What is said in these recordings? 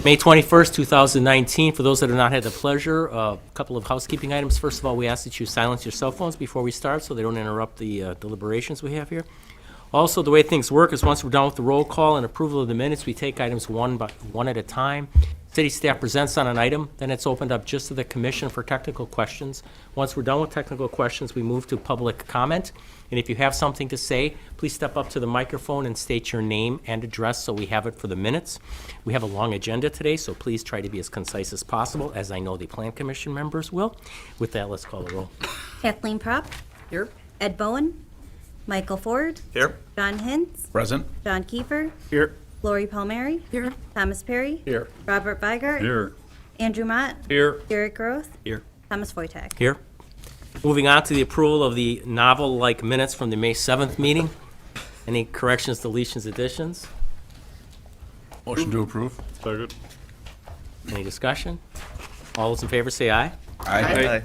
May 21st, 2019. For those that have not had the pleasure, a couple of housekeeping items. First of all, we ask that you silence your cell phones before we start so they don't interrupt the deliberations we have here. Also, the way things work is once we're done with the roll call and approval of the minutes, we take items one at a time. City staff presents on an item, then it's opened up just to the commission for technical questions. Once we're done with technical questions, we move to public comment. And if you have something to say, please step up to the microphone and state your name and address so we have it for the minutes. We have a long agenda today, so please try to be as concise as possible, as I know the Plan Commission members will. With that, let's call the roll. Kathleen Propp. Here. Ed Bowen. Michael Ford. Here. John Hintz. Present. John Kiefer. Here. Lori Palmieri. Here. Thomas Perry. Here. Robert Weigart. Here. Andrew Mott. Here. Derek Groth. Here. Thomas Foytak. Here. Moving on to the approval of the novel-like minutes from the May 7th meeting. Any corrections, deletions, additions? Motion to approve. Second. Any discussion? All those in favor say aye. Aye.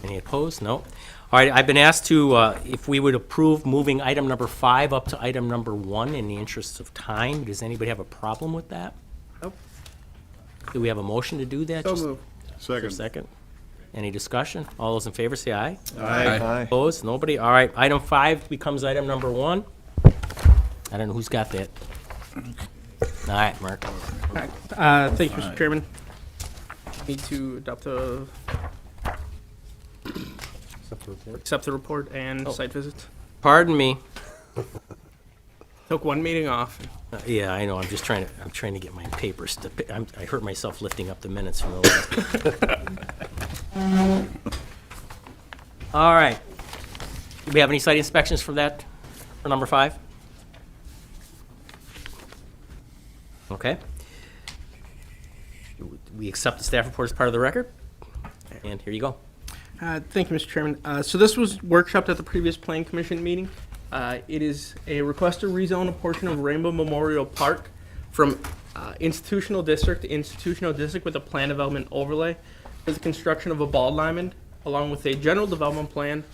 Any opposed? No. All right, I've been asked to, if we would approve moving item number 5 up to item number 1 in the interest of time. Does anybody have a problem with that? Nope. Do we have a motion to do that? So Just- moved. for a second. Any discussion? All those in favor say aye. Aye. Opposed? Nobody? All right, item 5 becomes item number 1. I don't know who's got that. All right, Mark. Thank you, Mr. Chairman. Need to adopt a... Accept the report and site visits. Pardon me. Took one meeting off. Yeah, I know, I'm trying to get my papers. I hurt myself lifting up the minutes from the last. All right. Do we have any site inspections for that, for number 5? Okay. We accept the staff report as part of the record, and here you go. Thank you, Mr. Chairman. So this was workshopped at the previous Plan Commission meeting. It is a request to rezone a portion of Rainbow Memorial Park from institutional district to institutional district with a plan development overlay for the construction of a ball diamond, along with a general development plan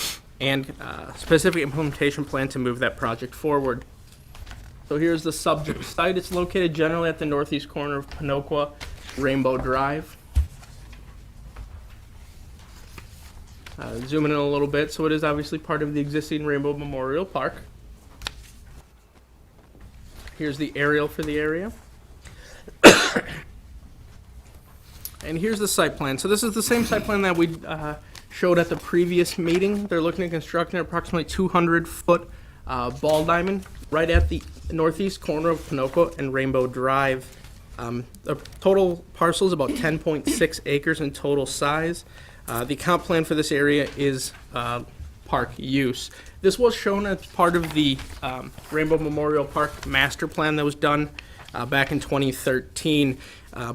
and specific implementation plan to move that project forward. So here's the subject site. It's located generally at the northeast corner of Pinoqua Rainbow Drive. Zooming in a little bit, so it is obviously part of the existing Rainbow Memorial Park. Here's the aerial for the area. And here's the site plan. So this is the same site plan that we showed at the previous meeting. They're looking to construct an approximately 200-foot ball diamond right at the northeast corner of Pinoqua and Rainbow Drive. The total parcel is about 10.6 acres in total size. The comp plan for this area is park use. This was shown as part of the Rainbow Memorial Park master plan that was done back in 2013.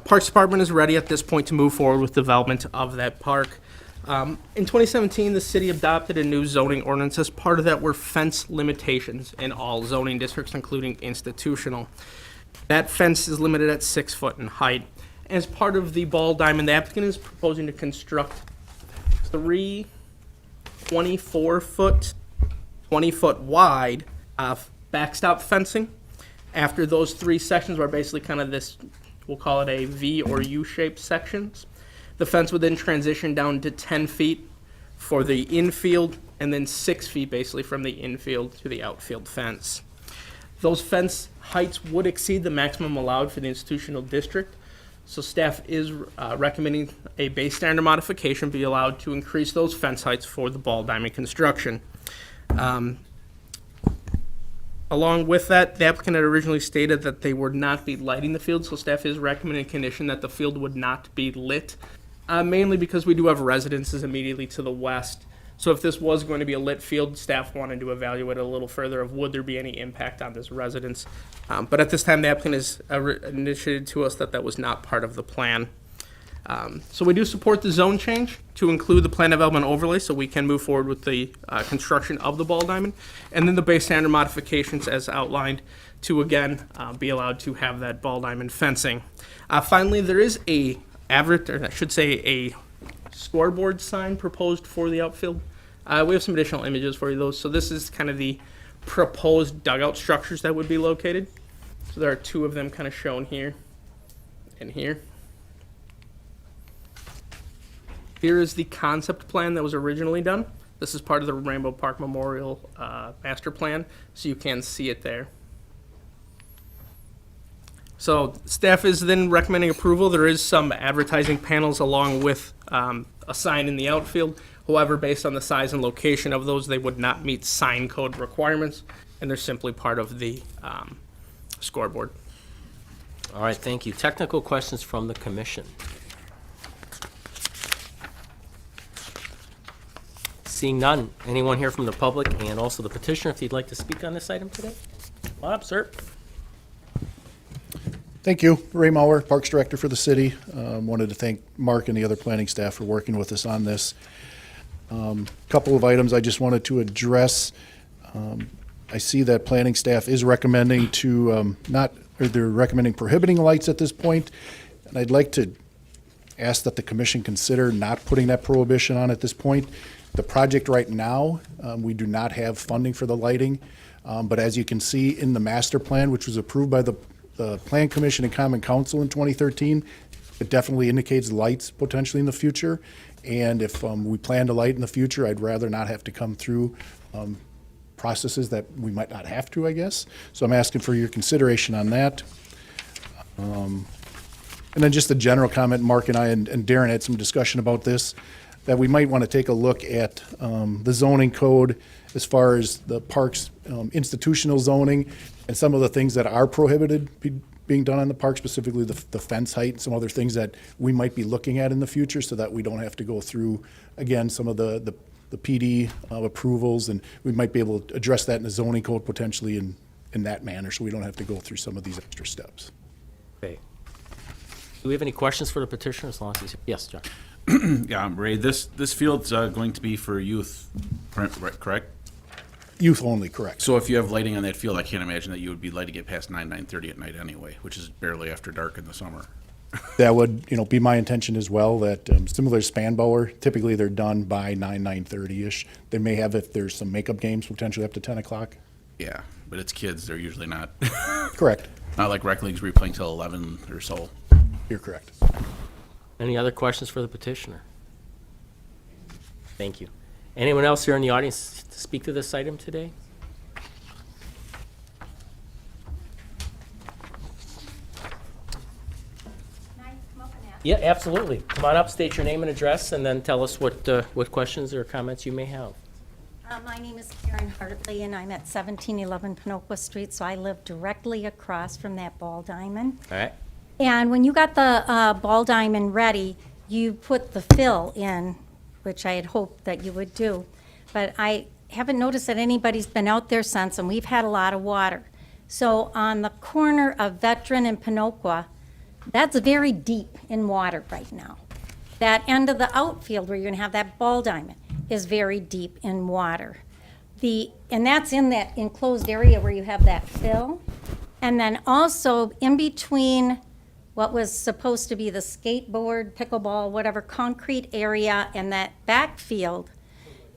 Parks Department is ready at this point to move forward with development of that park. In 2017, the city adopted a new zoning ordinance. As part of that were fence limitations in all zoning districts, including institutional. That fence is limited at 6 foot in height. As part of the ball diamond, the applicant is proposing to construct 3 24-foot, 20-foot wide backstop fencing. After those 3 sections are basically kind of this, we'll call it a V or U-shaped sections. The fence would then transition down to 10 feet for the infield and then 6 feet basically from the infield to the outfield fence. Those fence heights would exceed the maximum allowed for the institutional district. So staff is recommending a base standard modification be allowed to increase those fence heights for the ball diamond construction. Along with that, the applicant had originally stated that they would not be lighting the field, so staff is recommending a condition that the field would not be lit, mainly because we do have residences immediately to the west. So if this was going to be a lit field, staff wanted to evaluate it a little further of would there be any impact on this residence. But at this time, the applicant has initiated to us that that was not part of the plan. So we do support the zone change to include the plan development overlay so we can move forward with the construction of the ball diamond. And then the base standard modifications as outlined to, again, be allowed to have that ball diamond fencing. Finally, there is a scoreboard sign proposed for the outfield. We have some additional images for you, those. So this is kind of the proposed dugout structures that would be located. So there are 2 of them kind of shown here. And here. Here is the concept plan that was originally done. This is part of the Rainbow Park Memorial Master Plan, so you can see it there. So staff is then recommending approval. There is some advertising panels along with a sign in the outfield. However, based on the size and location of those, they would not meet sign code requirements, and they're simply part of the scoreboard. All right, thank you. Technical questions from the commission. Seeing none, anyone here from the public and also the petitioner, if you'd like to speak on this item today? Come on up, sir. Thank you. Ray Mauer, Parks Director for the city. Wanted to thank Mark and the other planning staff for working with us on this. Couple of items I just wanted to address. I see that planning staff is recommending they're recommending prohibiting lights at this point, and I'd like to ask that the commission consider not putting that prohibition on at this point. The project right now, we do not have funding for the lighting, but as you can see in the master plan, which was approved by the Plan Commission and Common Council in 2013, it definitely indicates lights potentially in the future. And if we plan to light in the future, I'd rather not have to come through processes that we might not have to, I guess. So I'm asking for your consideration on that. And then just a general comment, Mark and I and Darren had some discussion about this, that we might want to take a look at the zoning code as far as the parks institutional zoning and some of the things that are prohibited being done on the park, specifically the fence height and some other things that we might be looking at in the future so that we don't have to go through, again, some of the PD approvals, and we might be able to address that in the zoning code potentially in that manner so we don't have to go through some of these extra steps. Okay. Do we have any questions for the petitioner as long as he's here? Yes, John. Yeah, Ray, this field's going to be for youth, correct? Youth only, correct. So if you have lighting on that field, I can't imagine that you would be lighting it past 9:30 at night anyway, which is barely after dark in the summer. That would, be my intention as well, that similar to Spanbauer, typically they're done by 9:30-ish. They may have, if there's some makeup games, potentially up to 10 o'clock. Yeah, but it's kids, they're usually not, Correct. not like rec leagues where you're playing till 11 or so. You're correct. Any other questions for the petitioner? Thank you. Anyone else here in the audience to speak to this item today? Yeah, absolutely. Come on up, state your name and address, and then tell us what questions or comments you may have. My name is Karen Hartley, and I'm at 1711 Pinocqua Street, so I live directly across from that ball diamond. All right. And when you got the ball diamond ready, you put the fill in, which I had hoped that you would do. But I haven't noticed that anybody's been out there since, and we've had a lot of water. So on the corner of Veteran and Pinocqua, that's very deep in water right now. That end of the outfield where you're going to have that ball diamond is very deep in water. And that's in that enclosed area where you have that fill. And then also in between what was supposed to be the skateboard, pickleball, whatever, concrete area and that backfield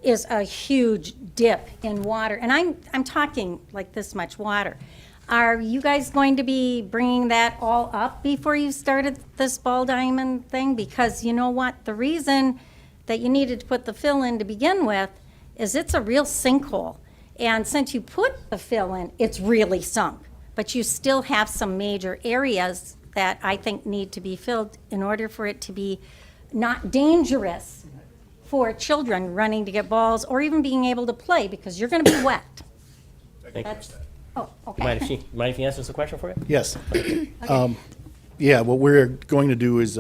is a huge dip in water. And I'm talking like this much water. Are you guys going to be bringing that all up before you started this ball diamond thing? Because you know what? The reason that you needed to put the fill in to begin with is it's a real sinkhole. And since you put the fill in, it's really sunk. But you still have some major areas that I think need to be filled in order for it to be not dangerous for children running to get balls or even being able to play, because you're going to be wet. Thank you. Oh, Mind okay. if he answers the question for you? Yes. Yeah, what we're going to do is,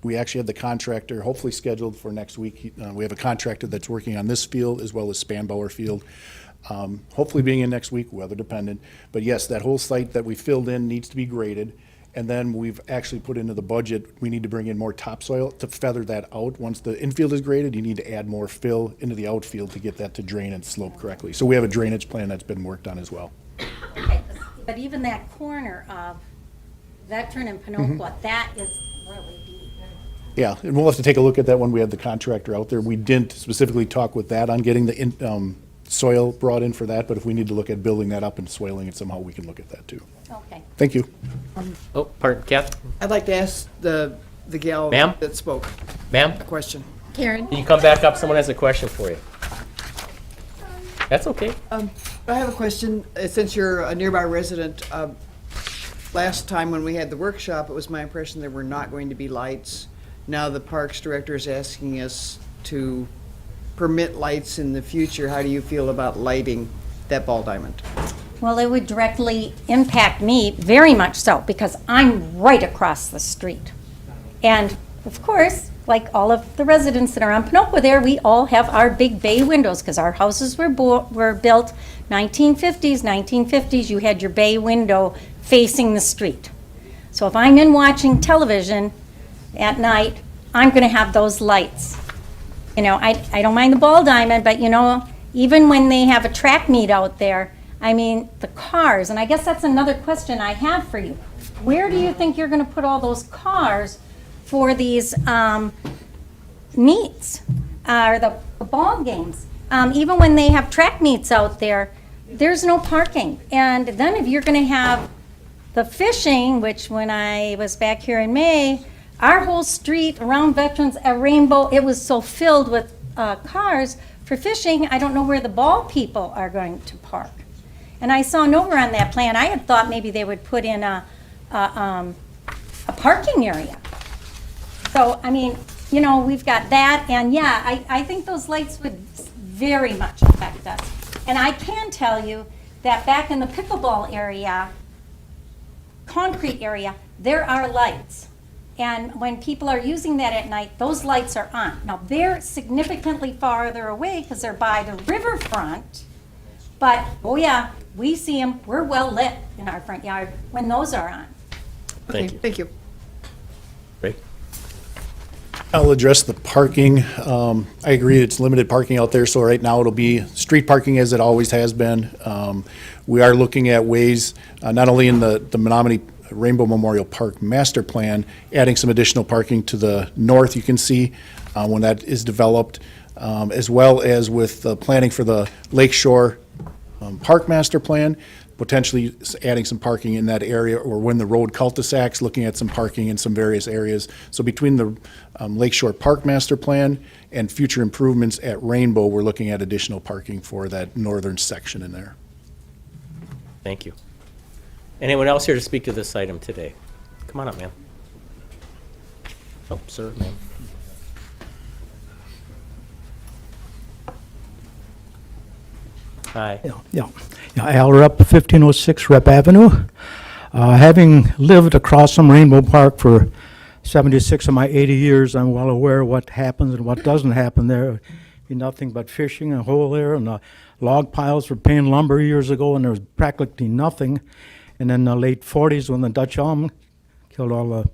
we actually have the contractor hopefully scheduled for next week. We have a contractor that's working on this field as well as Spanbauer Field. Hopefully being in next week, weather dependent. But yes, that whole site that we filled in needs to be graded. And then we've actually put into the budget, we need to bring in more topsoil to feather that out. Once the infield is graded, you need to add more fill into the outfield to get that to drain and slope correctly. So we have a drainage plan that's been worked on as well. Okay, but even that corner of Veteran and Pinocqua, that is really deep. Yeah, and we'll have to take a look at that when we have the contractor out there. We didn't specifically talk with that on getting the soil brought in for that, but if we need to look at building that up and soiling it somehow, we can look at that too. Okay. Thank you. Oh, pardon, Kath? I'd like to ask the gal Ma'am? that spoke Ma'am, a question. Karen? can you come back up? Someone has a question for you. That's okay. I have a question, since you're a nearby resident. Last time when we had the workshop, it was my impression there were not going to be lights. Now the Parks Director is asking us to permit lights in the future. How do you feel about lighting that ball diamond? Well, it would directly impact me, very much so, because I'm right across the street. And of course, like all of the residents that are on Pinocchio there, we all have our big bay windows, because our houses were built 1950s. You had your bay window facing the street. So if I'm in watching television at night, I'm going to have those lights. You know, I don't mind the ball diamond, but you know, even when they have a track meet out there, I mean, the cars, and I guess that's another question I have for you. Where do you think you're going to put all those cars for these meets, or the ball games? Even when they have track meets out there, there's no parking. And then if you're going to have the fishing, which when I was back here in May, our whole street around Veterans at Rainbow, it was so filled with cars for fishing, I don't know where the ball people are going to park. And I saw nowhere on that plan, I had thought maybe they would put in a parking area. So, I mean, you know, we've got that, and yeah, I think those lights would very much affect us. And I can tell you that back in the pickleball area, concrete area, there are lights. And when people are using that at night, those lights are on. Now, they're significantly farther away because they're by the riverfront. But, oh yeah, we see them. We're well lit in our front yard when those are on. Thank Okay, you. thank you. Great. I'll address the parking. I agree, it's limited parking out there, so right now it'll be street parking as it always has been. We are looking at ways, not only in the Menominee Rainbow Memorial Park Master Plan, adding some additional parking to the north, you can see, when that is developed, as well as with the planning for the Lakeshore Park Master Plan, potentially adding some parking in that area, or when the road cul-de-sacs, looking at some parking in some various areas. So between the Lakeshore Park Master Plan and future improvements at Rainbow, we're looking at additional parking for that northern section in there. Thank you. Anyone else here to speak to this item today? Come on up, ma'am. Oh, sir, ma'am. Hi. Yeah, Al Rupp, 1506 Rep Avenue. Having lived across from Rainbow Park for 76 of my 80 years, I'm well aware what happens and what doesn't happen there. Be nothing but fishing a hole there, and the log piles for paying lumber years ago, and there was practically nothing. And in the late 40s, when the Dutch elm killed all the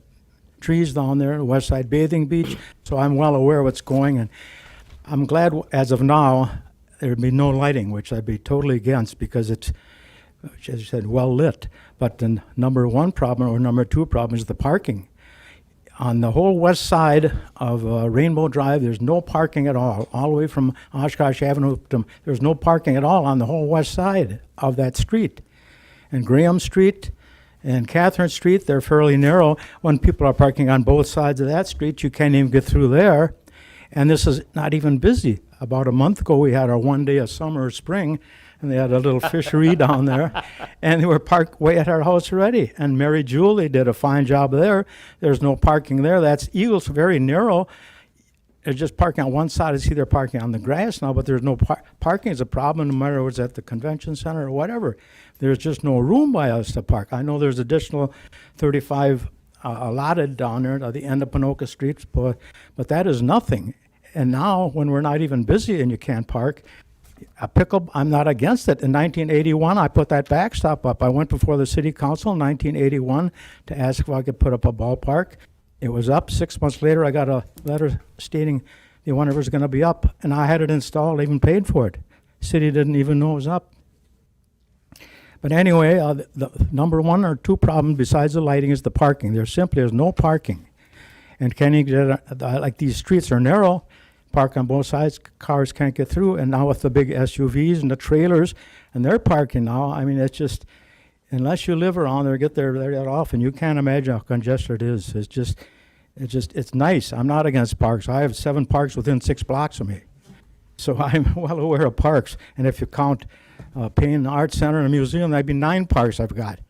trees down there, the West Side Bathing Beach. So I'm well aware what's going, and I'm glad as of now there'd be no lighting, which I'd be totally against because it's, as you said, well lit. But the number one problem or number two problem is the parking. On the whole west side of Rainbow Drive, there's no parking at all the way from Oshkosh Avenue to, there's no parking at all on the whole west side of that street. And Graham Street and Catherine Street, they're fairly narrow. When people are parking on both sides of that street, you can't even get through there. And this is not even busy. About a month ago, we had our one day of summer or spring, and they had a little fishery down there, and they were parked way at our house already. And Mary Julie did a fine job there. There's no parking there. That's Eagles, very narrow. They're just parking on one side. I see they're parking on the grass now, but there's no parking is a problem, no matter what's at the convention center or whatever. There's just no room by us to park. I know there's additional 35 allotted down there at the end of Pinoca Street, but that is nothing. And now, when we're not even busy and you can't park, I'm not against it. In 1981, I put that backstop up. I went before the city council in 1981 to ask if I could put up a ballpark. It was up. 6 months later, I got a letter stating the one was going to be up, and I had it installed, even paid for it. City didn't even know it was up. But anyway, the number one or two problem besides the lighting is the parking. There simply is no parking. And like these streets are narrow, park on both sides, cars can't get through, and now with the big SUVs and the trailers, and they're parking now, I mean, it's just, unless you live around there, get there that often, you can't imagine how congested it is. It's nice. I'm not against parks. I have 7 parks within 6 blocks of me. So I'm well aware of parks, and if you count Payne Art Center and a museum, that'd be 9 parks I've got.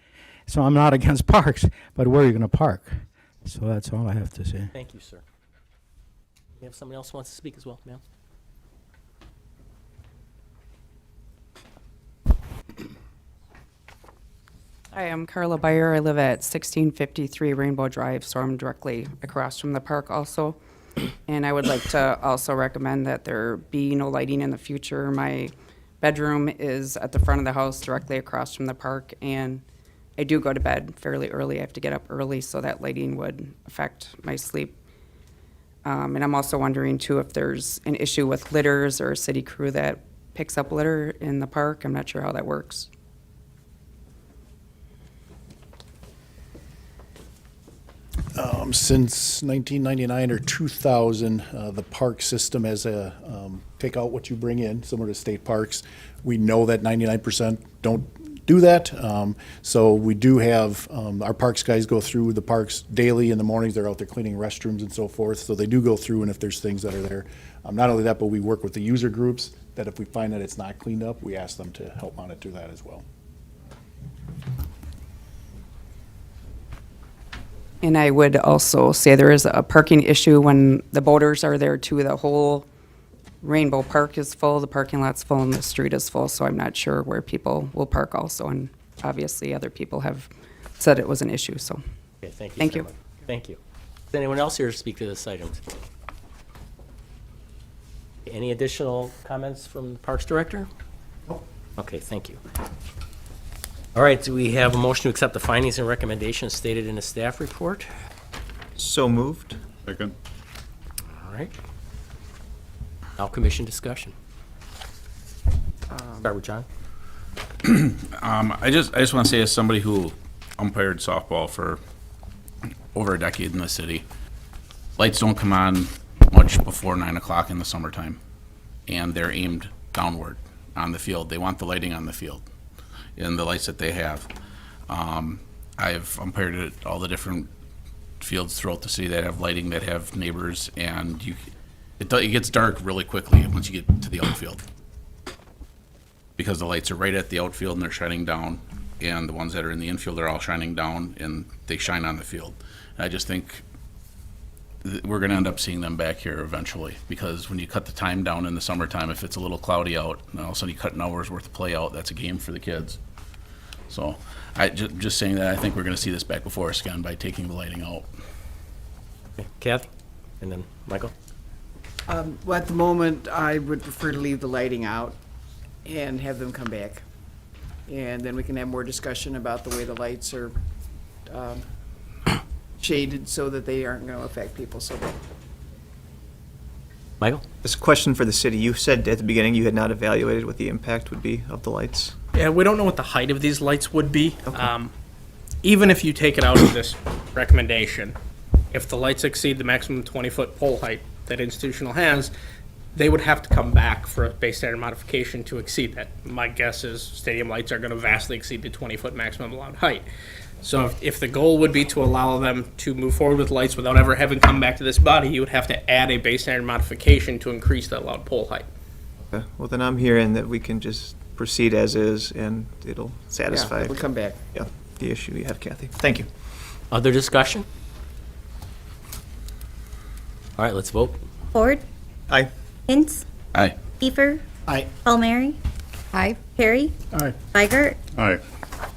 So I'm not against parks, but where are you gonna park? So that's all I have to say. Thank you, sir. We have somebody else who wants to speak as well, ma'am? Hi, I'm Carla Beyer. I live at 1653 Rainbow Drive, so I'm directly across from the park also. And I would like to also recommend that there be no lighting in the future. My bedroom is at the front of the house, directly across from the park, and I do go to bed fairly early. I have to get up early, so that lighting would affect my sleep. And I'm also wondering, too, if there's an issue with litters or a city crew that picks up litter in the park. I'm not sure how that works. Since 1999 or 2000, the park system has a take out what you bring in, similar to state parks. We know that 99% don't do that. So we do have, our parks guys go through the parks daily in the mornings. They're out there cleaning restrooms and so forth. So they do go through, and if there's things that are there. Not only that, but we work with the user groups that if we find that it's not cleaned up, we ask them to help monitor that as well. And I would also say there is a parking issue when the boaters are there too. The whole Rainbow Park is full, the parking lot's full, and the street is full, so I'm not sure where people will park also. And obviously, other people have said it was an issue, so. Okay, thank you. Thank so you. much. Thank you. Is anyone else here to speak to this item? Any additional comments from the Parks Director? Okay, thank you. All right, do we have a motion to accept the findings and recommendations stated in the staff report? So moved. Second. All right. Now commission discussion. Start with John. I just want to say, as somebody who umpired softball for over a decade in the city, lights don't come on much before 9 o'clock in the summertime, and they're aimed downward on the field. They want the lighting on the field and the lights that they have. I've umpired at all the different fields throughout the city that have lighting, that have neighbors, and it gets dark really quickly once you get to the outfield, because the lights are right at the outfield and they're shining down, and the ones that are in the infield are all shining down, and they shine on the field. And I just think we're going to end up seeing them back here eventually, because when you cut the time down in the summertime, if it's a little cloudy out, and all of a sudden you cut an hour's worth of play out, that's a game for the kids. So just saying that, I think we're going to see this back before us again by taking the lighting out. Okay, Kathy, and then Michael. Well, at the moment, I would prefer to leave the lighting out and have them come back. And then we can have more discussion about the way the lights are shaded so that they aren't going to affect people so bad. Michael? This question for the city, you said at the beginning you had not evaluated what the impact would be of the lights. Yeah, we don't know what the height of these lights would be. Even if you take it out of this recommendation, if the lights exceed the maximum 20-foot pole height that institutional has, they would have to come back for a base standard modification to exceed that. My guess is stadium lights are going to vastly exceed the 20-foot maximum allowed height. So if the goal would be to allow them to move forward with lights without ever having come back to this body, you would have to add a base standard modification to increase the allowed pole height. Okay. Well, then I'm hearing that we can just proceed as is and it'll satisfy Yeah, we'll come back. the issue you have, Kathy. Thank you. Other discussion? All right, let's vote. Ford, Aye. Hintz, Aye. Kiefer. Aye. Palmieri. Aye. Perry. Aye. Weigert. Aye.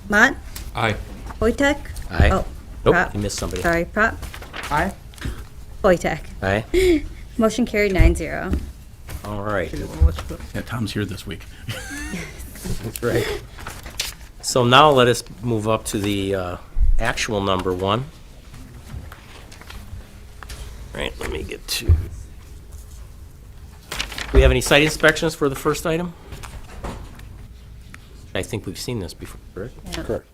Mott. Aye. Wojtek. Aye. Oh, Nope, Prop. you missed somebody. Sorry, Prop. Aye. Wojtek. Aye. Motion carried 9-0. All right. Yeah, Tom's here this week. That's right. So now let us move up to the actual number one. Right, let me get to. Do we have any site inspections for the first item? I think we've seen this before, correct? Correct.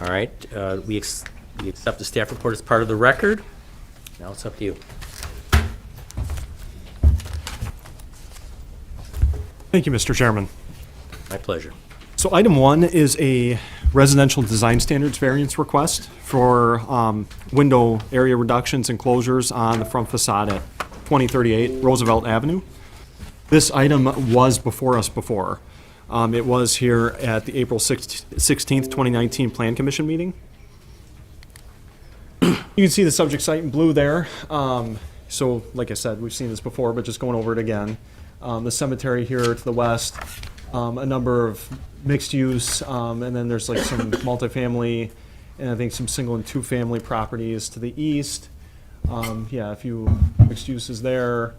All right, we accept the staff report as part of the record. Now it's up to you. Thank you, Mr. Chairman. My pleasure. So item 1 is a residential design standards variance request for window area reductions and closures on the front facade at 2038 Roosevelt Avenue. This item was before us before. It was here at the April 16th, 2019 Plan Commission meeting. You can see the subject site in blue there. So like I said, we've seen this before, but just going over it again. The cemetery here to the west, a number of mixed use, and then there's like some multifamily and I think some single and two family properties to the east. Yeah, a few mixed uses there.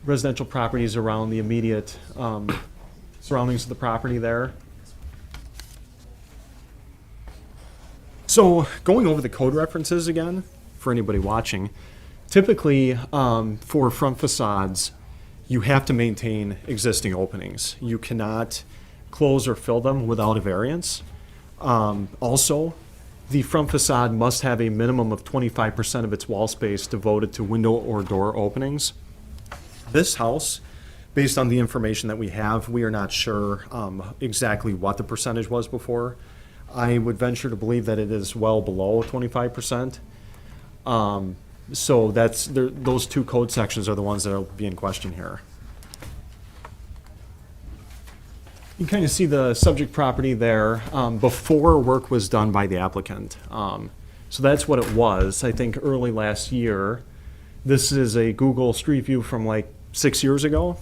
Residential properties around the immediate surroundings of the property there. So going over the code references again, for anybody watching, typically for front facades, you have to maintain existing openings. You cannot close or fill them without a variance. Also, the front facade must have a minimum of 25% of its wall space devoted to window or door openings. This house, based on the information that we have, we are not sure exactly what the percentage was before. I would venture to believe that it is well below 25%. So those two code sections are the ones that will be in question here. You kind of see the subject property there before work was done by the applicant. So that's what it was, I think, early last year. This is a Google Street View from like 6 years ago,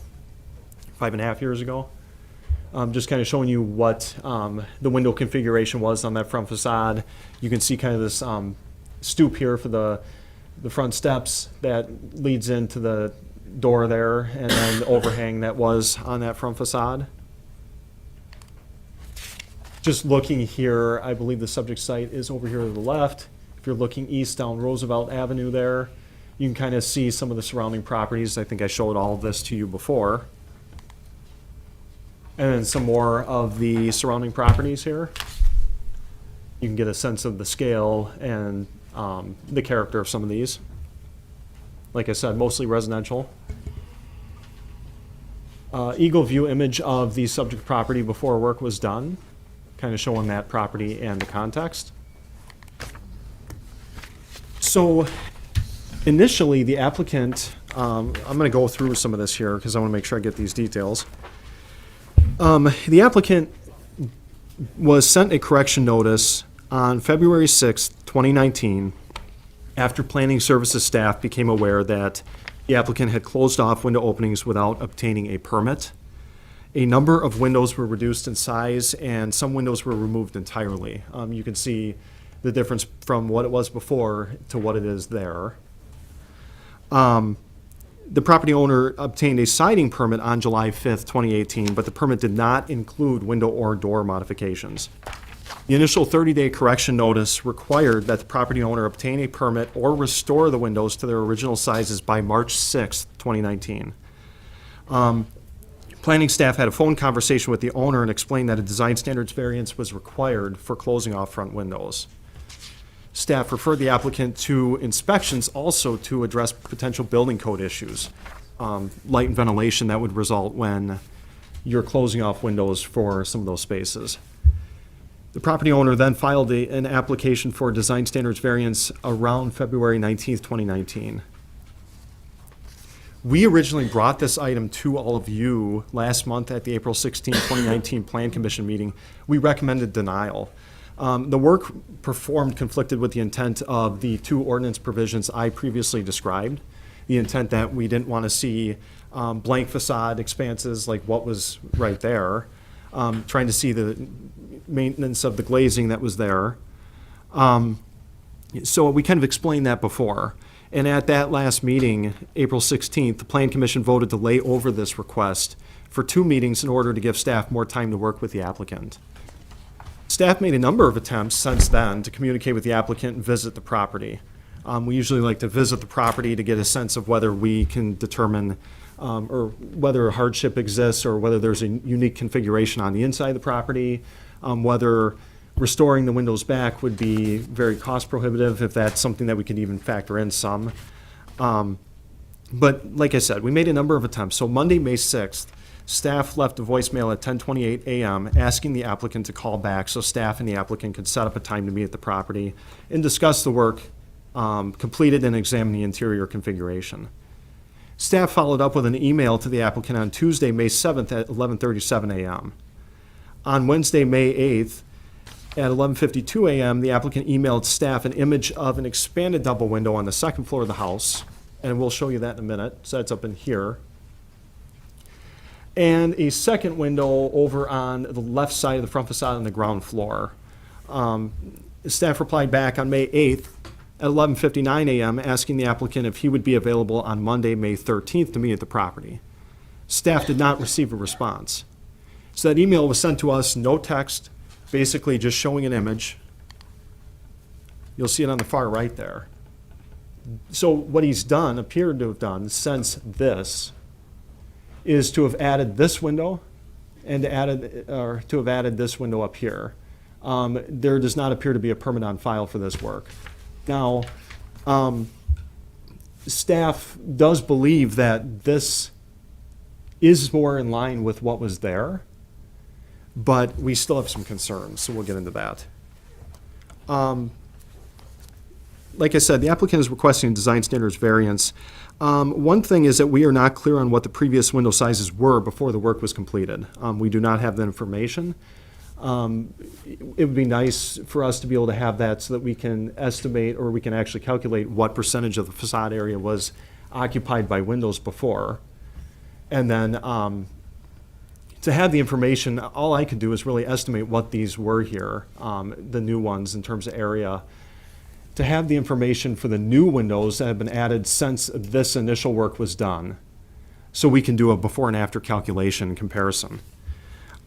5.5 years ago. Just kind of showing you what the window configuration was on that front facade. You can see kind of this stoop here for the front steps that leads into the door there, and then the overhang that was on that front facade. Just looking here, I believe the subject site is over here to the left. If you're looking east down Roosevelt Avenue there, you can kind of see some of the surrounding properties. I think I showed all of this to you before. And then some more of the surrounding properties here. You can get a sense of the scale and the character of some of these. Like I said, mostly residential. Eagle view image of the subject property before work was done, kind of showing that property and the context. So initially, the applicant, I'm going to go through some of this here because I want to make sure I get these details. The applicant was sent a correction notice on February 6th, 2019, after planning services staff became aware that the applicant had closed off window openings without obtaining a permit. A number of windows were reduced in size and some windows were removed entirely. You can see the difference from what it was before to what it is there. The property owner obtained a siding permit on July 5th, 2018, but the permit did not include window or door modifications. The initial 30-day correction notice required that the property owner obtain a permit or restore the windows to their original sizes by March 6th, 2019. Planning staff had a phone conversation with the owner and explained that a design standards variance was required for closing off front windows. Staff referred the applicant to inspections also to address potential building code issues, light and ventilation that would result when you're closing off windows for some of those spaces. The property owner then filed an application for a design standards variance around February 19th, 2019. We originally brought this item to all of you last month at the April 16, 2019 Plan Commission meeting. We recommended denial. The work performed conflicted with the intent of the two ordinance provisions I previously described. The intent that we didn't want to see blank facade expanses like what was right there, trying to see the maintenance of the glazing that was there. So we kind of explained that before. And at that last meeting, April 16th, the Plan Commission voted to lay over this request for 2 meetings in order to give staff more time to work with the applicant. Staff made a number of attempts since then to communicate with the applicant and visit the property. We usually like to visit the property to get a sense of whether we can determine or whether a hardship exists or whether there's a unique configuration on the inside of the property, whether restoring the windows back would be very cost prohibitive, if that's something that we could even factor in some. But like I said, we made a number of attempts. So Monday, May 6th, Staff left a voicemail at 10:28 a.m. asking the applicant to call back so staff and the applicant could set up a time to meet at the property and discuss the work completed and examine the interior configuration. Staff followed up with an email to the applicant on Tuesday, May 7th at 11:37 a.m. On Wednesday, May 8th at 11:52 a.m., the applicant emailed staff an image of an expanded double window on the second floor of the house, and we'll show you that in a minute. So that's up in here. And a second window over on the left side of the front facade on the ground floor. Staff replied back on May 8th at 11:59 a.m. asking the applicant if he would be available on Monday, May 13th to meet at the property. Staff did not receive a response. So that email was sent to us, no text, basically just showing an image. You'll see it on the far right there. So what he's done, appeared to have done since this, is to have added this window and to have added this window up here. There does not appear to be a permit on file for this work. Now, staff does believe that this is more in line with what was there, but we still have some concerns, so we'll get into that. Like I said, the applicant is requesting a design standards variance. One thing is that we are not clear on what the previous window sizes were before the work was completed. We do not have that information. It would be nice for us to be able to have that so that we can estimate or we can actually calculate what percentage of the facade area was occupied by windows before. And then to have the information, all I could do is really estimate what these were here, the new ones in terms of area. To have the information for the new windows that have been added since this initial work was done, so we can do a before and after calculation comparison.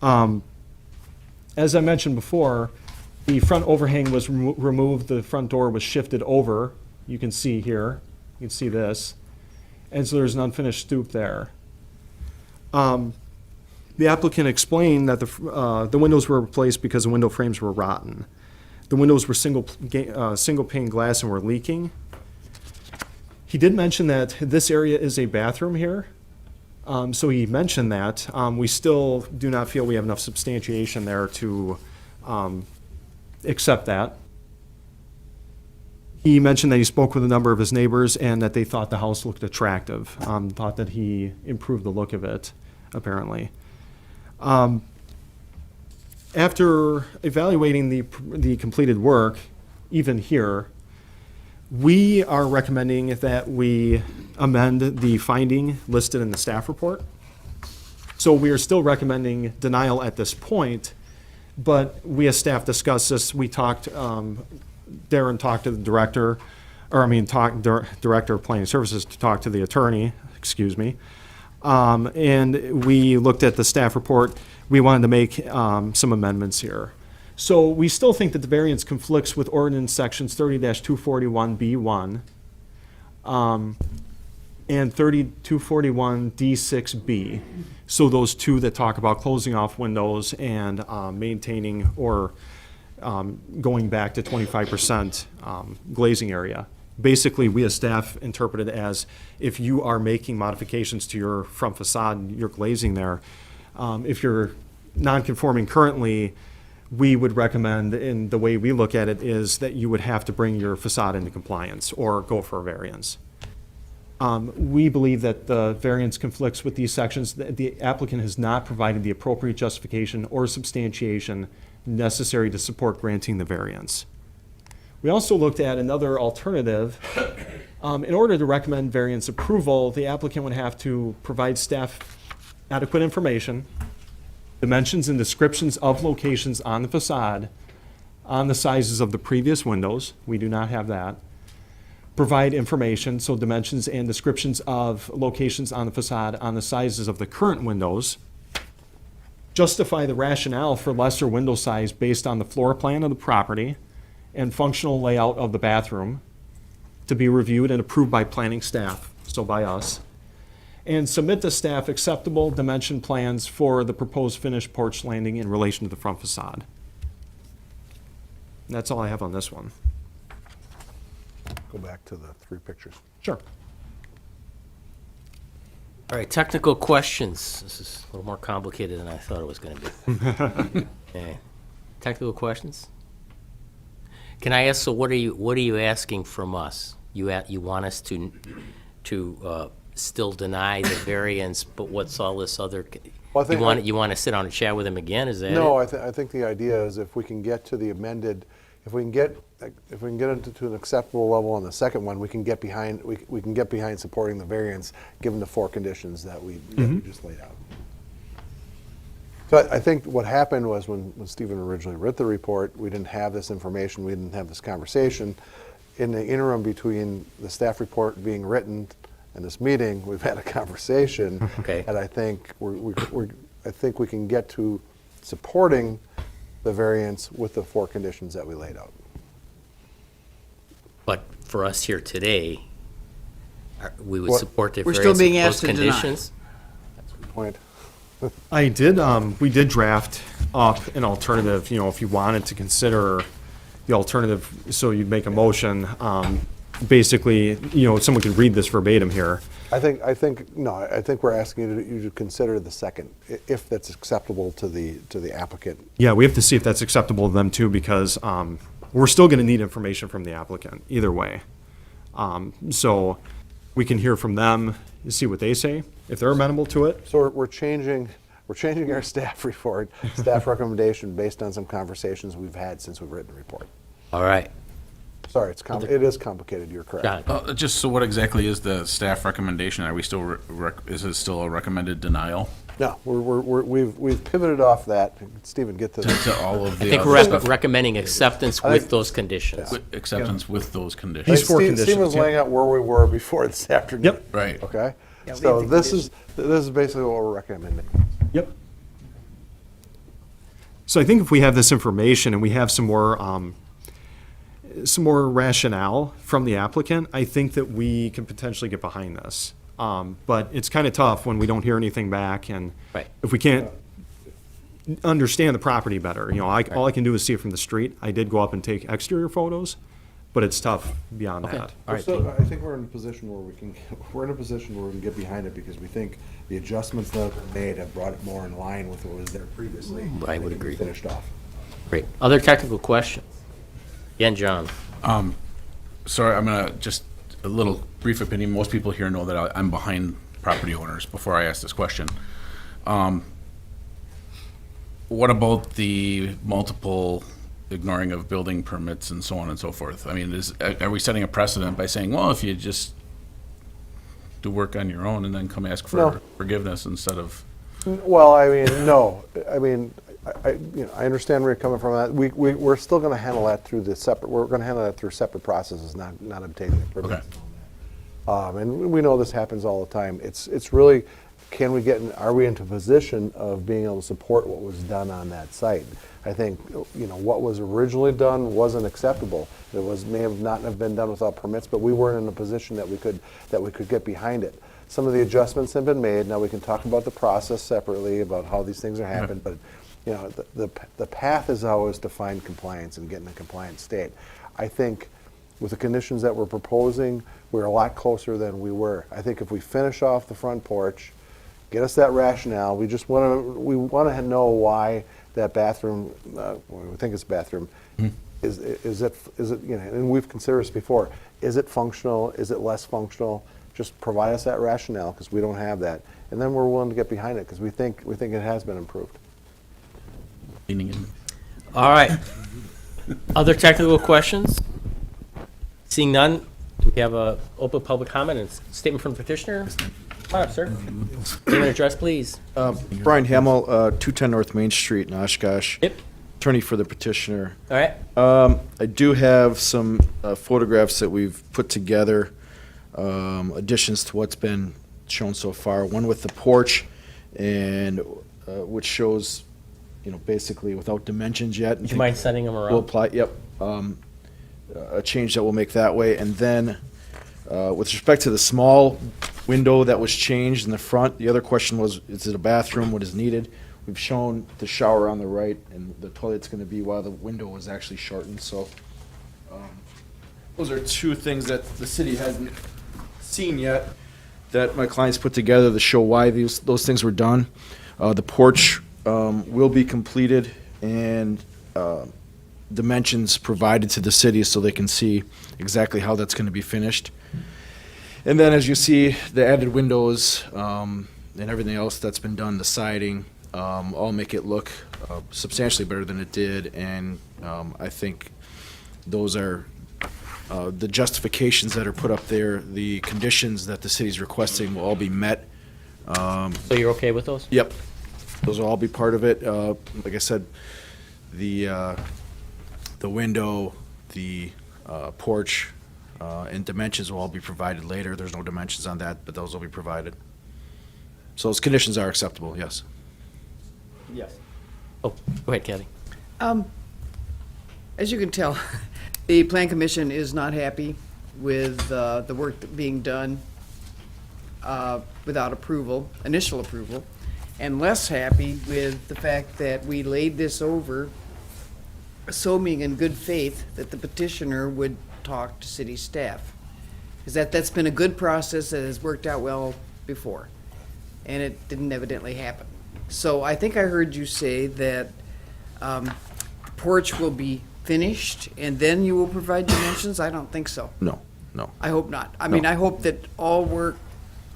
As I mentioned before, the front overhang was removed, the front door was shifted over. You can see here, you can see this. And so there's an unfinished stoop there. The applicant explained that the windows were replaced because the window frames were rotten. The windows were single pane glass and were leaking. He did mention that this area is a bathroom here. So he mentioned that. We still do not feel we have enough substantiation there to accept that. He mentioned that he spoke with a number of his neighbors and that they thought the house looked attractive, thought that he improved the look of it, apparently. After evaluating the completed work, even here, we are recommending that we amend the finding listed in the staff report. So we are still recommending denial at this point, but we as staff discussed this. We talked, Darren talked to the director, director of planning services to talk to the attorney, excuse me. And we looked at the staff report. We wanted to make some amendments here. So we still think that the variance conflicts with ordinance sections 30-241B1 and 30-241D6B. So those two that talk about closing off windows and maintaining or going back to 25% glazing area. Basically, we as staff interpret it as if you are making modifications to your front facade, your glazing there, if you're non-conforming currently, we would recommend, and the way we look at it is that you would have to bring your facade into compliance or go for a variance. We believe that the variance conflicts with these sections. The applicant has not provided the appropriate justification or substantiation necessary to support granting the variance. We also looked at another alternative. In order to recommend variance approval, the applicant would have to provide staff adequate information, dimensions and descriptions of locations on the facade, on the sizes of the previous windows. We do not have that. Provide information, so dimensions and descriptions of locations on the facade on the sizes of the current windows. Justify the rationale for lesser window size based on the floor plan of the property and functional layout of the bathroom to be reviewed and approved by planning staff, so by us. And submit to staff acceptable dimension plans for the proposed finished porch landing in relation to the front facade. And that's all I have on this one. Go back to the three pictures. Sure. All right, technical questions. This is a little more complicated than I thought it was going to be. Okay. Technical questions? Can I ask, so what are you asking from us? You want us to still deny the variance, but what's all this other, Well, I think you want to sit down and chat with him again, is that it? No, I think the idea is if we can get to the amended, if we can get into an acceptable level on the second one, we can get behind, we can get behind supporting the variance, given the 4 conditions that we just laid out. So I think what happened was when Stephen originally wrote the report, we didn't have this information, we didn't have this conversation. In the interim between the staff report being written and this meeting, we've had a conversation. Okay. And I think I think we can get to supporting the variance with the 4 conditions that we laid out. But for us here today, we would What- support the We're variance still being with those asked to deny. conditions? Point. I did, we did draft up an alternative, you know, if you wanted to consider the alternative, so you'd make a motion, basically, you know, someone could read this verbatim here. I think we're asking you to consider the second, if that's acceptable to the applicant. Yeah, we have to see if that's acceptable to them too, because we're still going to need information from the applicant, either way. So we can hear from them, see what they say, if they're amenable to it. So we're changing our staff report, staff recommendation based on some conversations we've had since we've written the report. All right. Sorry, it is complicated, you're correct. John, Just so what exactly is the staff recommendation? Are we still, is it still a recommended denial? No, we've pivoted off that. Stephen, get to To all of I the think other we're stuff? recommending acceptance with those conditions. With acceptance with those conditions? These 4 conditions, Stephen was yeah. laying out where we were before this afternoon. Yep. Right. Okay? Yeah, we So have the this is basically what we're recommending. Yep. So I think if we have this information and we have some more rationale from the applicant, I think that we can potentially get behind this. But it's kind of tough when we don't hear anything back, and Right. if we can't understand the property better, you know, all I can do is see it from the street. I did go up and take exterior photos, but it's tough beyond Okay. that. All right. I think we're in a position where we can get behind it because we think the adjustments that have been made have brought it more in line with what was there previously. I would and agree. Finished off. Great. Other technical questions? Again, John. Sorry, I'm gonna just a little brief opinion. Most people here know that I'm behind property owners before I ask this question. What about the multiple ignoring of building permits and so on and so forth? I mean, are we setting a precedent by saying, well, if you just do work on your own and then come ask for No. forgiveness instead of? Well, I mean, no. I mean, I understand where you're coming from. We're still going to handle that through we're going to handle that through separate processes, not obtaining the permits. Okay. And we know this happens all the time. It's really, are we into a position of being able to support what was done on that site? I think, what was originally done wasn't acceptable. It may not have been done without permits, but we weren't in a position that we could get behind it. Some of the adjustments have been made. Now we can talk about the process separately, about how these things are happening, but the path is always to find compliance and get in a compliant state. I think with the conditions that we're proposing, we're a lot closer than we were. I think if we finish off the front porch, get us that rationale, we want to know why that bathroom, we think it's a bathroom, is it, and we've considered this before, is it functional, is it less functional? Just provide us that rationale, because we don't have that, and then we're willing to get behind it, because we think it has been improved. Leaning in. All right. Other technical questions? Seeing none, do we have a open public comment and statement from the petitioner? Come on up, sir. Name and address, please. Brian Hamill, 210 North Main Street in Oshkosh. Yep. Attorney for the petitioner. All right. I do have some photographs that we've put together, additions to what's been shown so far. One with the porch, and which shows, basically without dimensions yet. Would you mind sending them around? We'll apply, yep. A change that we'll make that way. And then, with respect to the small window that was changed in the front, the other question was, is it a bathroom? What is needed? We've shown the shower on the right, and the toilet's going to be while the window was actually shortened. So those are two things that the city hasn't seen yet. that my clients put together to show why those things were done. The porch will be completed and dimensions provided to the city so they can see exactly how that's going to be finished. And then as you see, the added windows and everything else that's been done, the siding, all make it look substantially better than it did. And I think those are the justifications that are put up there, the conditions that the city's requesting will all be met. So you're okay with those? Yep. Those will all be part of it. Like I said, the window, the porch, and dimensions will all be provided later. There's no dimensions on that, but those will be provided. So those conditions are acceptable, yes. Yes. Oh, go ahead, Kathy. As you can tell, the Plan Commission is not happy with the work being done without approval, initial approval, and less happy with the fact that we laid this over, assuming in good faith that the petitioner would talk to city staff. Because that's been a good process that has worked out well before, and it didn't evidently happen. So I think I heard you say that the porch will be finished and then you will provide dimensions? I don't think so. No. I hope not. I mean, I hope that all work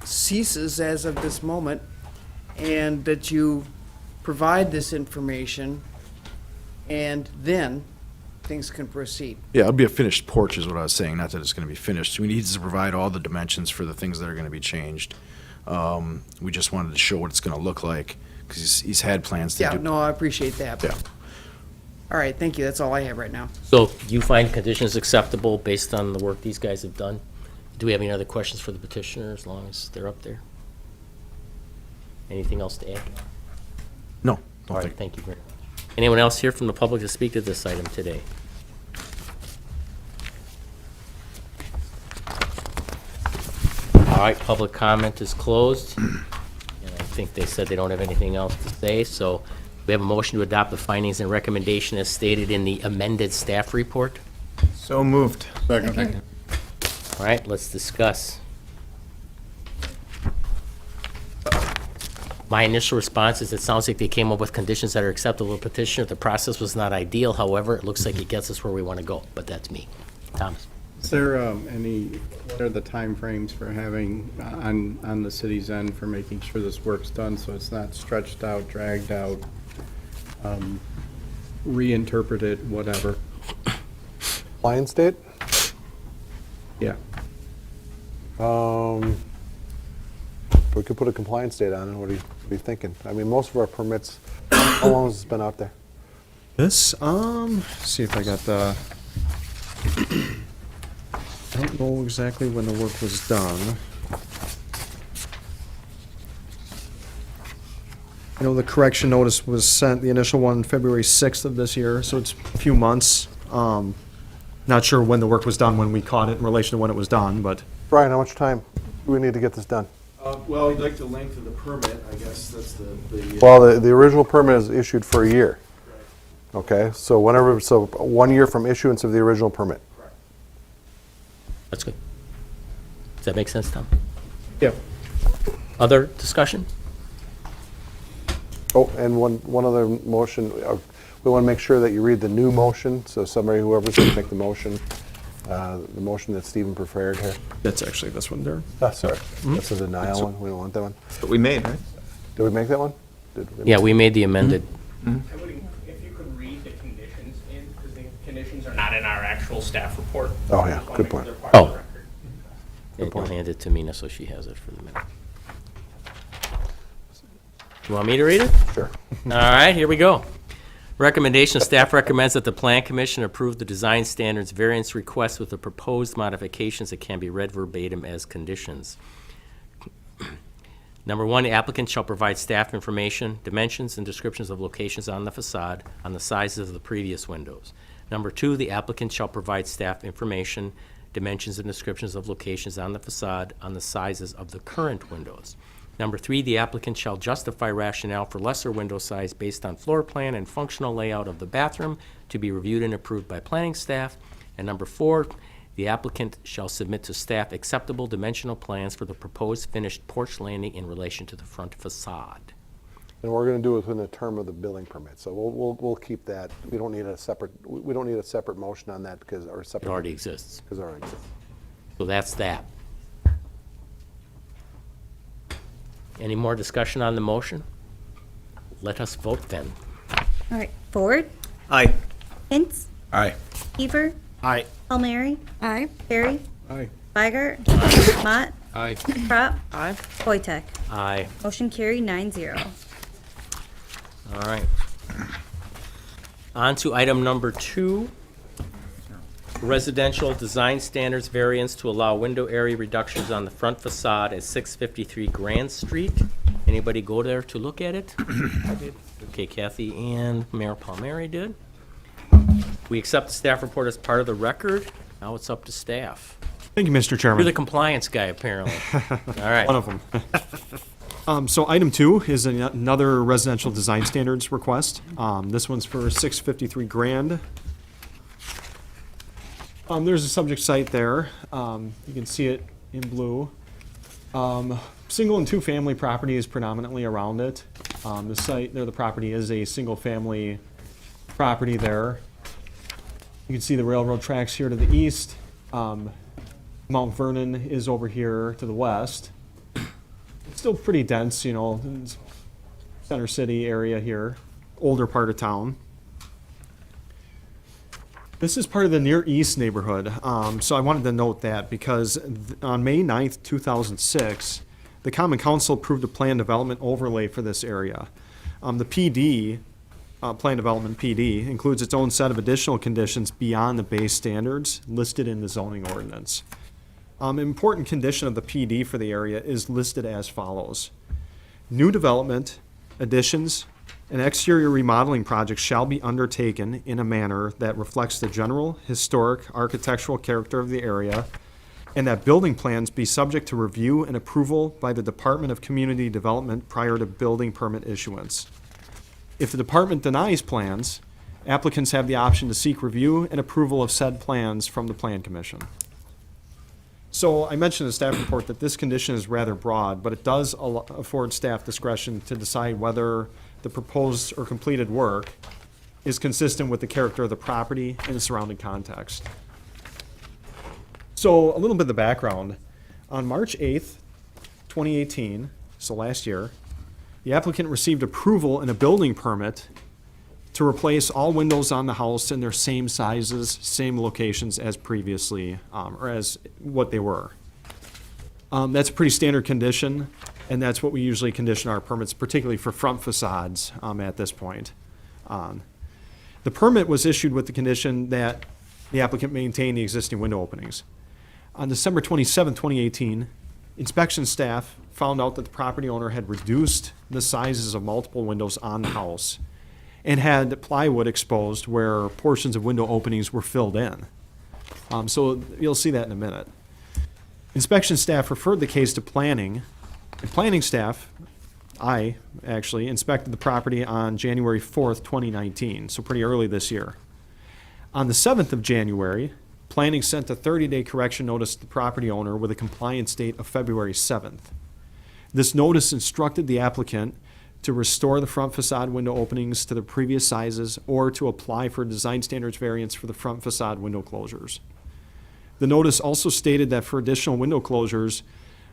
ceases as of this moment and that you provide this information and then things can proceed. Yeah, it'll be a finished porch is what I was saying, not that it's going to be finished. We need to provide all the dimensions for the things that are going to be changed. We just wanted to show what it's going to look like because he's had plans to Yeah, do. no, I appreciate that. Yeah. All right, thank you. That's all I have right now. So you find conditions acceptable based on the work these guys have done? Do we have any other questions for the petitioner as long as they're up there? Anything else to add? No, All don't right, think. thank you very much. Anyone else here from the public to speak to this item today? All right, public comment is closed. And I think they said they don't have anything else to say, so we have a motion to adopt the findings and recommendation as stated in the amended staff report. So moved. All right, let's discuss. My initial response is it sounds like they came up with conditions that are acceptable to petitioner. The process was not ideal, however, it looks like it gets us where we want to go, but that's me. Thomas? Is there what are the timeframes for having, on the city's end, for making sure this work's done so it's not stretched out, dragged out, reinterpreted, whatever? Lions date? Yeah. We could put a compliance date on it. What are you thinking? I mean, most of our permits, how long has it been out there? This, see if I got the, I don't know exactly when the work was done. I know the correction notice was sent, the initial one, February 6th of this year, so it's a few months. Not sure when the work was done, when we caught it in relation to when it was done, but. Brian, how much time do we need to get this done? Well, you'd like the length of the permit, I guess that's the. Well, the original permit is issued for a year. Okay, so 1 year from issuance of the original permit. That's good. Does that make sense, Tom? Yeah. Other discussion? Oh, and one other motion, we want to make sure that you read the new motion, so somebody, whoever's going to make the motion that Stephen prepared here. That's actually this one there. Sorry, that's a denial one, we don't want that one. But we made, right? Did we make that one? Yeah, we made the amended. I would, if you could read the conditions in, because the conditions are not in our actual staff report. Oh, yeah, good point. Oh. You'll hand it to Mina so she has it for the minute. You want me to read it? Sure. All right, here we go. Recommendation, staff recommends that the Plan Commission approve the design standards variance request with the proposed modifications that can be read verbatim as conditions. Number one, the applicant shall provide staff information, dimensions, and descriptions of locations on the facade on the sizes of the previous windows. Number two, the applicant shall provide staff information, dimensions, and descriptions of locations on the facade on the sizes of the current windows. Number three, the applicant shall justify rationale for lesser window size based on floor plan and functional layout of the bathroom to be reviewed and approved by planning staff. And number four, The applicant shall submit to staff acceptable dimensional plans for the proposed finished porch landing in relation to the front facade. And we're gonna do it within the term of the building permit, so we'll keep that. We don't need a separate motion on that because, or It separate. already exists. Because it already exists. So that's that. Any more discussion on the motion? Let us vote then. All right, Ford, Aye. Hintz, Aye. Hever, Aye. Palmieri, Aye. Perry, Aye. Weigert, Mott, Aye. Crop, Aye. Wojtek. Aye. Motion carried 9-0. All right. On to item number 2, residential design standards variance to allow window area reductions on the front facade at 653 Grand Street. Anybody go there to look at it? I did. Okay, Kathy and Mayor Palmieri did. We accept the staff report as part of the record. Now it's up to staff. Thank you, Mr. You're Chairman. the compliance guy, apparently. All right. One of them. So item 2 is another residential design standards request. This one's for 653 Grand. There's a subject site there. You can see it in blue. Single and two-family property is predominantly around it. The site there, the property is a single-family property there. You can see the railroad tracks here to the east. Mount Vernon is over here to the west. It's still pretty dense, you know, center city area here, older part of town. This is part of the Near East neighborhood, so I wanted to note that because on May 9th, 2006, the Common Council approved a plan development overlay for this area. The PD, Plan Development PD, includes its own set of additional conditions beyond the base standards listed in the zoning ordinance. An important condition of the PD for the area is listed as follows. New development, additions, and exterior remodeling projects shall be undertaken in a manner that reflects the general historic architectural character of the area, and that building plans be subject to review and approval by the Department of Community Development prior to building permit issuance. If the department denies plans, applicants have the option to seek review and approval of said plans from the Plan Commission. So I mentioned in the staff report that this condition is rather broad, but it does afford staff discretion to decide whether the proposed or completed work is consistent with the character of the property and the surrounding context. So a little bit of the background. On March 8th, 2018, so last year, the applicant received approval and a building permit to replace all windows on the house in their same sizes, same locations as previously, or as what they were. That's a pretty standard condition, and that's what we usually condition our permits, particularly for front facades at this point. The permit was issued with the condition that the applicant maintain the existing window openings. On December 27, 2018, inspection staff found out that the property owner had reduced the sizes of multiple windows on the house and had plywood exposed where portions of window openings were filled in. So you'll see that in a minute. Inspection staff referred the case to planning, and planning staff, I actually, inspected the property on January 4th, 2019, so pretty early this year. On the 7th of January, planning sent a 30-day correction notice to the property owner with a compliance date of February 7th. This notice instructed the applicant to restore the front facade window openings to the previous sizes or to apply for a design standards variance for the front facade window closures. The notice also stated that for additional window closures,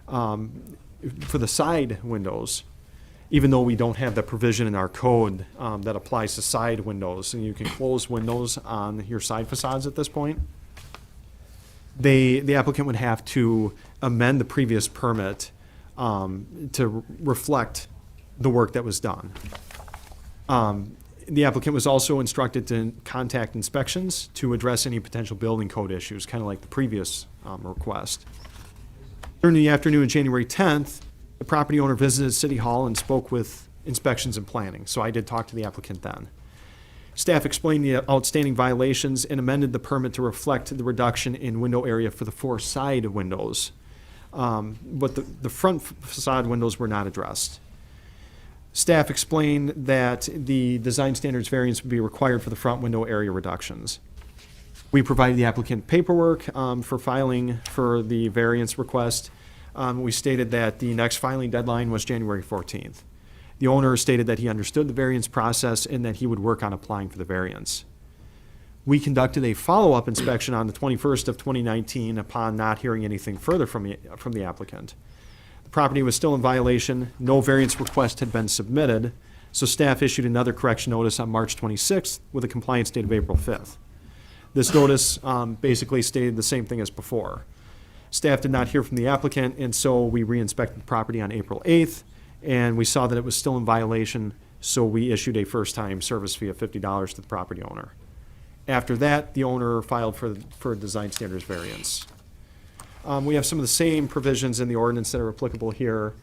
for the side windows, even though we don't have the provision in our code that applies to side windows, and you can close windows on your side facades at this point, the applicant would have to amend the previous permit to reflect the work that was done. The applicant was also instructed to contact inspections to address any potential building code issues, kind of like the previous request. During the afternoon of January 10th, the property owner visited City Hall and spoke with inspections and planning, so I did talk to the applicant then. Staff explained the outstanding violations and amended the permit to reflect the reduction in window area for the 4 side windows, but the front facade windows were not addressed. Staff explained that the design standards variance would be required for the front window area reductions. We provided the applicant paperwork for filing for the variance request. We stated that the next filing deadline was January 14th. The owner stated that he understood the variance process and that he would work on applying for the variance. We conducted a follow-up inspection on the 21st of 2019 upon not hearing anything further from the applicant. The property was still in violation. No variance request had been submitted, so staff issued another correction notice on March 26th with a compliance date of April 5th. This notice basically stated the same thing as before. Staff did not hear from the applicant, and so we re-inspected the property on April 8th, and we saw that it was still in violation, so we issued a first-time service fee of $50 to the property owner. After that, the owner filed for a design standards variance. We have some of the same provisions in the ordinance that are applicable here.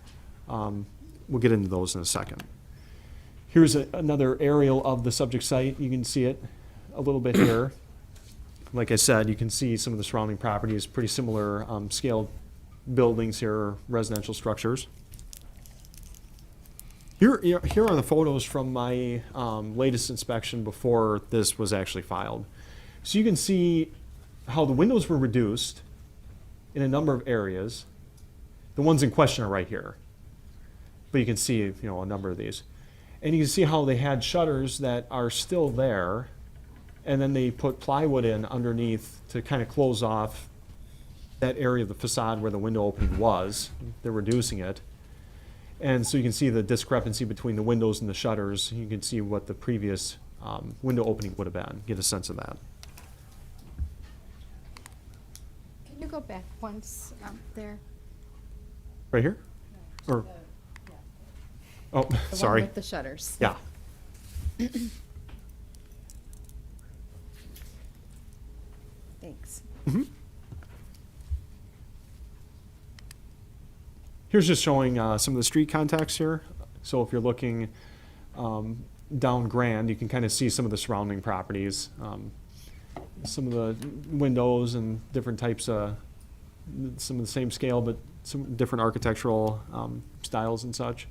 We'll get into those in a second. Here's another aerial of the subject site. You can see it a little bit here. Like I said, you can see some of the surrounding properties, pretty similar scale buildings here, residential structures. Here are the photos from my latest inspection before this was actually filed. So you can see how the windows were reduced in a number of areas. The ones in question are right here. But you can see, a number of these. And you can see how they had shutters that are still there, and then they put plywood in underneath to kind of close off that area of the facade where the window opening was. They're reducing it. And so you can see the discrepancy between the windows and the shutters. You can see what the previous window opening would have been, get a sense of that. Can you go back once there? Right here? Or, oh, The sorry. one with the shutters. Yeah. Thanks. Here's just showing some of the street contacts here. So if you're looking down Grand, you can kind of see some of the surrounding properties, some of the windows and different types of, some of the same scale, but some different architectural styles and such.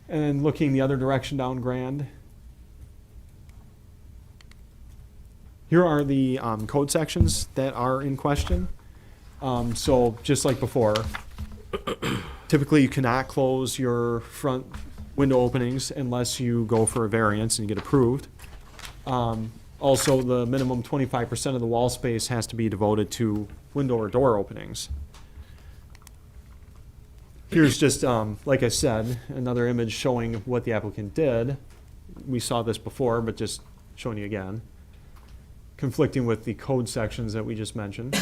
And looking the other direction down Grand, here are the code sections that are in question. So just like before, typically you cannot close your front window openings unless you go for a variance and you get approved. Also, the minimum 25% of the wall space has to be devoted to window or door openings. Here's just, like I said, another image showing what the applicant did. We saw this before, but just showing you again. Conflicting with the code sections that we just mentioned.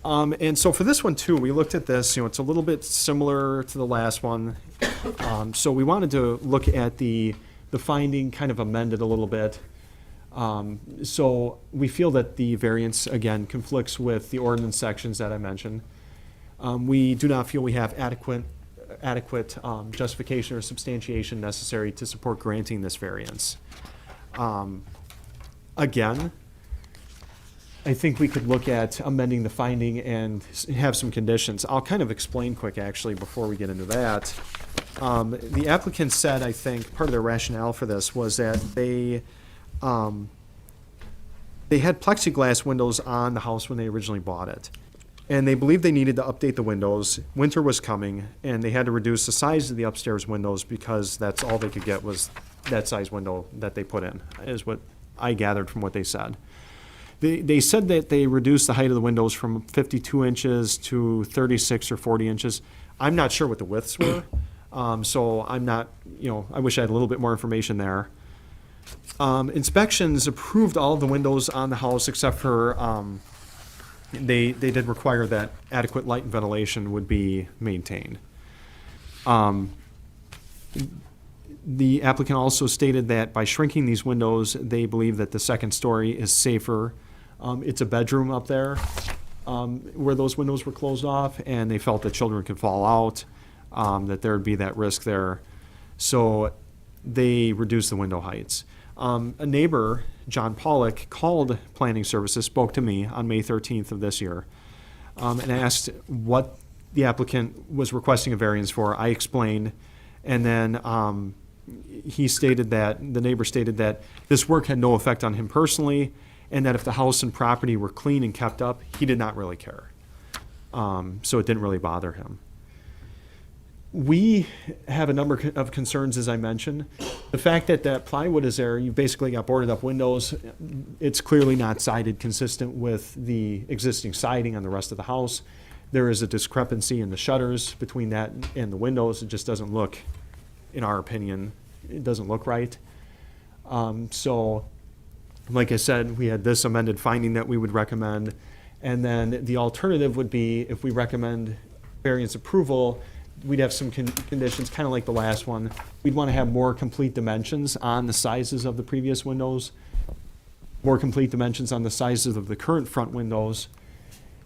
And so for this one too, we looked at this, it's a little bit similar to the last one. So we wanted to look at the finding kind of amended a little bit. So we feel that the variance, again, conflicts with the ordinance sections that I mentioned. We do not feel we have adequate justification or substantiation necessary to support granting this variance. Again, I think we could look at amending the finding and have some conditions. I'll kind of explain quick, actually, before we get into that. The applicant said, I think, part of their rationale for this was that they had plexiglass windows on the house when they originally bought it. And they believed they needed to update the windows. Winter was coming, and they had to reduce the size of the upstairs windows because that's all they could get was that size window that they put in, is what I gathered from what they said. They said that they reduced the height of the windows from 52 inches to 36 or 40 inches. I'm not sure what the widths were, so I'm not, I wish I had a little bit more information there. Inspections approved all of the windows on the house except for they did require that adequate light and ventilation would be maintained. The applicant also stated that by shrinking these windows, they believe that the second story is safer. It's a bedroom up there where those windows were closed off, and they felt that children could fall out, that there would be that risk there. So they reduced the window heights. A neighbor, John Pollock, called Planning Services, spoke to me on May 13th of this year, and asked what the applicant was requesting a variance for. I explained, and then he stated that, the neighbor stated that this work had no effect on him personally, and that if the house and property were clean and kept up, he did not really care. So it didn't really bother him. We have a number of concerns, as I mentioned. The fact that that plywood is there, you basically got boarded up windows. It's clearly not sided consistent with the existing siding on the rest of the house. There is a discrepancy in the shutters between that and the windows. It just doesn't look, in our opinion, it doesn't look right. So, like I said, we had this amended finding that we would recommend. And then the alternative would be, if we recommend variance approval, we'd have some conditions, kind of like the last one. We'd want to have more complete dimensions on the sizes of the previous windows, more complete dimensions on the sizes of the current front windows,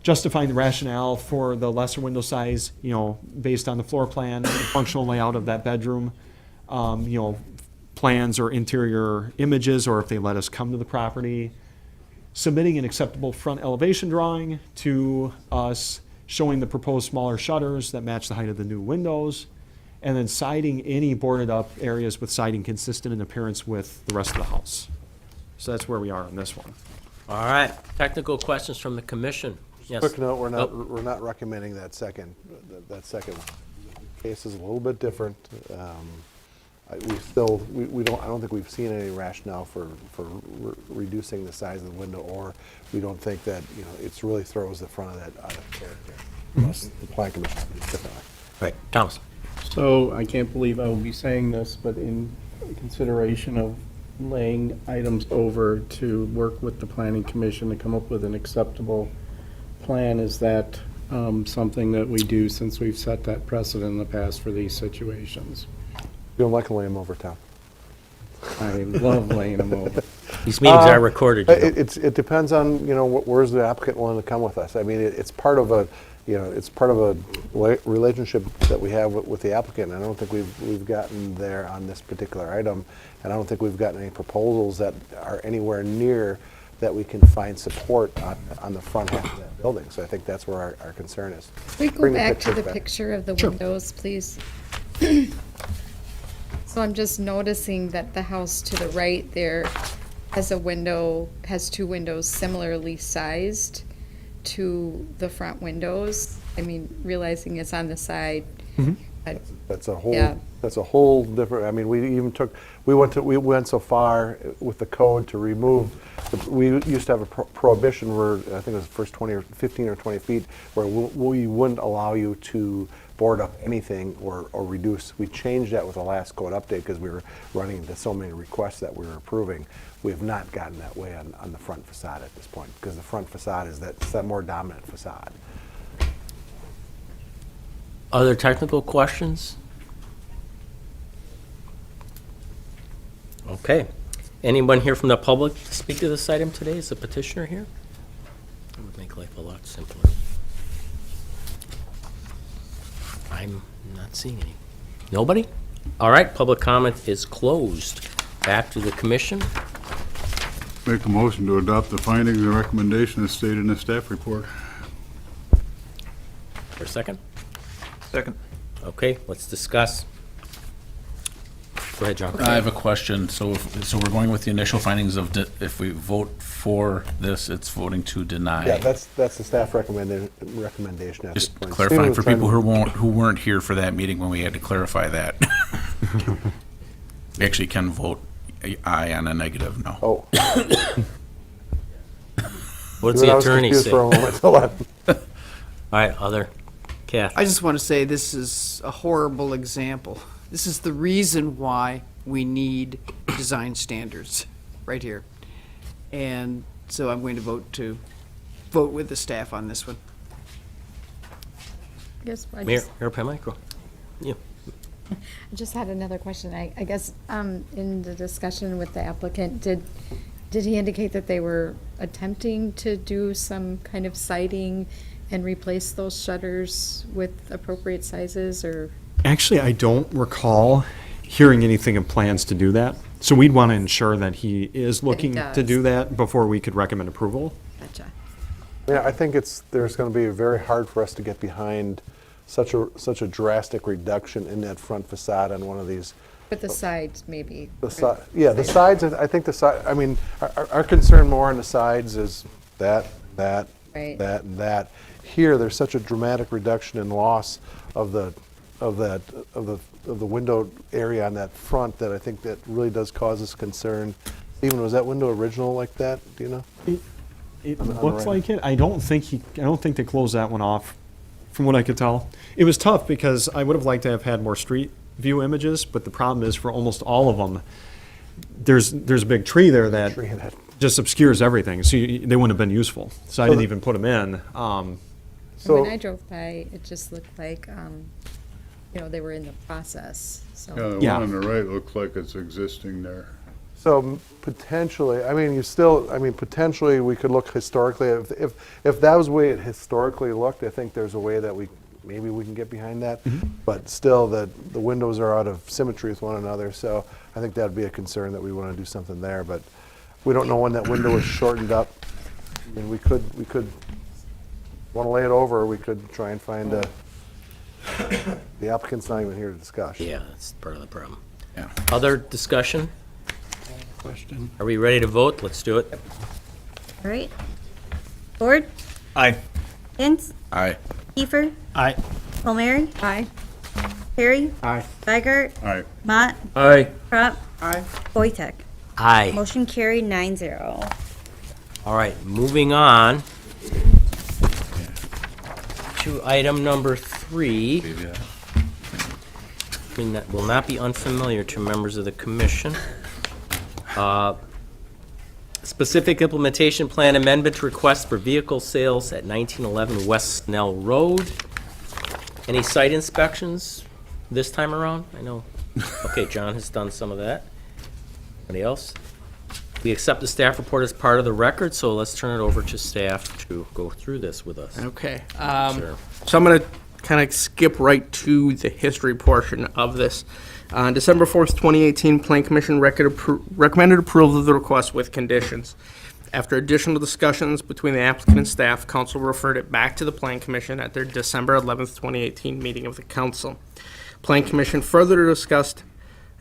justifying the rationale for the lesser window size, you know, based on the floor plan, the functional layout of that bedroom, you know, plans or interior images, or if they let us come to the property, submitting an acceptable front elevation drawing to us, showing the proposed smaller shutters that match the height of the new windows, and then siding any boarded up areas with siding consistent in appearance with the rest of the house. So that's where we are on this one. All right, technical questions from the commission. Yes. Quick note, we're not, Oh. we're not recommending that second one. Case is a little bit different. We don't, I don't think we've seen any rationale for reducing the size of the window, or we don't think that, you know, it's really throws the front of that out of character. Unless the plan commission is differently. Right, Thomas. So I can't believe I will be saying this, but in consideration of laying items over to work with the planning commission to come up with an acceptable plan, is that something that we do since we've set that precedent in the past for these situations? You don't like to lay them over, Tom? I love laying them over. These meetings are recorded. You know. It depends on, you know, where's the applicant willing to come with us. I mean, it's part of a, you know, it's part of a relationship that we have with the applicant. And I don't think we've gotten there on this particular item, and I don't think we've gotten any proposals that are anywhere near that we can find support on the front half of that building. So I think that's where our concern is. Can we go Bring the back to pictures the back. picture of the windows, please? So I'm just noticing that the house to the right there has two windows similarly sized to the front windows. I mean, realizing it's on the side. That's a whole, Yeah. that's a whole different, I mean, we went so far with the code to remove, we used to have a prohibition where, I think it was the first 20 or 15 or 20 feet, where we wouldn't allow you to board up anything or reduce. We changed that with the last code update because we were running into so many requests that we were approving. We have not gotten that way on the front facade at this point, because the front facade is that more dominant facade. Other technical questions? Okay. Anyone here from the public to speak to this item today? Is the petitioner here? That would make life a lot simpler. I'm not seeing any. Nobody? All right, public comment is closed. Back to the commission. Make a motion to adopt the findings and recommendation as stated in the staff report. For a second? Second. Okay, let's discuss. Go ahead, John. I have a question. So we're going with the initial findings of, if we vote for this, it's voting to deny. Yeah, that's the staff recommendation at this Just point. clarifying for Stephen was people trying who weren't here for that meeting when we had to clarify that. We actually can vote aye on a negative no. Oh. What's I the was attorney confused say? for a All moment. Hold on. right, other. Kath. I just want to say this is a horrible example. This is the reason why we need design standards right here. And so I'm going to vote with the staff on this one. Yes, I Mayor, just, Mayor Pemmichael. Yeah. I just had another question. I guess, in the discussion with the applicant, did he indicate that they were attempting to do some kind of siding and replace those shutters with appropriate sizes, or? Actually, I don't recall hearing anything of plans to do that. So we'd want to ensure that he is looking to does. do that before we could recommend approval. Gotcha. Yeah, I think there's going to be very hard for us to get behind such a drastic reduction in that front facade on one of these But the sides, maybe. The side, yeah, the sides, I think the side, I mean, our concern more on the sides is that, Right. that, and that. Here, there's such a dramatic reduction in loss of the window area on that front that I think that really does cause us concern. Stephen, was that window original like that, do you know? It On the looks right. like it. I don't think they closed that one off, from what I could tell. It was tough because I would have liked to have had more street view images, but the problem is for almost all of them, there's a big tree there that Tree that- just obscures everything, so they wouldn't have been useful. So I didn't even put them in. And So, when I drove by, it just looked like, they were in the process, so. Yeah, the Yeah. one on the right looks like it's existing there. so potentially, I mean, potentially we could look historically, if that was the way it historically looked, I think there's a way that maybe we can get behind that. But still, the windows are out of symmetry with one another, so I think that'd be a concern that we want to do something there, but we don't know when that window is shortened up. I mean, we could, want to lay it over, or we could try and find the applicant's not even here to discuss. Yeah, that's part of the problem. Yeah. Other discussion? Question. Are we ready to vote? Let's do it. All right. Ford, Aye. Hintz, Aye. Kiefer, Aye. Palmieri, Aye. Perry, Aye. Weigert, All right. Mott, Aye. Crop, Aye. Boytek. Aye. Motion carried 9-0. All right, moving on to item number 3. I mean, that will not be unfamiliar to members of the commission. Specific implementation plan amendment request for vehicle sales at 1911 West Snell Road. Any site inspections this time around? I know, okay, John has done some of that. Anybody else? We accept the staff report as part of the record, so let's turn it over to staff to go through this with us. Okay. Sure. So I'm going to kind of skip right to the history portion of this. On December 4th, 2018, Plan Commission recommended approval of the request with conditions. After additional discussions between the applicant and staff, council referred it back to the Plan Commission at their December 11th, 2018 meeting of the council. Plan Commission further discussed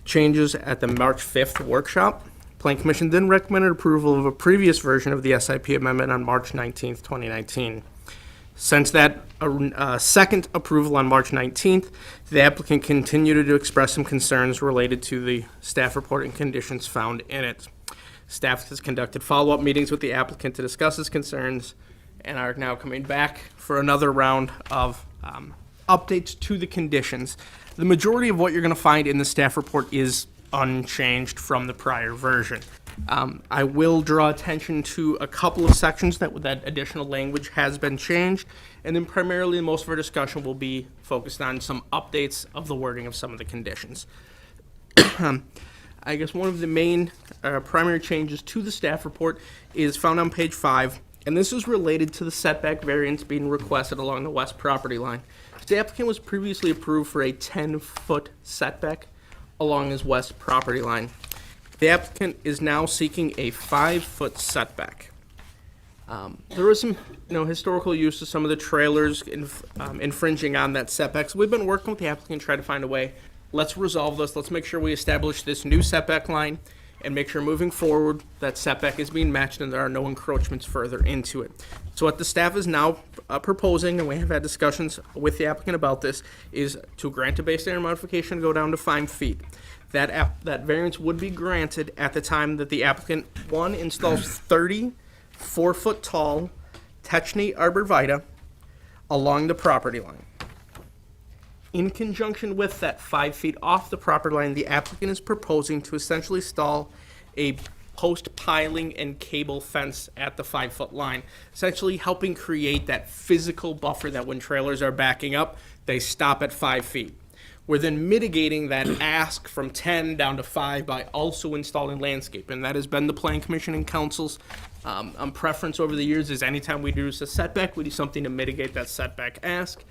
changes at the March 5th workshop. Plan Commission then recommended approval of a previous version of the SIP amendment on March 19th, 2019. Since that second approval on March 19th, the applicant continued to express some concerns related to the staff report and conditions found in it. Staff has conducted follow-up meetings with the applicant to discuss his concerns and are now coming back for another round of updates to the conditions. The majority of what you're going to find in the staff report is unchanged from the prior version. I will draw attention to a couple of sections that additional language has been changed, and then primarily most of our discussion will be focused on some updates of the wording of some of the conditions. I guess one of the main primary changes to the staff report is found on page 5, and this is related to the setback variance being requested along the west property line. The applicant was previously approved for a 10-foot setback along his west property line. The applicant is now seeking a 5-foot setback. There was some, historical use of some of the trailers infringing on that setback. So we've been working with the applicant to try to find a way. Let's resolve this. Let's make sure we establish this new setback line and make sure moving forward that setback is being matched and there are no encroachments further into it. So what the staff is now proposing, and we have had discussions with the applicant about this, is to grant a base area modification to go down to 5 feet. That variance would be granted at the time that the applicant, 1, installs 30 4-foot tall Techney arborvitae along the property line. In conjunction with that 5 feet off the property line, the applicant is proposing to essentially install a post piling and cable fence at the 5-foot line, essentially helping create that physical buffer that when trailers are backing up, they stop at 5 feet. We're then mitigating that ask from 10 down to 5 by also installing landscape, and that has been the Plan Commission and Council's preference over the years. Is anytime we reduce a setback, we do something to mitigate that setback ask.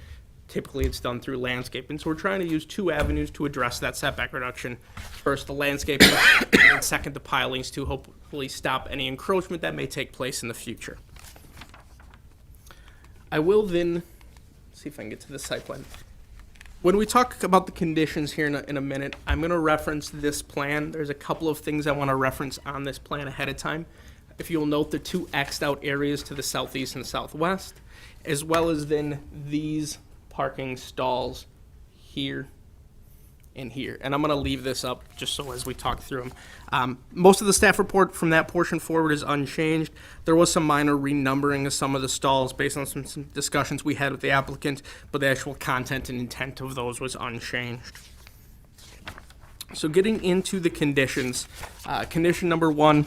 Typically, it's done through landscaping. So we're trying to use 2 avenues to address that setback reduction. First, the landscaping, and then second, the pilings to hopefully stop any encroachment that may take place in the future. I will then see if I can get to the site plan. When we talk about the conditions here in a minute, I'm going to reference this plan. There's a couple of things I want to reference on this plan ahead of time. If you'll note the two X'd out areas to the southeast and southwest, as well as then these parking stalls here and here. And I'm going to leave this up just so as we talk through them. Most of the staff report from that portion forward is unchanged. There was some minor renumbering of some of the stalls based on some discussions we had with the applicant, but the actual content and intent of those was unchanged. So getting into the conditions, condition number 1,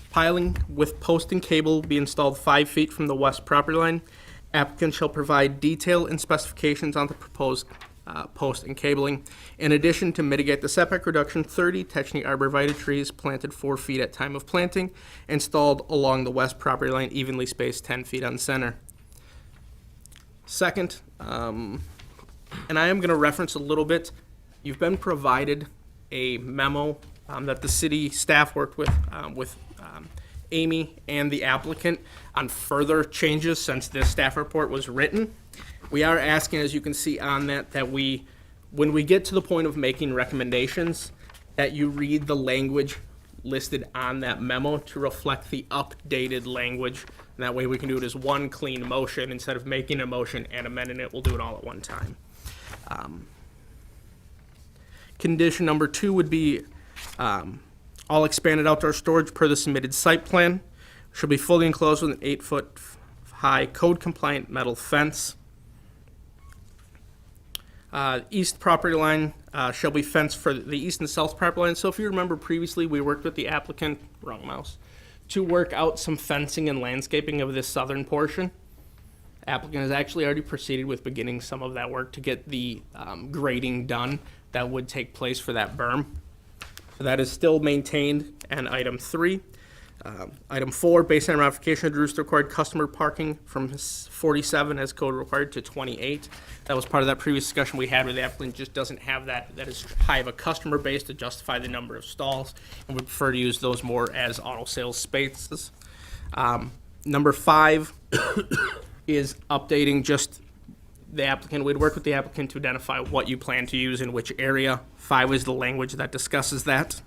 piling with post and cable be installed 5 feet from the west property line. Applicant shall provide detail and specifications on the proposed post and cabling. In addition, to mitigate the setback reduction, 30 Technic arborvitae trees planted 4 feet at time of planting, installed along the west property line, evenly spaced 10 feet on center. Second, and I am going to reference a little bit, you've been provided a memo that the city staff worked with Amy and the applicant on further changes since this staff report was written. We are asking, as you can see on that when we get to the point of making recommendations, that you read the language listed on that memo to reflect the updated language. And that way we can do it as one clean motion instead of making a motion and amending it. We'll do it all at one time. Condition number 2 would be all expanded outdoor storage per the submitted site plan should be fully enclosed with an 8-foot high code compliant metal fence. East property line shall be fenced for the east and south property line. So if you remember previously, we worked with the applicant, wrong mouse, to work out some fencing and landscaping of this southern portion. Applicant has actually already proceeded with beginning some of that work to get the grading done that would take place for that berm. So that is still maintained. And item 3. Item 4, baseline modification reduced the required customer parking from 47 as code required to 28. That was part of that previous discussion we had with the applicant. Just doesn't have that is high of a customer base to justify the number of stalls, and would prefer to use those more as auto sales spaces. Number 5 is updating just the applicant. We'd work with the applicant to identify what you plan to use in which area. 5 is the language that discusses that.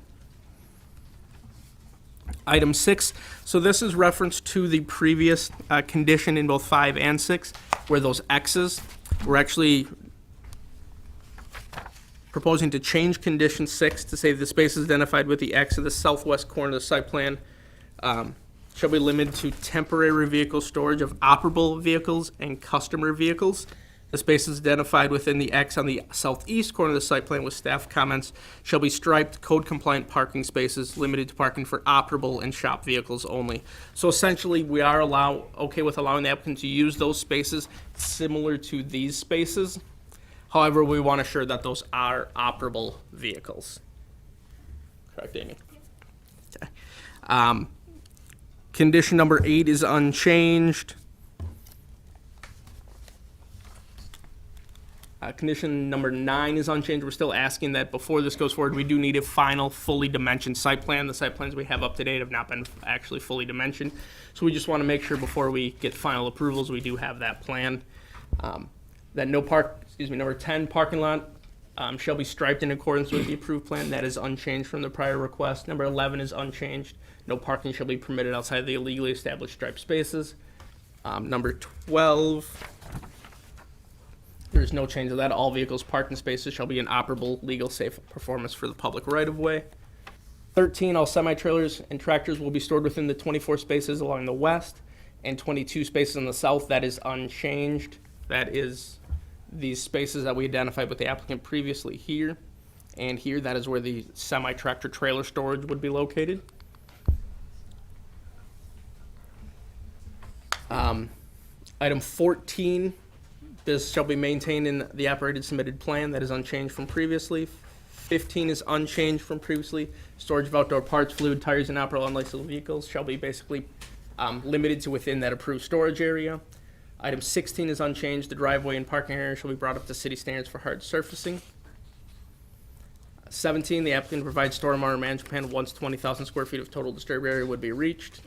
Item 6, so this is reference to the previous condition in both 5 and 6, where those X's, we're actually proposing to change condition 6 to say the spaces identified with the X in the southwest corner of the site plan shall be limited to temporary vehicle storage of operable vehicles and customer vehicles. The spaces identified within the X on the southeast corner of the site plan with staff comments shall be striped code-compliant parking spaces limited to parking for operable and shop vehicles only. So essentially, we are okay with allowing the applicant to use those spaces similar to these spaces. However, we want to ensure that those are operable vehicles. Correct, Amy? Okay. Condition number 8 is unchanged. Condition number 9 is unchanged. We're still asking that before this goes forward, we do need a final fully dimensioned site plan. The site plans we have up to date have not been actually fully dimensioned. So we just want to make sure before we get final approvals, we do have that plan. That number 10, parking lot shall be striped in accordance with the approved plan. That is unchanged from the prior request. Number 11 is unchanged. No parking shall be permitted outside the illegally established striped spaces. Number 12, there's no change to that. All vehicles parked in spaces shall be an operable, legal, safe performance for the public right-of-way. 13, all semi-trailers and tractors will be stored within the 24 spaces along the west and 22 spaces on the south. That is unchanged. That is these spaces that we identified with the applicant previously here and here. That is where the semi-tractor trailer storage would be located. Item 14, this shall be maintained in the operated submitted plan. That is unchanged from previously. 15 is unchanged from previously. Storage of outdoor parts, fluid, tires, and operable unlicensed vehicles shall be basically limited to within that approved storage area. Item 16 is unchanged. The driveway and parking area shall be brought up to city standards for hard surfacing. 17, the applicant provides stormwater management plan once 20,000 square feet of total disturbed area would be reached.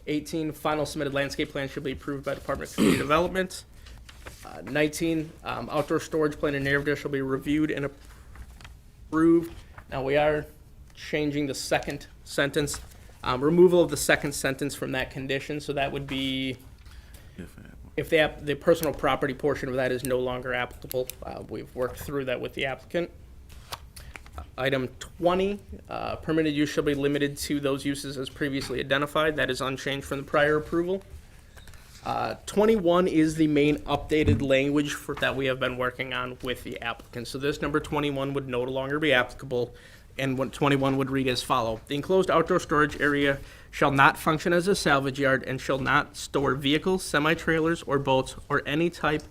18, final submitted landscape plan should be approved by Department of Community Development. 19, outdoor storage plan and narrative shall be reviewed and approved. Now, we are changing the second sentence, removal of the second sentence from that condition, so that would be if the personal property portion of that is no longer applicable. We've worked through that with the applicant. Item 20, permitted use shall be limited to those uses as previously identified. That is unchanged from the prior approval. 21 is the main updated language that we have been working on with the applicant. So this number 21 would no longer be applicable, and what 21 would read as follow. The enclosed outdoor storage area shall not function as a salvage yard and shall not store vehicles, semi-trailers, or boats, or any type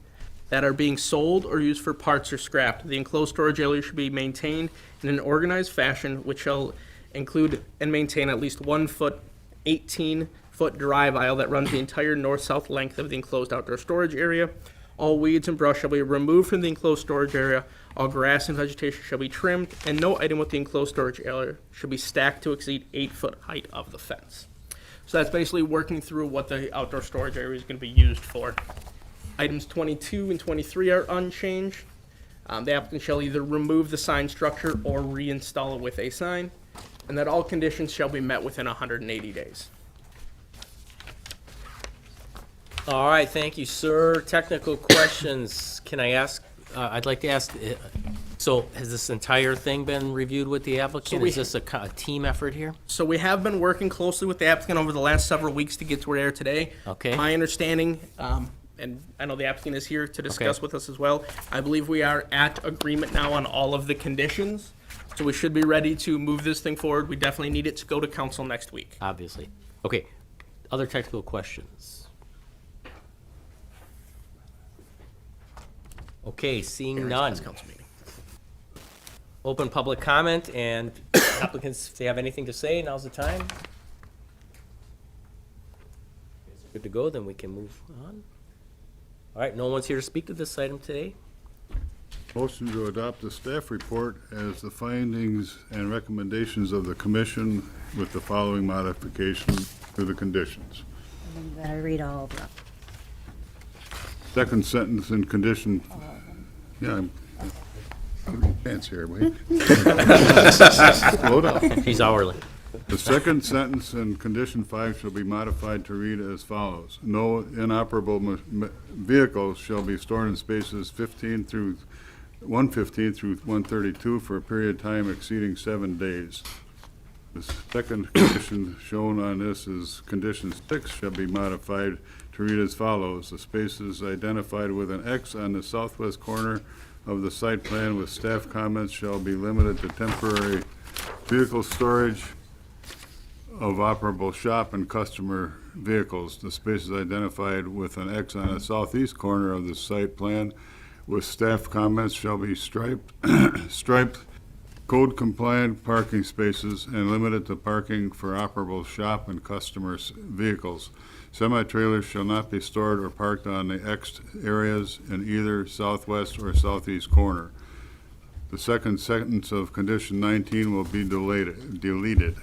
that are being sold or used for parts or scrapped. The enclosed storage area should be maintained in an organized fashion, which shall include and maintain at least 1 foot, 18-foot drive aisle that runs the entire north-south length of the enclosed outdoor storage area. All weeds and brush shall be removed from the enclosed storage area. All grass and vegetation shall be trimmed, and no item with the enclosed storage area should be stacked to exceed 8-foot height of the fence. So that's basically working through what the outdoor storage area is going to be used for. Items 22 and 23 are unchanged. The applicant shall either remove the sign structure or reinstall it with a sign, and that all conditions shall be met within 180 days. All right, thank you, sir. Technical questions, can I ask, I'd like to ask, so has this entire thing been reviewed with the applicant? Is this a team effort here? So we have been working closely with the applicant over the last several weeks to get to where they are today. Okay. My understanding, and I know the applicant is here to discuss Okay. with us as well, I believe we are at agreement now on all of the conditions. So we should be ready to move this thing forward. We definitely need it to go to council next week. Obviously. Okay, other technical questions? Okay, seeing none. Council meeting. Open public comment, and applicants, if they have anything to say, now's the time. Good to go, then we can move on. All right, no one's here to speak to this item today. Motion to adopt the staff report as the findings and recommendations of the commission with the following modification to the conditions. And then I read all of them. Second sentence in condition, yeah, I'm pants here, wait. Slow down. He's hourly. The second sentence in condition 5 shall be modified to read as follows. No inoperable vehicles shall be stored in spaces 115 through 132 for a period of time exceeding 7 days. The second condition shown on this is condition 6 shall be modified to read as follows. The spaces identified with an X on the southwest corner of the site plan with staff comments shall be limited to temporary vehicle storage of operable shop and customer vehicles. The spaces identified with an X on the southeast corner of the site plan with staff comments shall be striped code-compliant parking spaces and limited to parking for operable shop and customers' vehicles. Semi-trailers shall not be stored or parked on the Xed areas in either southwest or southeast corner. The second sentence of condition 19 will be deleted.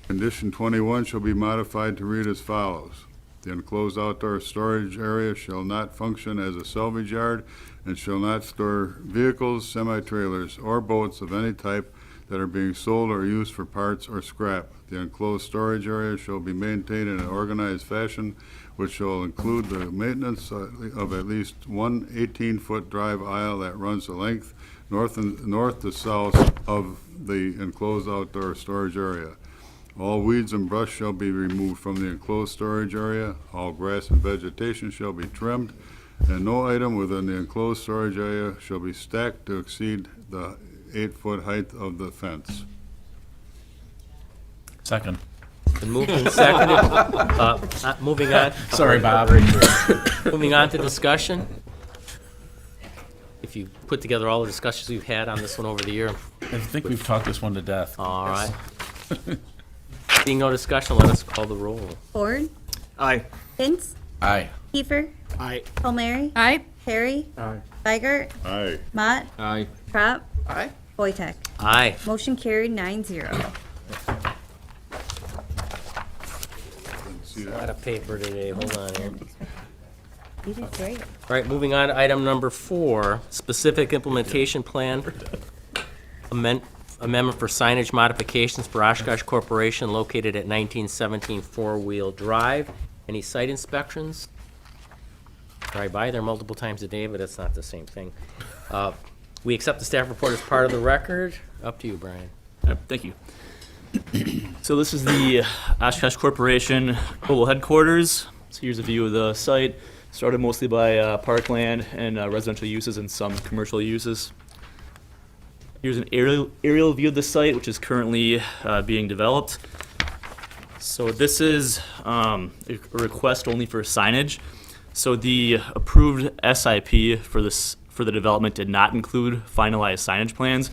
Condition 21 shall be modified to read as follows. The enclosed outdoor storage area shall not function as a salvage yard and shall not store vehicles, semi-trailers, or boats of any type that are being sold or used for parts or scrap. The enclosed storage area shall be maintained in an organized fashion, which shall include the maintenance of at least one 18-foot drive aisle that runs the length north to south of the enclosed outdoor storage area. All weeds and brush shall be removed from the enclosed storage area. All grass and vegetation shall be trimmed, and no item within the enclosed storage area shall be stacked to exceed the 8-foot height of the fence. Second. Been moved and seconded. Moving on. Sorry, Bob. Moving on to discussion. If you put together all the discussions we've had on this one over the year. I think we've talked this one to death. All right. Seeing no discussion, let us call the roll. Ford, Aye. Vince, Aye. Kiefer, Aye. Palmieri, Aye. Perry, Aye. Weigert, Aye. Mott, Aye. Crop, Aye. Wojtek. Aye. Motion carried 9-0. See A that? lot of paper today, hold on here. You did great. All right, moving on to item number 4, specific implementation plan. Amendment for signage modifications for Oshkosh Corporation located at 1917 Four-Wheel Drive. Any site inspections? Drive by there multiple times a day, but it's not the same thing. We accept the staff report as part of the record. Up to you, Brian. Thank you. So this is the Oshkosh Corporation global headquarters. So here's a view of the site. Started mostly by parkland and residential uses and some commercial uses. Here's an aerial view of the site, which is currently being developed. So this is a request only for signage. So the approved SIP for the development did not include finalized signage plans.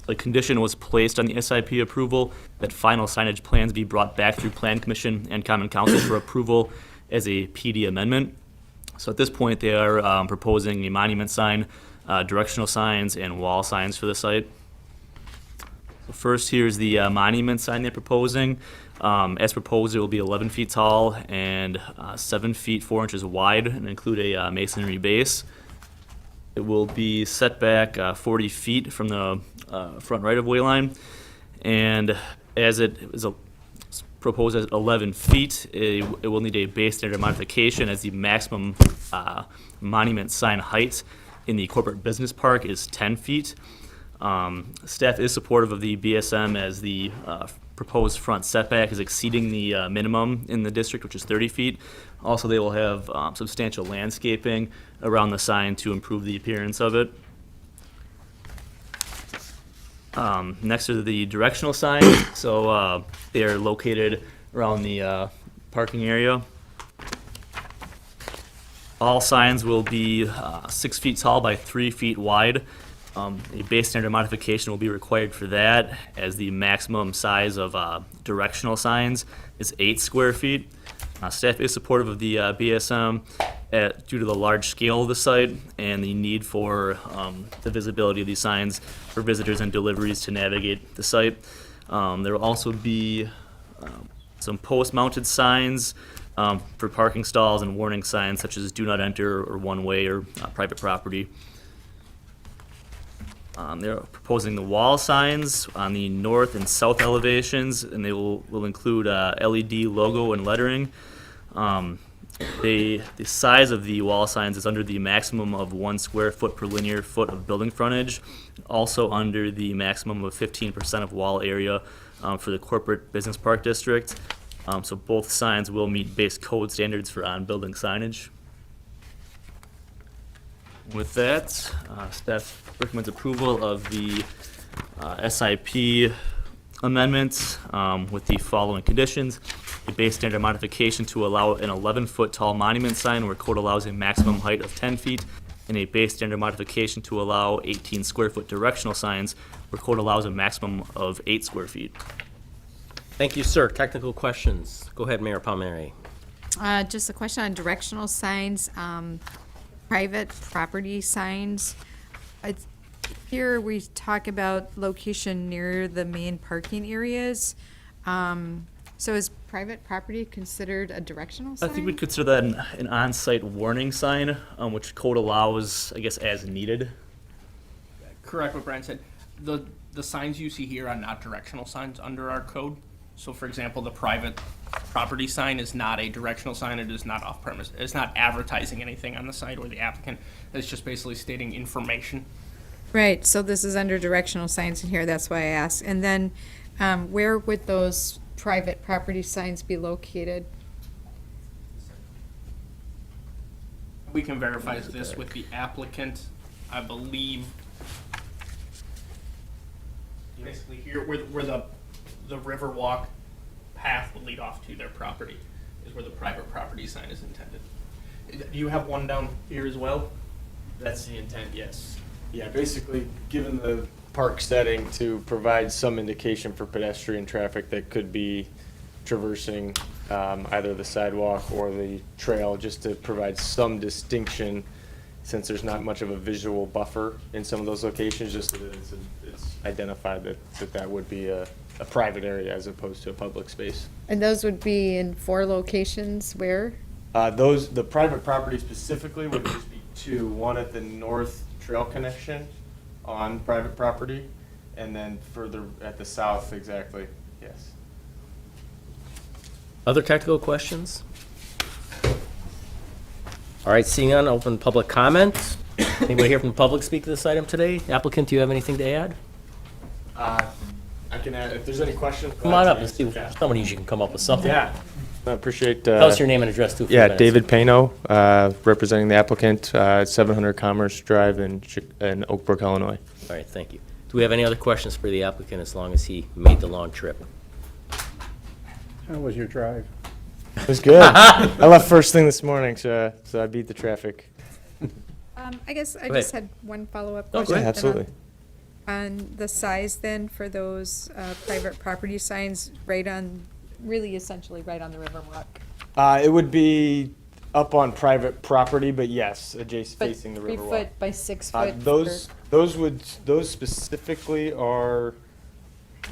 The condition was placed on the SIP approval that final signage plans be brought back through Plan Commission and Common Council for approval as a PD amendment. So at this point, they are proposing a monument sign, directional signs, and wall signs for the site. So first, here's the monument sign they're proposing. As proposed, it will be 11 feet tall and 7 feet 4 inches wide and include a masonry base. It will be set back 40 feet from the front right-of-way line, and as it is proposed as 11 feet, it will need a base standard modification as the maximum monument sign height in the corporate business park is 10 feet. Staff is supportive of the BSM as the proposed front setback is exceeding the minimum in the district, which is 30 feet. Also, they will have substantial landscaping around the sign to improve the appearance of it. Next are the directional signs. So they are located around the parking area. All signs will be 6 feet tall by 3 feet wide. A base standard modification will be required for that, as the maximum size of directional signs is 8 square feet. Staff is supportive of the BSM due to the large scale of the site and the need for the visibility of these signs for visitors and deliveries to navigate the site. There will also be some post-mounted signs for parking stalls and warning signs such as do not enter or one way or private property. They're proposing the wall signs on the north and south elevations, and they will include LED logo and lettering. The size of the wall signs is under the maximum of 1 square foot per linear foot of building frontage, also under the maximum of 15% of wall area for the corporate business park district. So both signs will meet base code standards for on-building signage. With that, staff recommends approval of the SIP amendment with the following conditions. A base standard modification to allow an 11-foot tall monument sign where code allows a maximum height of 10 feet, and a base standard modification to allow 18 square foot directional signs where code allows a maximum of 8 square feet. Thank you, sir. Technical questions? Go ahead, Mayor Palmieri. Just a question on directional signs, private property signs. Here we talk about location near the main parking areas. So is private property considered a directional sign? I think we'd consider that an on-site warning sign, which code allows, I guess, as needed. Correct what Brian said. The signs you see here are not directional signs under our code. So for example, the private property sign is not a directional sign. It is not off-premise. It's not advertising anything on the site or the applicant. It's just basically stating information. Right, so this is under directional signs in here, that's why I asked. And then where would those private property signs be located? We can verify this with the applicant, I believe. Basically here, where the river walk path would lead off to their property is where the private property sign is intended. Do you have one down here as well? That's the intent, yes. Yeah, basically, given the park setting, to provide some indication for pedestrian traffic that could be traversing either the sidewalk or the trail, just to provide some distinction, since there's not much of a visual buffer in some of those locations, just so that it's identified that would be a private area as opposed to a public space. And those would be in 4 locations where? The private property specifically would just be two, one at the north trail connection on private property, and then further at the south, exactly, yes. Other technical questions? All right, seeing none, open public comment. Anybody here from the public speak to this item today? Applicant, do you have anything to add? I can add, if there's any questions. Come on up and see, someone usually can come up with something. Yeah, I appreciate. Tell us your name and address too. for a Yeah, minute. David Pano, representing the applicant, 700 Commerce Drive in Oak Brook, Illinois. All right, thank you. Do we have any other questions for the applicant as long as he made the long trip? How was your drive? It was good. I left first thing this morning, so I beat the traffic. I guess I Go just ahead. had one follow-up Oh, go question. ahead. Absolutely. On the size then for those private property signs really essentially right on the river walk. It would be up on private property, but yes, adjacent But facing the 3 river. foot by 6 foot. Those specifically are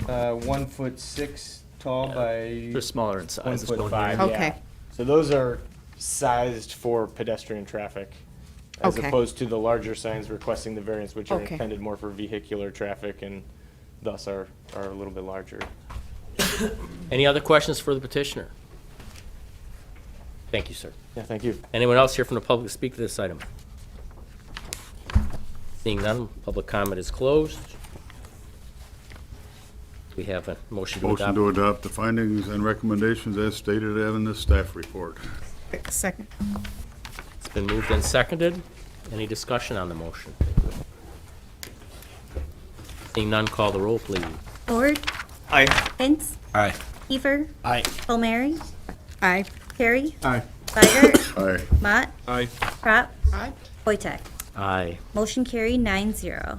1'6" tall by. They're smaller in size. 1'5", Okay. yeah. So those are sized for pedestrian traffic, as Okay. opposed to the larger signs requesting the variance, which are Okay. intended more for vehicular traffic and thus are a little bit larger. Any other questions for the petitioner? Thank you, sir. Yeah, thank you. Anyone else here from the public to speak to this item? Seeing none, public comment is closed. We have a motion to Motion adopt. to adopt the findings and recommendations as stated in the staff report. Second. It's been moved and seconded. Any discussion on the motion? Seeing none, call the roll, please. Ford. Aye. Hintz. Aye. Kiefer. Aye. Palmieri. Aye. Perry. Aye. Weigert. Aye. Mott. Aye. Crop. Aye. Wojtek. Aye. Motion carried 9-0.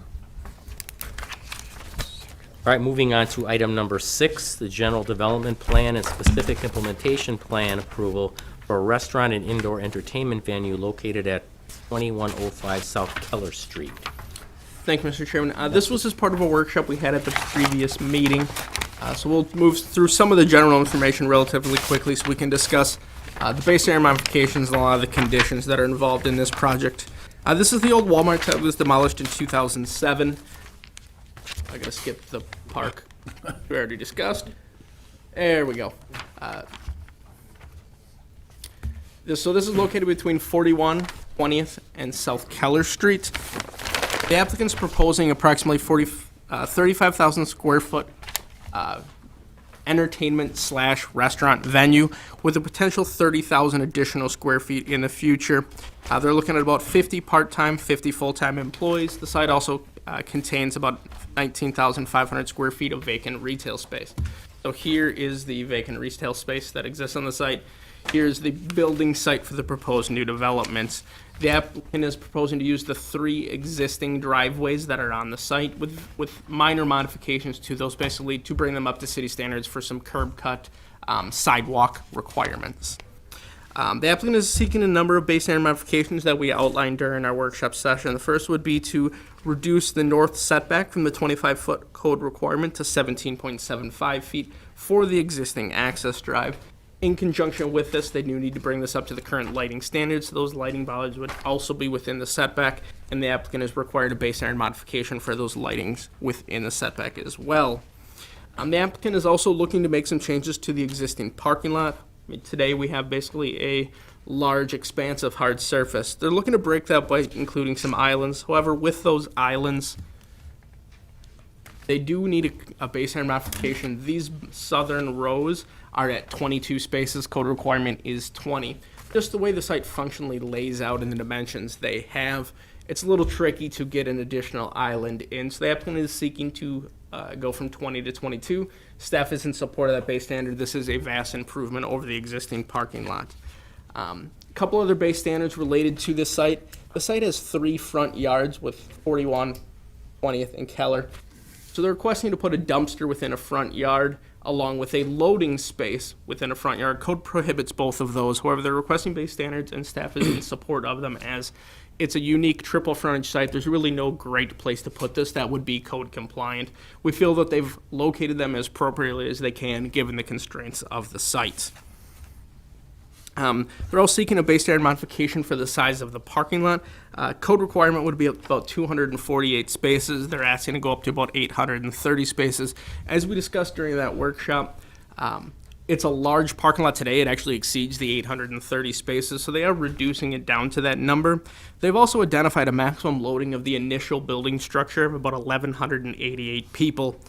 All right, moving on to item number 6, the general development plan and specific implementation plan approval for a restaurant and indoor entertainment venue located at 2105 South Keller Street. Thank you, Mr. Chairman. This was as part of a workshop we had at the previous meeting. So we'll move through some of the general information relatively quickly so we can discuss the base area modifications and a lot of the conditions that are involved in this project. This is the old Walmart that was demolished in 2007. I gotta skip the park we already discussed. There we go. So this is located between 41, 20th, and South Keller Street. The applicant's proposing approximately 35,000 square foot entertainment/restaurant venue with a potential 30,000 additional square feet in the future. They're looking at about 50 part-time, 50 full-time employees. The site also contains about 19,500 square feet of vacant retail space. So here is the vacant retail space that exists on the site. Here's the building site for the proposed new developments. The applicant is proposing to use the 3 existing driveways that are on the site with minor modifications to those, basically to bring them up to city standards for some curb cut sidewalk requirements. The applicant is seeking a number of base area modifications that we outlined during our workshop session. The first would be to reduce the north setback from the 25-foot code requirement to 17.75 feet for the existing access drive. In conjunction with this, they do need to bring this up to the current lighting standards. Those lighting bollards would also be within the setback, and the applicant is required a base area modification for those lightings within the setback as well. The applicant is also looking to make some changes to the existing parking lot. Today we have basically a large expanse of hard surface. They're looking to break that by including some islands. However, with those islands, they do need a base area modification. These southern rows are at 22 spaces. Code requirement is 20. Just the way the site functionally lays out in the dimensions they have, it's a little tricky to get an additional island in. So the applicant is seeking to go from 20 to 22. Staff is in support of that base standard. This is a vast improvement over the existing parking lot. A couple other base standards related to this site. The site has 3 front yards with 41, 20th, and Keller. So they're requesting to put a dumpster within a front yard along with a loading space within a front yard. Code prohibits both of those. However, they're requesting base standards and staff is in support of them as it's a unique triple frontage site. There's really no great place to put this that would be code compliant. We feel that they've located them as appropriately as they can given the constraints of the site. They're all seeking a base standard modification for the size of the parking lot. Code requirement would be about 248 spaces. They're asking to go up to about 830 spaces. As we discussed during that workshop, it's a large parking lot today. It actually exceeds the 830 spaces, so they are reducing it down to that number. They've also identified a maximum loading of the initial building structure of about 1,188 people.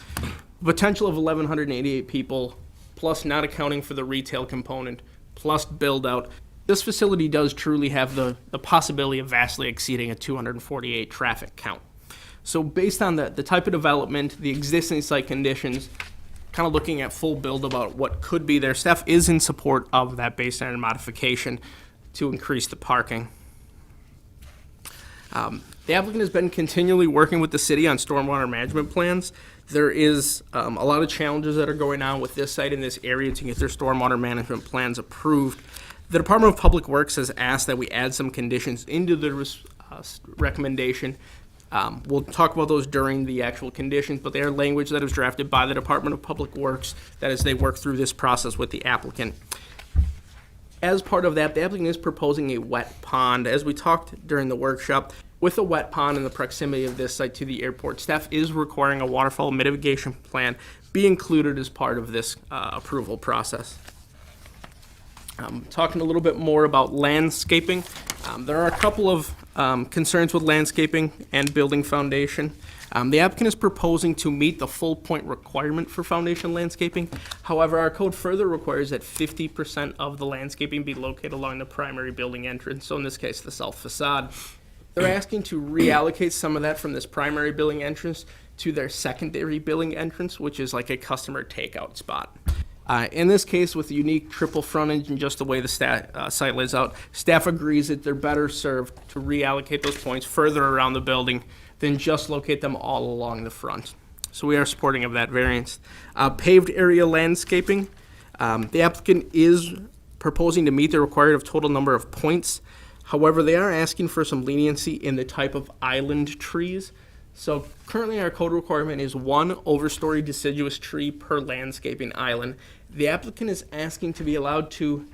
Potential of 1,188 people, plus not accounting for the retail component, plus build out. This facility does truly have the possibility of vastly exceeding a 248 traffic count. So based on the type of development, the existing site conditions, kind of looking at full build about what could be there, staff is in support of that base standard modification to increase the parking. The applicant has been continually working with the city on stormwater management plans. There is a lot of challenges that are going on with this site in this area to get their stormwater management plans approved. The Department of Public Works has asked that we add some conditions into the recommendation. We'll talk about those during the actual conditions, but they are language that is drafted by the Department of Public Works, that as they work through this process with the applicant. As part of that, the applicant is proposing a wet pond. As we talked during the workshop, with a wet pond and the proximity of this site to the airport, staff is requiring a waterfall mitigation plan be included as part of this approval process. Talking a little bit more about landscaping, there are a couple of concerns with landscaping and building foundation. The applicant is proposing to meet the full point requirement for foundation landscaping. However, our code further requires that 50% of the landscaping be located along the primary building entrance, so in this case, the south facade. They're asking to reallocate some of that from this primary building entrance to their secondary building entrance, which is like a customer takeout spot. In this case, with the unique triple frontage and just the way the site lays out, staff agrees that they're better served to reallocate those points further around the building than just locate them all along the front. So we are supporting of that variance. Paved area landscaping. The applicant is proposing to meet the required total number of points. However, they are asking for some leniency in the type of island trees. So currently our code requirement is 1 overstory deciduous tree per landscaping island. The applicant is asking to be allowed to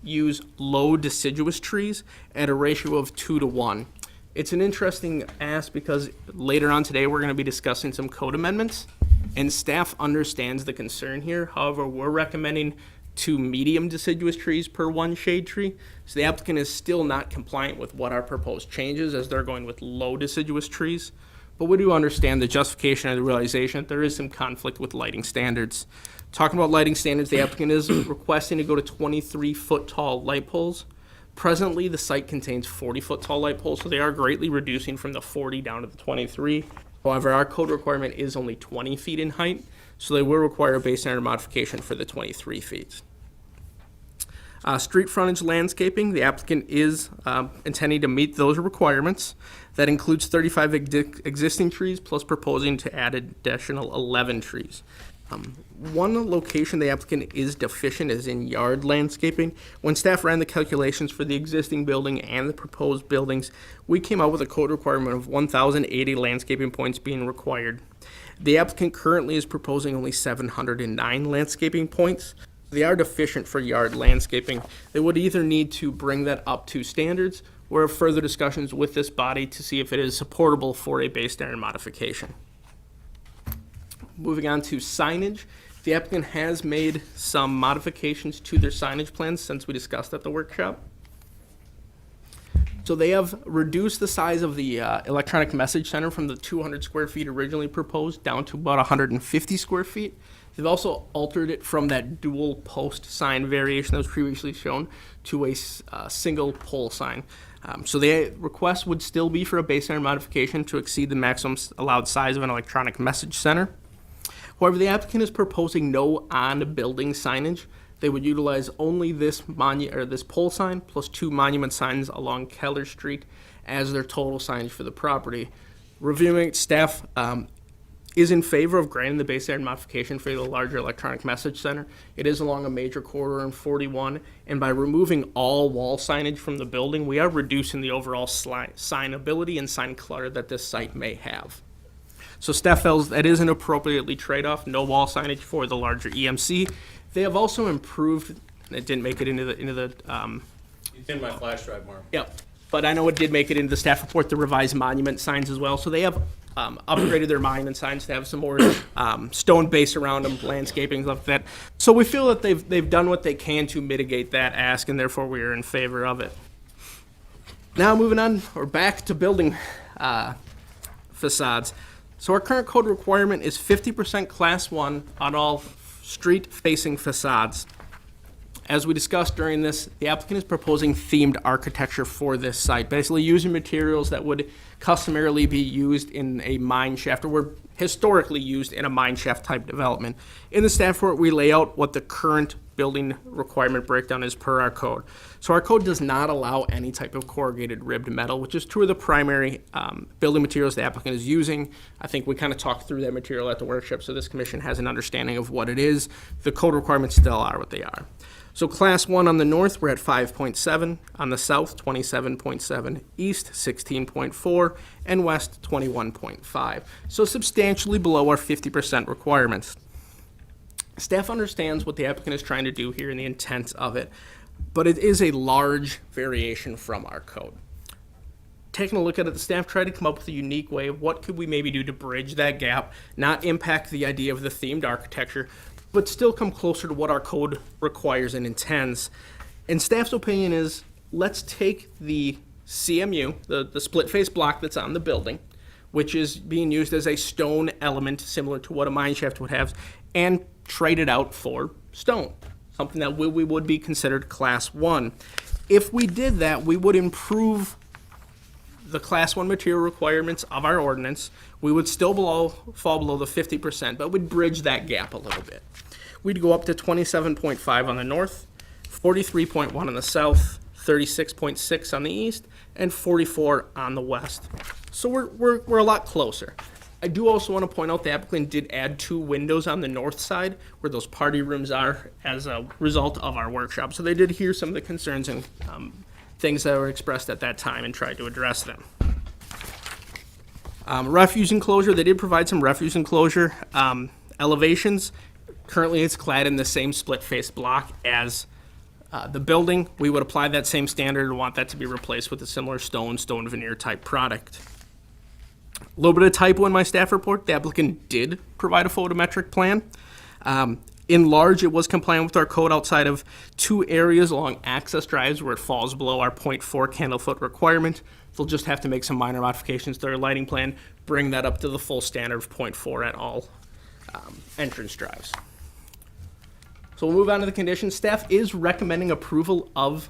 use low deciduous trees at a ratio of 2:1. It's an interesting ask because later on today we're going to be discussing some code amendments, and staff understands the concern here. However, we're recommending 2 medium deciduous trees per 1 shade tree. So the applicant is still not compliant with what our proposed changes, as they're going with low deciduous trees. But we do understand the justification and the realization that there is some conflict with lighting standards. Talking about lighting standards, the applicant is requesting to go to 23-foot tall light poles. Presently, the site contains 40-foot tall light poles, so they are greatly reducing from the 40 down to the 23. However, our code requirement is only 20 feet in height, so they will require a base standard modification for the 23 feet. Street frontage landscaping, the applicant is intending to meet those requirements. That includes 35 existing trees, plus proposing to add additional 11 trees. One location the applicant is deficient is in yard landscaping. When staff ran the calculations for the existing building and the proposed buildings, we came out with a code requirement of 1,080 landscaping points being required. The applicant currently is proposing only 709 landscaping points. They are deficient for yard landscaping. They would either need to bring that up to standards or have further discussions with this body to see if it is supportable for a base standard modification. Moving on to signage, the applicant has made some modifications to their signage plans since we discussed at the workshop. So they have reduced the size of the electronic message center from the 200 square feet originally proposed down to about 150 square feet. They've also altered it from that dual post sign variation that was previously shown to a single pole sign. So the request would still be for a base standard modification to exceed the maximum allowed size of an electronic message center. However, the applicant is proposing no on-building signage. They would utilize only this pole sign plus 2 monument signs along Keller Street as their total signage for the property. Reviewing staff is in favor of granting the base standard modification for the larger electronic message center. It is along a major corridor in 41, and by removing all wall signage from the building, we are reducing the overall signability and sign clutter that this site may have. So staff feels that is an appropriately trade-off, no wall signage for the larger EMC. They have also improved It didn't make it into the, It's in my flash drive, Mark. Yep, but I know it did make it into the staff report, the revised monument signs as well. So they have upgraded their monument signs to have some more stone base around them, landscaping, stuff like that. So we feel that they've done what they can to mitigate that ask, and therefore we are in favor of it. Now moving on, or back to building facades. So our current code requirement is 50% Class 1 on all street-facing facades. As we discussed during this, the applicant is proposing themed architecture for this site, basically using materials that would customarily be used in a mine shaft, or were historically used in a mine shaft type development. In the staff report, we lay out what the current building requirement breakdown is per our code. So our code does not allow any type of corrugated ribbed metal, which is two of the primary building materials the applicant is using. I think we kind of talked through that material at the workshop, so this commission has an understanding of what it is. The code requirements still are what they are. So Class 1 on the north, we're at 5.7, on the south, 27.7, east, 16.4, and west, 21.5. So substantially below our 50% requirements. Staff understands what the applicant is trying to do here and the intent of it, but it is a large variation from our code. Taking a look at it, the staff tried to come up with a unique way of what could we maybe do to bridge that gap, not impact the idea of the themed architecture, but still come closer to what our code requires and intends. And staff's opinion is, let's take the CMU, the split-face block that's on the building, which is being used as a stone element similar to what a mine shaft would have, and trade it out for stone, something that we would be considered Class 1. If we did that, we would improve the Class 1 material requirements of our ordinance. We would still fall below the 50%, but we'd bridge that gap a little bit. We'd go up to 27.5 on the north, 43.1 on the south, 36.6 on the east, and 44 on the west. So we're a lot closer. I do also want to point out the applicant did add 2 windows on the north side where those party rooms are as a result of our workshop. So they did hear some of the concerns and things that were expressed at that time and tried to address them. Refuse enclosure, they did provide some refuse enclosure elevations. Currently, it's clad in the same split-face block as the building. We would apply that same standard and want that to be replaced with a similar stone veneer type product. A little bit of typo in my staff report. The applicant did provide a photometric plan. In large, it was compliant with our code outside of 2 areas along access drives where it falls below our 0.4 candle foot requirement. They'll just have to make some minor modifications to their lighting plan, bring that up to the full standard of 0.4 at all entrance drives. So we'll move on to the conditions. Staff is recommending approval of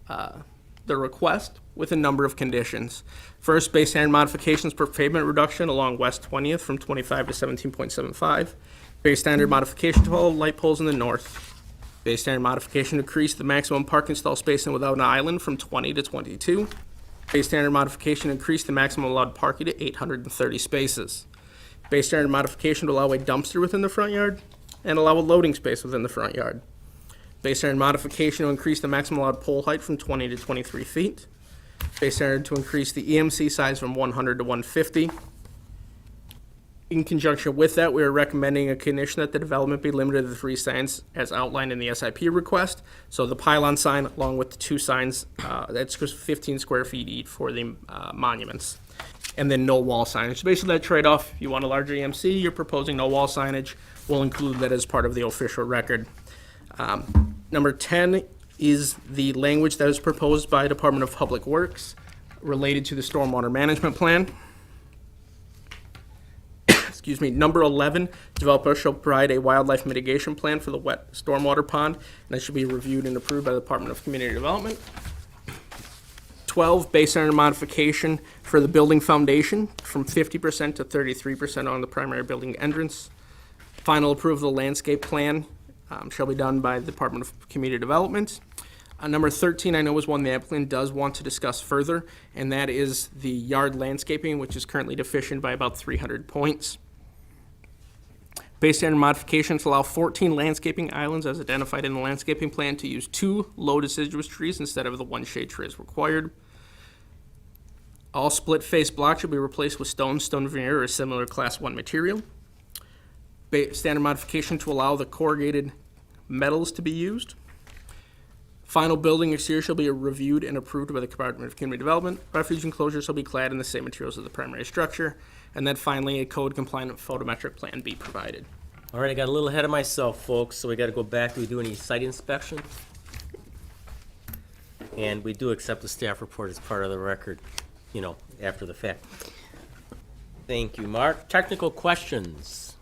the request with a number of conditions. First, base standard modifications per pavement reduction along West 20th from 25 to 17.75. Base standard modification to all light poles in the north. Base standard modification to increase the maximum parking stall spacing without an island from 20 to 22. Base standard modification to increase the maximum allowed parking to 830 spaces. Base standard modification to allow a dumpster within the front yard and allow a loading space within the front yard. Base standard modification to increase the maximum allowed pole height from 20 to 23 feet. Base standard to increase the EMC size from 100 to 150. In conjunction with that, we are recommending a condition that the development be limited to the 3 signs as outlined in the SIP request. So the pylon sign along with the 2 signs, that's just 15 square feet each for the monuments. And then no wall signage. So basically that trade-off, you want a larger EMC, you're proposing no wall signage. We'll include that as part of the official record. Number 10 is the language that is proposed by Department of Public Works related to the stormwater management plan. Excuse me. Number 11, developer shall provide a wildlife mitigation plan for the wet stormwater pond, and that should be reviewed and approved by the Department of Community Development. 12, base standard modification for the building foundation from 50% to 33% on the primary building entrance. Final approval of the landscape plan shall be done by the Department of Community Development. Number 13, I know is one the applicant does want to discuss further, and that is the yard landscaping, which is currently deficient by about 300 points. Base standard modifications allow 14 landscaping islands as identified in the landscaping plan to use 2 low deciduous trees instead of the 1 shade tree as required. All split-face blocks should be replaced with stone veneer, or a similar Class 1 material. Standard modification to allow the corrugated metals to be used. Final building exterior shall be reviewed and approved by the Department of Community Development. Refuge enclosures shall be clad in the same materials as the primary structure. And then finally, a code-compliant photometric plan be provided. All right, I got a little ahead of myself, folks, so we got to go back. Do we do any site inspection? And we do accept the staff report as part of the record, after the fact. Thank you, Mark. Technical questions?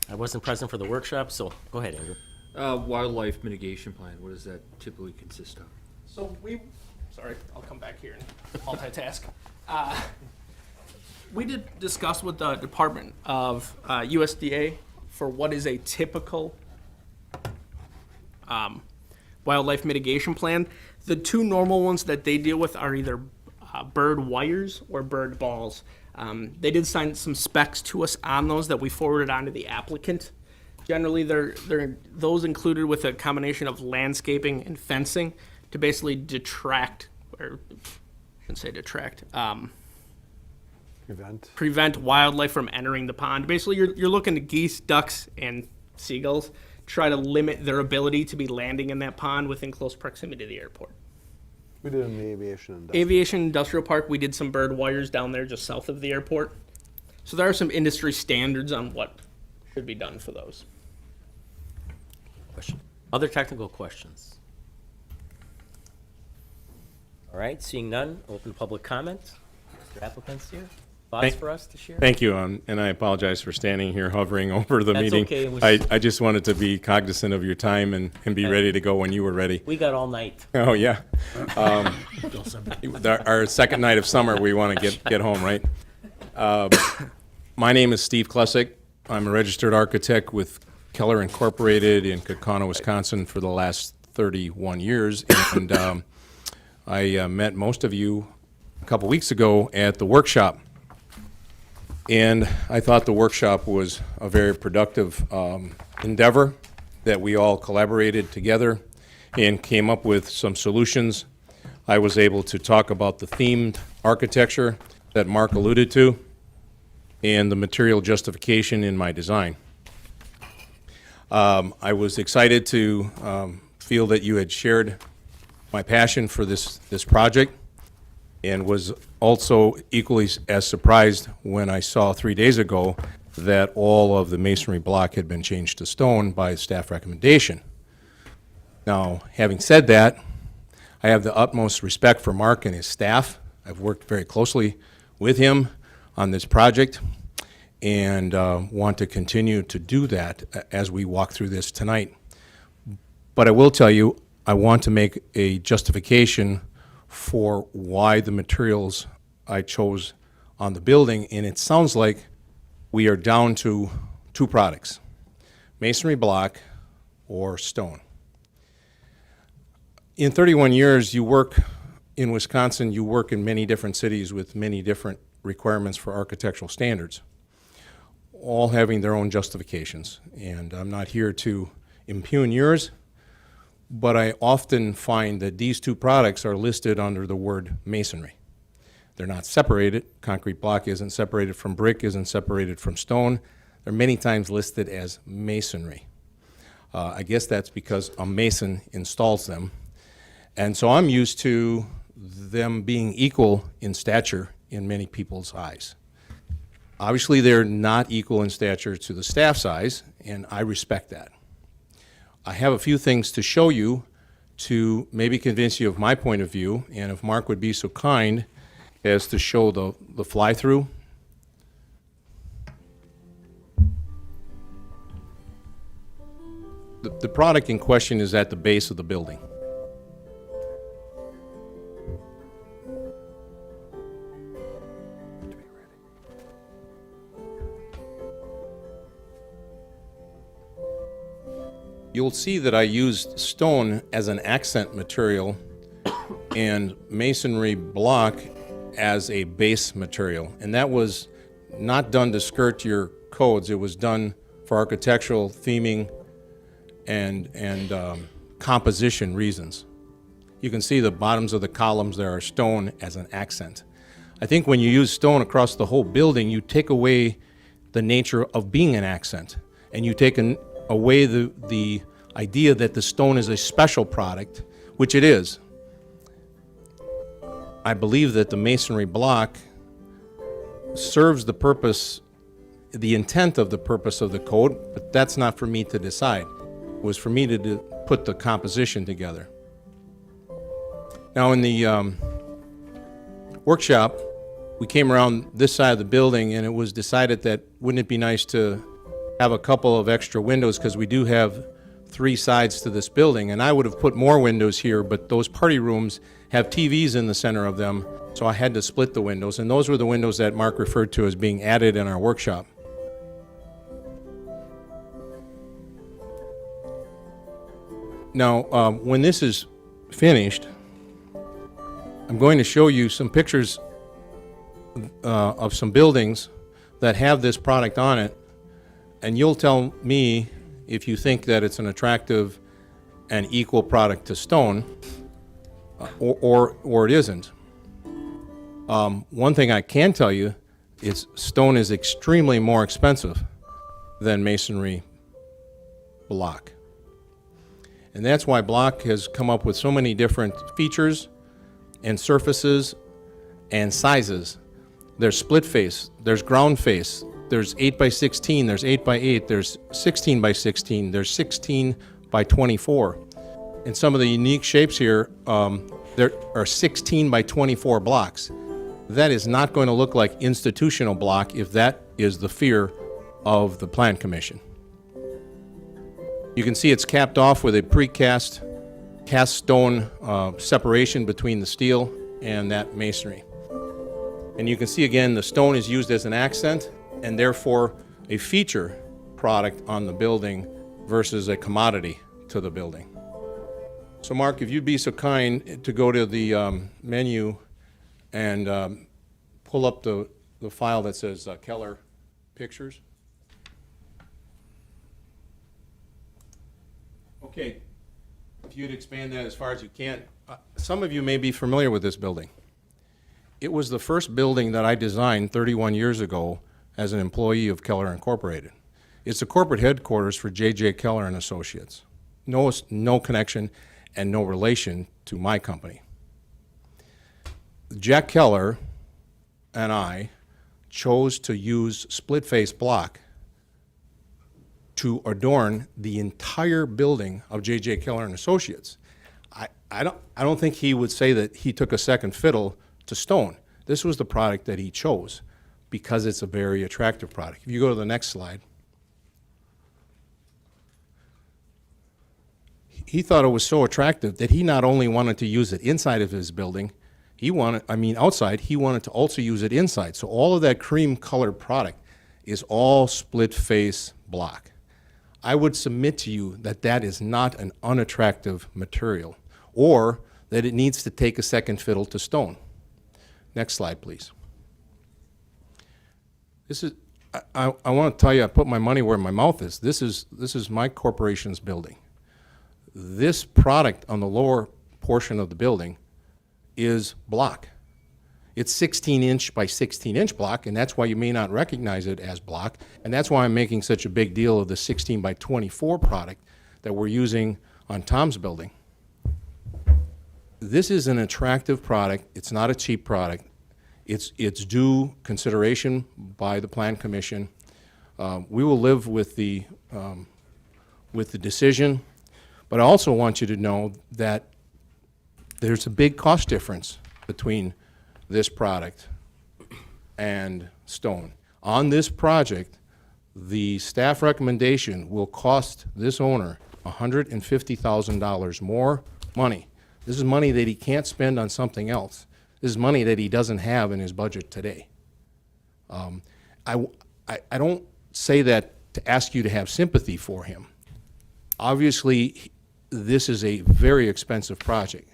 I wasn't present for the workshop, so go ahead, Andrew. Wildlife mitigation plan, what does that typically consist of? So I'll come back here and multitask. We did discuss with the Department of USDA for what is a typical wildlife mitigation plan. The two normal ones that they deal with are either bird wires or bird balls. They did sign some specs to us on those that we forwarded on to the applicant. Generally, they're those included with a combination of landscaping and fencing to basically detract, or I shouldn't say detract, prevent wildlife from entering the pond. Basically, you're looking at geese, ducks, and seagulls, try to limit their ability to be landing in that pond within close proximity to the airport. We did in the Aviation Industrial Park, we did some bird wires down there just south of the airport. So there are some industry standards on what should be done for those. Question. Other technical questions? All right, seeing none, open public comment. Mr. Applicant's here. Thoughts for us to share? Thank you, and I apologize for standing here hovering over the That's meeting. okay. I just wanted to be cognizant of your time and be ready to go when you were ready. We got all night. Oh, yeah. Our second night of summer, we want to get home, right? My name is Steve Klesick. I'm a registered architect with Keller Incorporated in Kaukauna, Wisconsin for the last 31 years. And I met most of you a couple weeks ago at the workshop. And I thought the workshop was a very productive endeavor that we all collaborated together and came up with some solutions. I was able to talk about the themed architecture that Mark alluded to and the material justification in my design. I was excited to feel that you had shared my passion for this project, and was also equally as surprised when I saw 3 days ago that all of the masonry block had been changed to stone by staff recommendation. Now, having said that, I have the utmost respect for Mark and his staff. I've worked very closely with him on this project and want to continue to do that as we walk through this tonight. But I will tell you, I want to make a justification for why the materials I chose on the building, and it sounds like we are down to two products, masonry block or stone. In 31 years, you work in Wisconsin, you work in many different cities with many different requirements for architectural standards, all having their own justifications. And I'm not here to impugn yours, but I often find that these two products are listed under the word masonry. They're not separated. Concrete block isn't separated from brick, isn't separated from stone. They're many times listed as masonry. I guess that's because a mason installs them. And so I'm used to them being equal in stature in many people's eyes. Obviously, they're not equal in stature to the staff size, and I respect that. I have a few things to show you to maybe convince you of my point of view, and if Mark would be so kind as to show the fly-through. The product in question is at the base of the building. You'll see that I used stone as an accent material and masonry block as a base material. And that was not done to skirt your codes. It was done for architectural theming and composition reasons. You can see the bottoms of the columns there are stone as an accent. I think when you use stone across the whole building, you take away the nature of being an accent, and you take away the idea that the stone is a special product which it is, I believe that the masonry block serves the purpose, the intent of the purpose of the code, but that's not for me to decide. It was for me to put the composition together. Now, in the workshop, we came around this side of the building, and it was decided that wouldn't it be nice to have a couple of extra windows, because we do have 3 sides to this building, and I would have put more windows here, but those party rooms have TVs in the center of them, so I had to split the windows, and those were the windows that Mark referred to as being added in our workshop. Now, when this is finished, I'm going to show you some pictures of some buildings that have this product on it, and you'll tell me if you think that it's an attractive and equal product to stone, or it isn't. One thing I can tell you is stone is extremely more expensive than masonry block. And that's why block has come up with so many different features and surfaces and sizes. There's split face, there's ground face, there's 8x16, there's 8x8, there's 16x16, there's 16x24. And some of the unique shapes here, there are 16x24 blocks. That is not going to look like institutional block if that is the fear of the Plan Commission. You can see it's capped off with a precast cast stone separation between the steel and that masonry. And you can see again the stone is used as an accent and therefore a feature product on the building versus a commodity to the building. So Mark, if you'd be so kind to go to the menu and pull up the file that says Keller Pictures. Okay, if you'd expand that as far as you can. Some of you may be familiar with this building. It was the first building that I designed 31 years ago as an employee of Keller Incorporated. It's the corporate headquarters for J.J. Keller and Associates. No connection and no relation to my company. Jack Keller and I chose to use split-face block to adorn the entire building of J.J. Keller and Associates. I don't think he would say that he took a second fiddle to stone. This was the product that he chose because it's a very attractive product. If you go to the next slide. He thought it was so attractive that he not only wanted to use it inside of his building, outside, he wanted to also use it inside. So all of that cream-colored product is all split-face block. I would submit to you that that is not an unattractive material, or that it needs to take a second fiddle to stone. Next slide, please. This is, I want to tell you, I put my money where my mouth is. This is my corporation's building. This product on the lower portion of the building is block. It's 16-inch by 16-inch block, and that's why you may not recognize it as block, and that's why I'm making such a big deal of the 16 by 24 product that we're using on Tom's building. This is an attractive product. It's not a cheap product. It's due consideration by the Plan Commission. We will live with the decision, but I also want you to know that there's a big cost difference between this product and stone. On this project, the staff recommendation will cost this owner $150,000 more money. This is money that he can't spend on something else. This is money that he doesn't have in his budget today. I don't say that to ask you to have sympathy for him. Obviously, this is a very expensive project.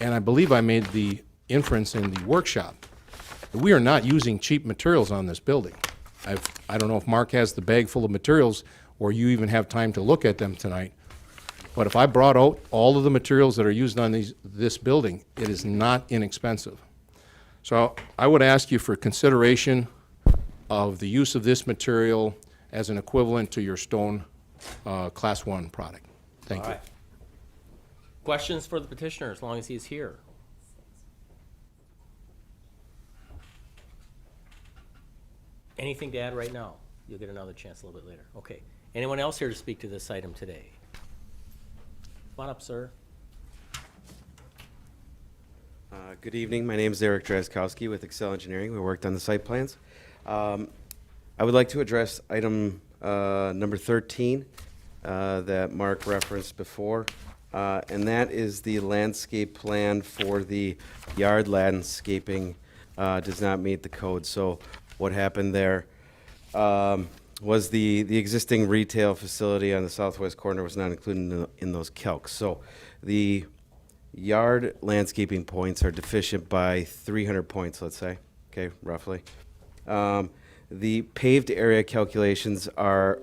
And I believe I made the inference in the workshop that we are not using cheap materials on this building. I don't know if Mark has the bag full of materials or you even have time to look at them tonight. But if I brought out all of the materials that are used on this building, it is not inexpensive. So I would ask you for consideration of the use of this material as an equivalent to your stone Class 1 product. Thank you. Questions for the petitioner, as long as he's here? Anything to add right now? You'll get another chance a little bit later. Okay. Anyone else here to speak to this item today? Come on up, sir. Good evening. My name is Eric Drazkowski with Excel Engineering. We worked on the site plans. I would like to address item number 13 that Mark referenced before, and that is the landscape plan for the yard landscaping does not meet the code. So what happened there was the existing retail facility on the southwest corner was not included in those calcs. So the yard landscaping points are deficient by 300 points, let's say, okay, roughly. The paved area calculations are,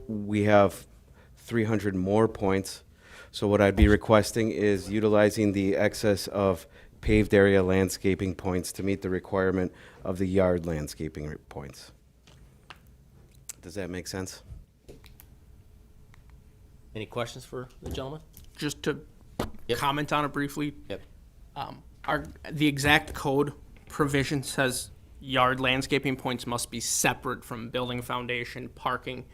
we have 300 more points. So what I'd be requesting is utilizing the excess of paved area landscaping points to meet the requirement of the yard landscaping points. Does that make sense? Any questions for the gentleman? Just to comment on it briefly. Yep. The exact code provision says yard landscaping points must be separate from building foundation, parking,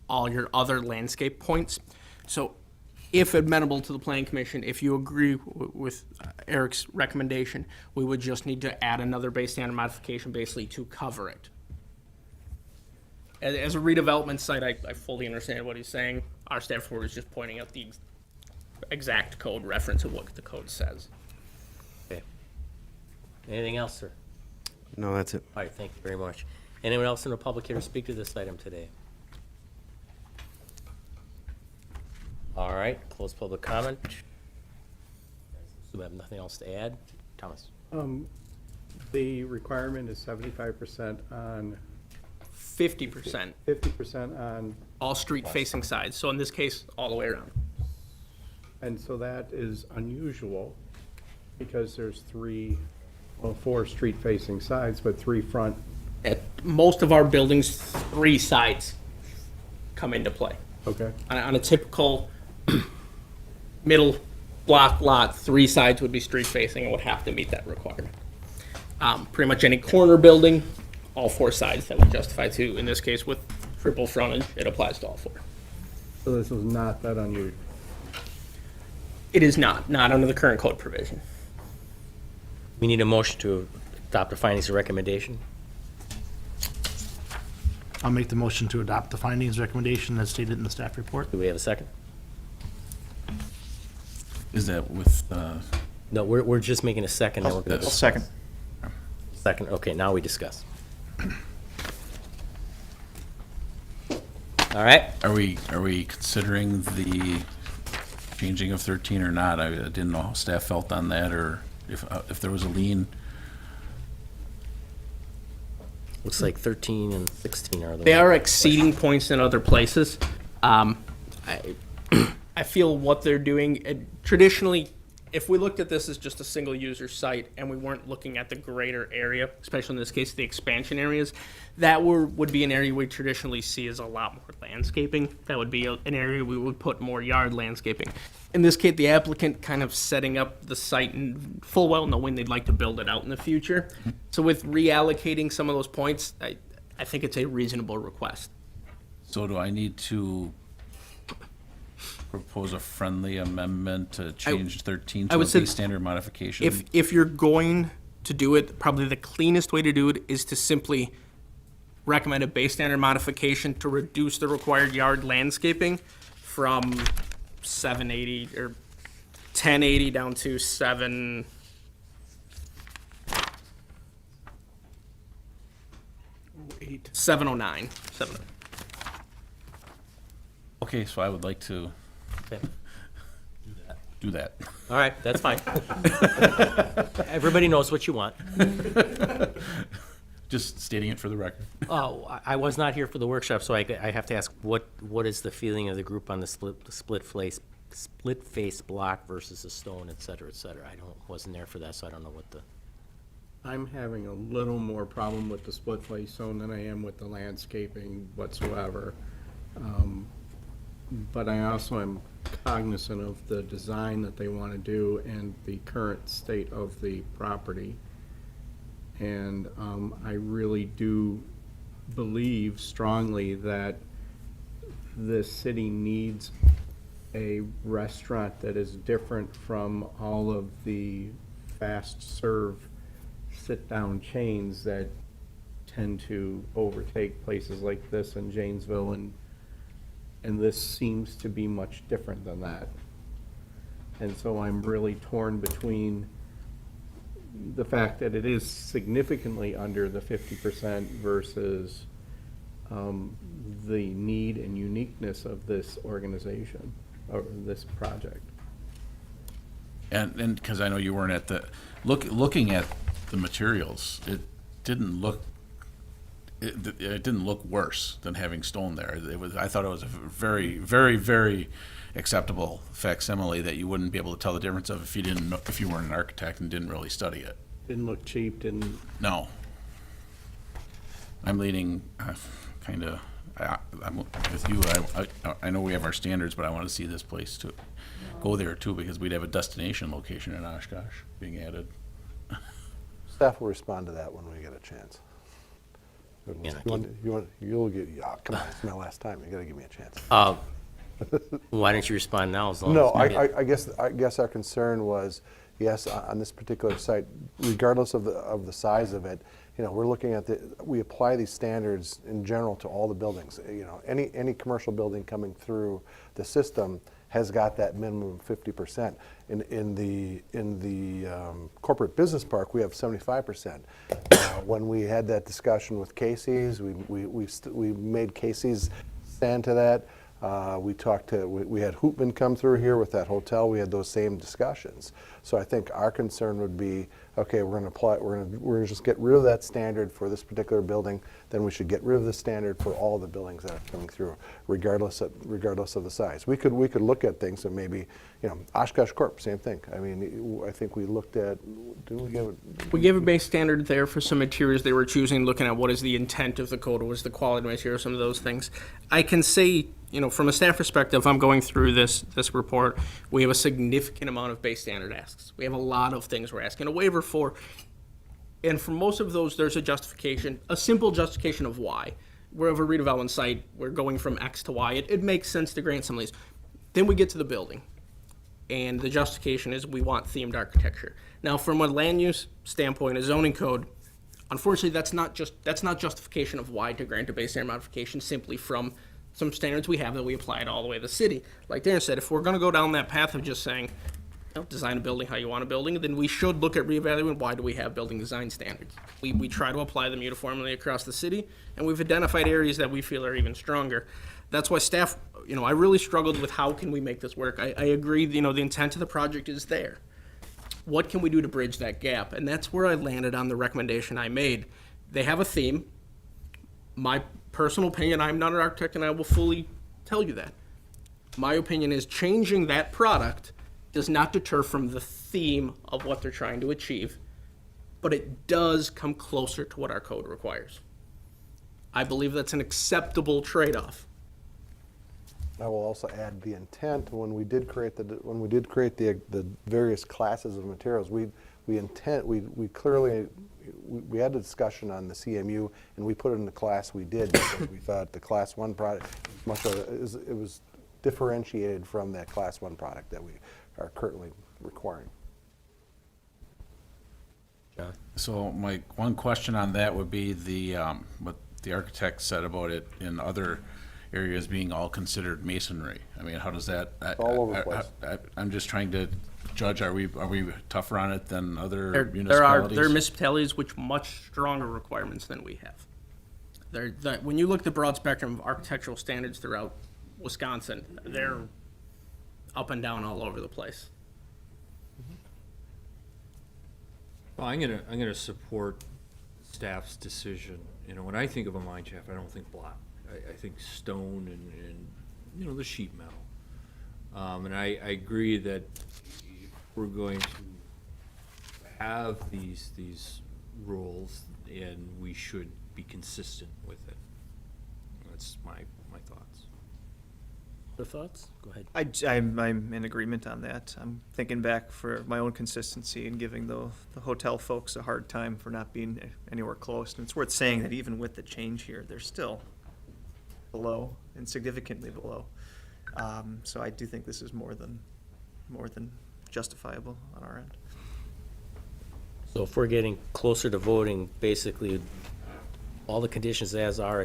all your other landscape points. So if amenable to the planning commission, if you agree with Eric's recommendation, we would just need to add another base standard modification basically to cover it. As a redevelopment site, I fully understand what he's saying. Our staff report is just pointing out the exact code reference of what the code says. Okay. Anything else, sir? No, that's it. All right, thank you very much. Anyone else in the public here to speak to this item today? All right, close public comment. We have nothing else to add. Thomas? The requirement is 75% on 50%. 50% on, All street-facing sides. So in this case, all the way around. and so that is unusual because there's four street-facing sides, but three front. At most of our buildings, 3 sides come into play. Okay. On a typical middle block lot, 3 sides would be street-facing and would have to meet that requirement. Pretty much any corner building, all 4 sides that would justify to. In this case, with triple frontage, it applies to all 4. So this is not that unusual. It is not under the current code provision. We need a motion to adopt the findings of recommendation. I'll make the motion to adopt the findings recommendation as stated in the staff report. Do we have a second? Is that with, No, we're just making a second. Then we're gonna I'll second. Second, okay, now we discuss. All right, are we considering the changing of 13 or not? I didn't know how staff felt on that, or if there was a lien. looks like 13 and 16 are the. They are exceeding points in other places. I feel what they're doing, traditionally, if we looked at this as just a single user site and we weren't looking at the greater area, especially in this case, the expansion areas, that would be an area we traditionally see as a lot more landscaping. That would be an area we would put more yard landscaping. In this case, the applicant kind of setting up the site and full well knowing they'd like to build it out in the future. So with reallocating some of those points, I think it's a reasonable request. So do I need to propose a friendly amendment to change 13 to a base standard modification? If you're going to do it, probably the cleanest way to do it is to simply recommend a base standard modification to reduce the required yard landscaping from 780 or 1080 down to 709. Okay, so I would like to do that. All right, that's fine. Everybody knows what you want. Just stating it for the record. Oh, I was not here for the workshop, so I have to ask, what is the feeling of the group on the split face block versus the stone, et cetera, et cetera? Wasn't there for that, so I don't know what the. I'm having a little more problem with the split face zone than I am with the landscaping whatsoever. But I also am cognizant of the design that they want to do and the current state of the property. And I really do believe strongly that this city needs a restaurant that is different from all of the fast-serve, sit-down chains that tend to overtake places like this in Janesville, and this seems to be much different than that. And so I'm really torn between the fact that it is significantly under the 50% versus the need and uniqueness of this organization, or this project. And because I know you weren't at the, looking at the materials, it didn't look, it didn't look worse than having stone there. I thought it was a very, very, very acceptable facsimile that you wouldn't be able to tell the difference of if you didn't know, if you weren't an architect and didn't really study it. Didn't look cheap, didn't. No. I'm leaning kind of, I'm with you. I know we have our standards, but I want to see this place to go there too, because we'd have a destination location in Oshkosh being added. Staff will respond to that when we get a chance. You'll get, come on, it's my last time, you gotta give me a chance. Why don't you respond now as long No, as... I guess our concern was, yes, on this particular site, regardless of the size of it, you know, we're looking at we apply these standards in general to all the buildings. You know, any commercial building coming through the system has got that minimum 50%. In the corporate business park, we have 75%. When we had that discussion with Casey's, we made Casey's stand to that. We had Hoopman come through here with that hotel. We had those same discussions. So I think our concern would be, okay, we're gonna just get rid of that standard for this particular building. Then we should get rid of the standard for all the buildings that are coming through, regardless of the size. We could look at things that maybe, you know, Oshkosh Corp, same thing. I mean, I think we looked at, didn't we give it? We gave a base standard there for some materials they were choosing, looking at what is the intent of the code, what is the quality of the material, some of those things. I can say, you know, from a staff perspective, I'm going through this report, we have a significant amount of base standard asks. We have a lot of things we're asking a waiver for. And for most of those, there's a justification, a simple justification of why. We have a redevelopment site, we're going from X to Y. It makes sense to grant some of these. Then we get to the building. And the justification is we want themed architecture. Now, from a land use standpoint, a zoning code, unfortunately, that's not justification of why to grant a base standard modification simply from some standards we have that we apply it all the way to the city. Like Darren said, if we're gonna go down that path of just saying, you know, design a building how you want a building, then we should look at reevaluating why do we have building design standards. We try to apply them uniformly across the city, and we've identified areas that we feel are even stronger. That's why staff, you know, I really struggled with how can we make this work. I agree, you know, the intent of the project is there. What can we do to bridge that gap? And that's where I landed on the recommendation I made. They have a theme. My personal opinion, I'm not an architect and I will fully tell you that. My opinion is changing that product does not deter from the theme of what they're trying to achieve, but it does come closer to what our code requires. I believe that's an acceptable trade-off. I will also add the intent, when we did create the various classes of materials, we clearly had a discussion on the CMU, and we put it in the class we did because we thought the class 1 product it was differentiated from that class 1 product that we are currently requiring. So my one question on that would be what the architect said about it in other areas being all considered masonry. I mean, how does that? All over the place. I'm just trying to judge. Are we tougher on it than other There municipalities? are municipalities which much stronger requirements than we have. When you look at the broad spectrum of architectural standards throughout Wisconsin, they're up and down all over the place. Well, I'm gonna support staff's decision. You know, when I think of a mine shaft, I don't think block. I think stone and you know, the sheet metal. And I agree that if we're going to have these rules, and we should be consistent with it. That's my thoughts. Other thoughts? Go ahead. I'm in agreement on that. I'm thinking back for my own consistency and giving the hotel folks a hard time for not being anywhere close. And it's worth saying that even with the change here, they're still below and significantly below. So I do think this is more than justifiable on our end. So if we're getting closer to voting, basically, all the conditions as are,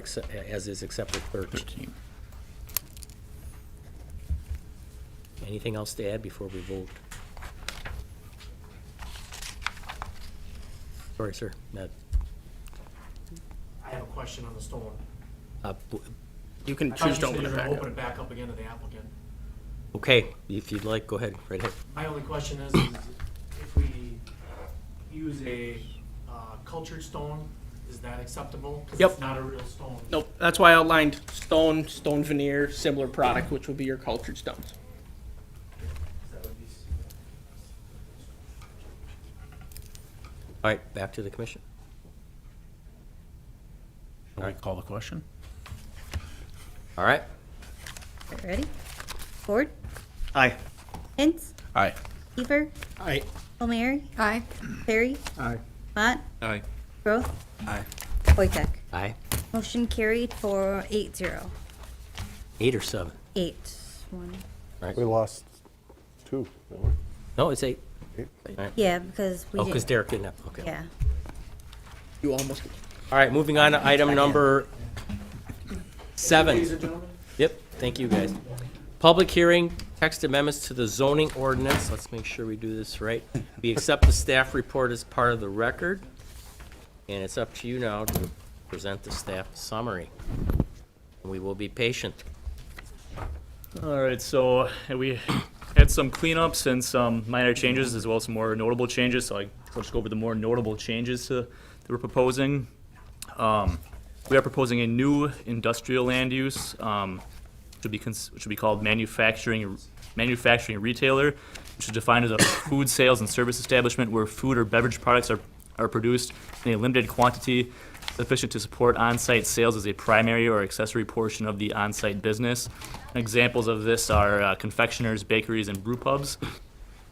as is except for 13. Anything else to add before we vote? Sorry, sir. Matt. I have a question on the stone. You can I thought choose to you said open you it were back gonna up. open it back up again to the applicant. Okay, if you'd like, go ahead, right ahead. My only question is if we use a cultured stone, is that acceptable? 'Cause Yep. it's not a real stone. Nope, that's why I outlined stone veneer, similar product, which would be your cultured stones. All right, back to the commission. Shall we call the question? All right. Ready? Ford? Aye. Hintz? Aye. Seaver? Aye. O'Meara? Aye. Perry? Aye. Mott? Aye. Groth? Aye. Wojtek? Aye. Motion carried for 8-0. 8 or 7? 8. 1. Right. We lost 2, didn't we? No, it's 8. 8? All right. Yeah, because we Oh, did. because Derek didn't have, okay. Yeah. You almost. All right, moving on to item number 7. Yep, thank you, guys. Public hearing, text amendments to the zoning ordinance. Let's make sure we do this right. We accept the staff report as part of the record, and it's up to you now to present the staff summary. We will be patient. All right, so we had some cleanups and some minor changes, as well as some more notable changes. So I'll just go over the more notable changes that we're proposing. We are proposing a new industrial land use, which would be called manufacturing retailer, which is defined as a food sales and service establishment where food or beverage products are produced in a limited quantity sufficient to support on-site sales as a primary or accessory portion of the on-site business. Examples of this are confectioners, bakeries, and brew pubs.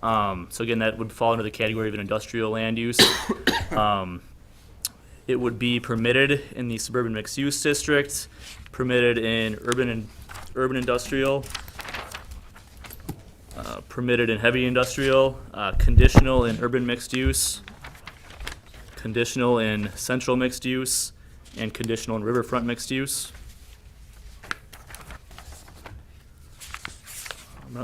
So again, that would fall under the category of an industrial land use. It would be permitted in the suburban mixed-use district, permitted in urban industrial, permitted in heavy industrial, conditional in urban mixed use, conditional in central mixed use, and conditional in riverfront mixed use.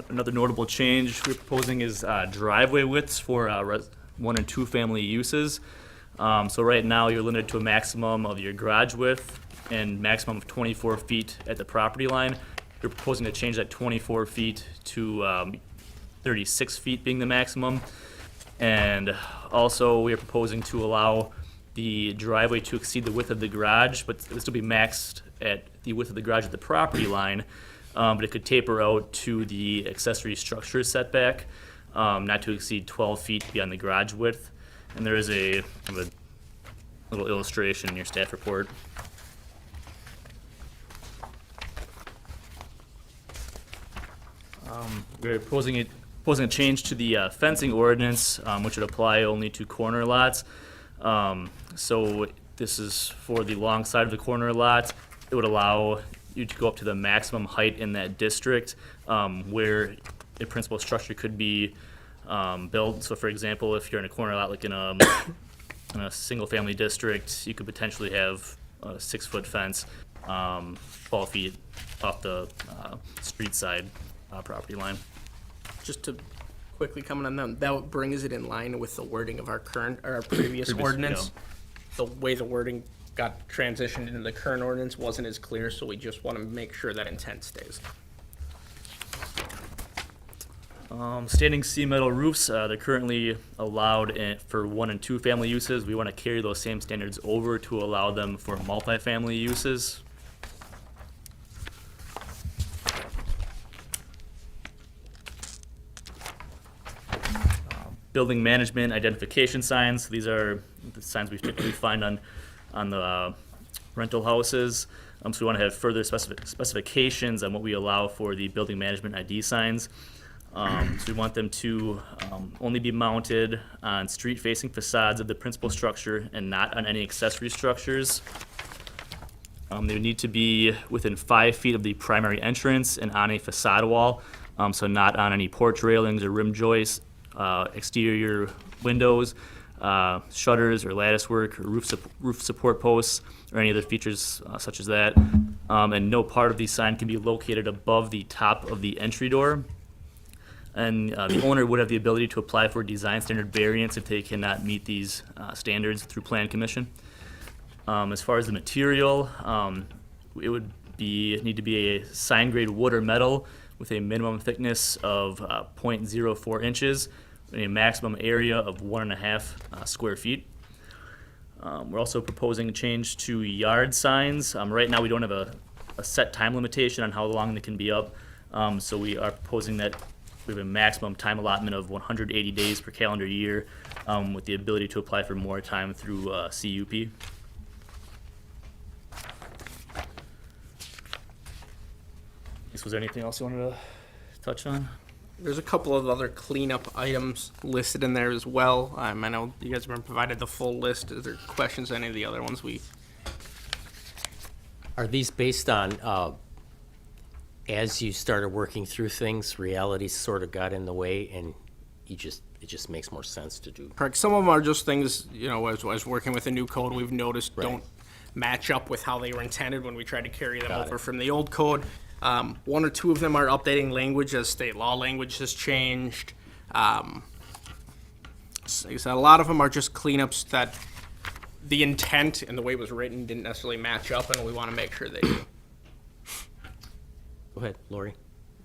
Another notable change we're proposing is driveway widths for 1 and 2 family uses. So right now, you're limited to a maximum of your garage width and maximum of 24 feet at the property line. You're proposing to change that 24 feet to 36 feet being the maximum. And also, we are proposing to allow the driveway to exceed the width of the garage, but it would still be maxed at the width of the garage at the property line. But it could taper out to the accessory structure setback, not to exceed 12 feet beyond the garage width. And there is a little illustration in your staff report. We're proposing a change to the fencing ordinance, which would apply only to corner lots. So this is for the long side of the corner lot. It would allow you to go up to the maximum height in that district, where a principal structure could be built. So for example, if you're in a corner lot, like in a single-family district, you could potentially have a 6-foot fence, 12 feet off the street side property line. Just to quickly comment on that brings it in line with the wording of our previous ordinance. The way the wording got transitioned into the current ordinance wasn't as clear, so we just want to make sure that intent stays. Standing seam metal roofs, they're currently allowed for 1 and 2 family uses. We want to carry those same standards over to allow them for multifamily uses. Building management identification signs. These are the signs we typically find on the rental houses. So we want to have further specifications on what we allow for the building management ID signs. So we want them to only be mounted on street-facing facades of the principal structure and not on any accessory structures. They would need to be within 5 feet of the primary entrance and on a facade wall, so not on any porch railings or rim joists, exterior windows, shutters or lattice work, or roof support posts, or any other features such as that. And no part of the sign can be located above the top of the entry door. And the owner would have the ability to apply for a design standard variance if they cannot meet these standards through Plan Commission. As far as the material, it would need to be a sign grade wood or metal with a minimum thickness of 0.04 inches and a maximum area of 1.5 square feet. We're also proposing a change to yard signs. Right now, we don't have a set time limitation on how long they can be up, so we are proposing that we have a maximum time allotment of 180 days per calendar year, with the ability to apply for more time through CUP. Was there anything else you wanted to touch on? There's a couple of other cleanup items listed in there as well. I know you guys have been provided the full list. Is there questions on any of the other ones Are these based on, as you started working through things, reality sort of got in the way and it just makes more sense to do? Correct. Some of them are just things, as working with a new code, we've noticed don't match up with how they were intended when we tried to carry them over from the old code. One or two of them are updating language as state law language has changed. Like I said, a lot of them are just cleanups that the intent and the way it was written didn't necessarily match up, and we want to make sure they do. Go ahead, Lori,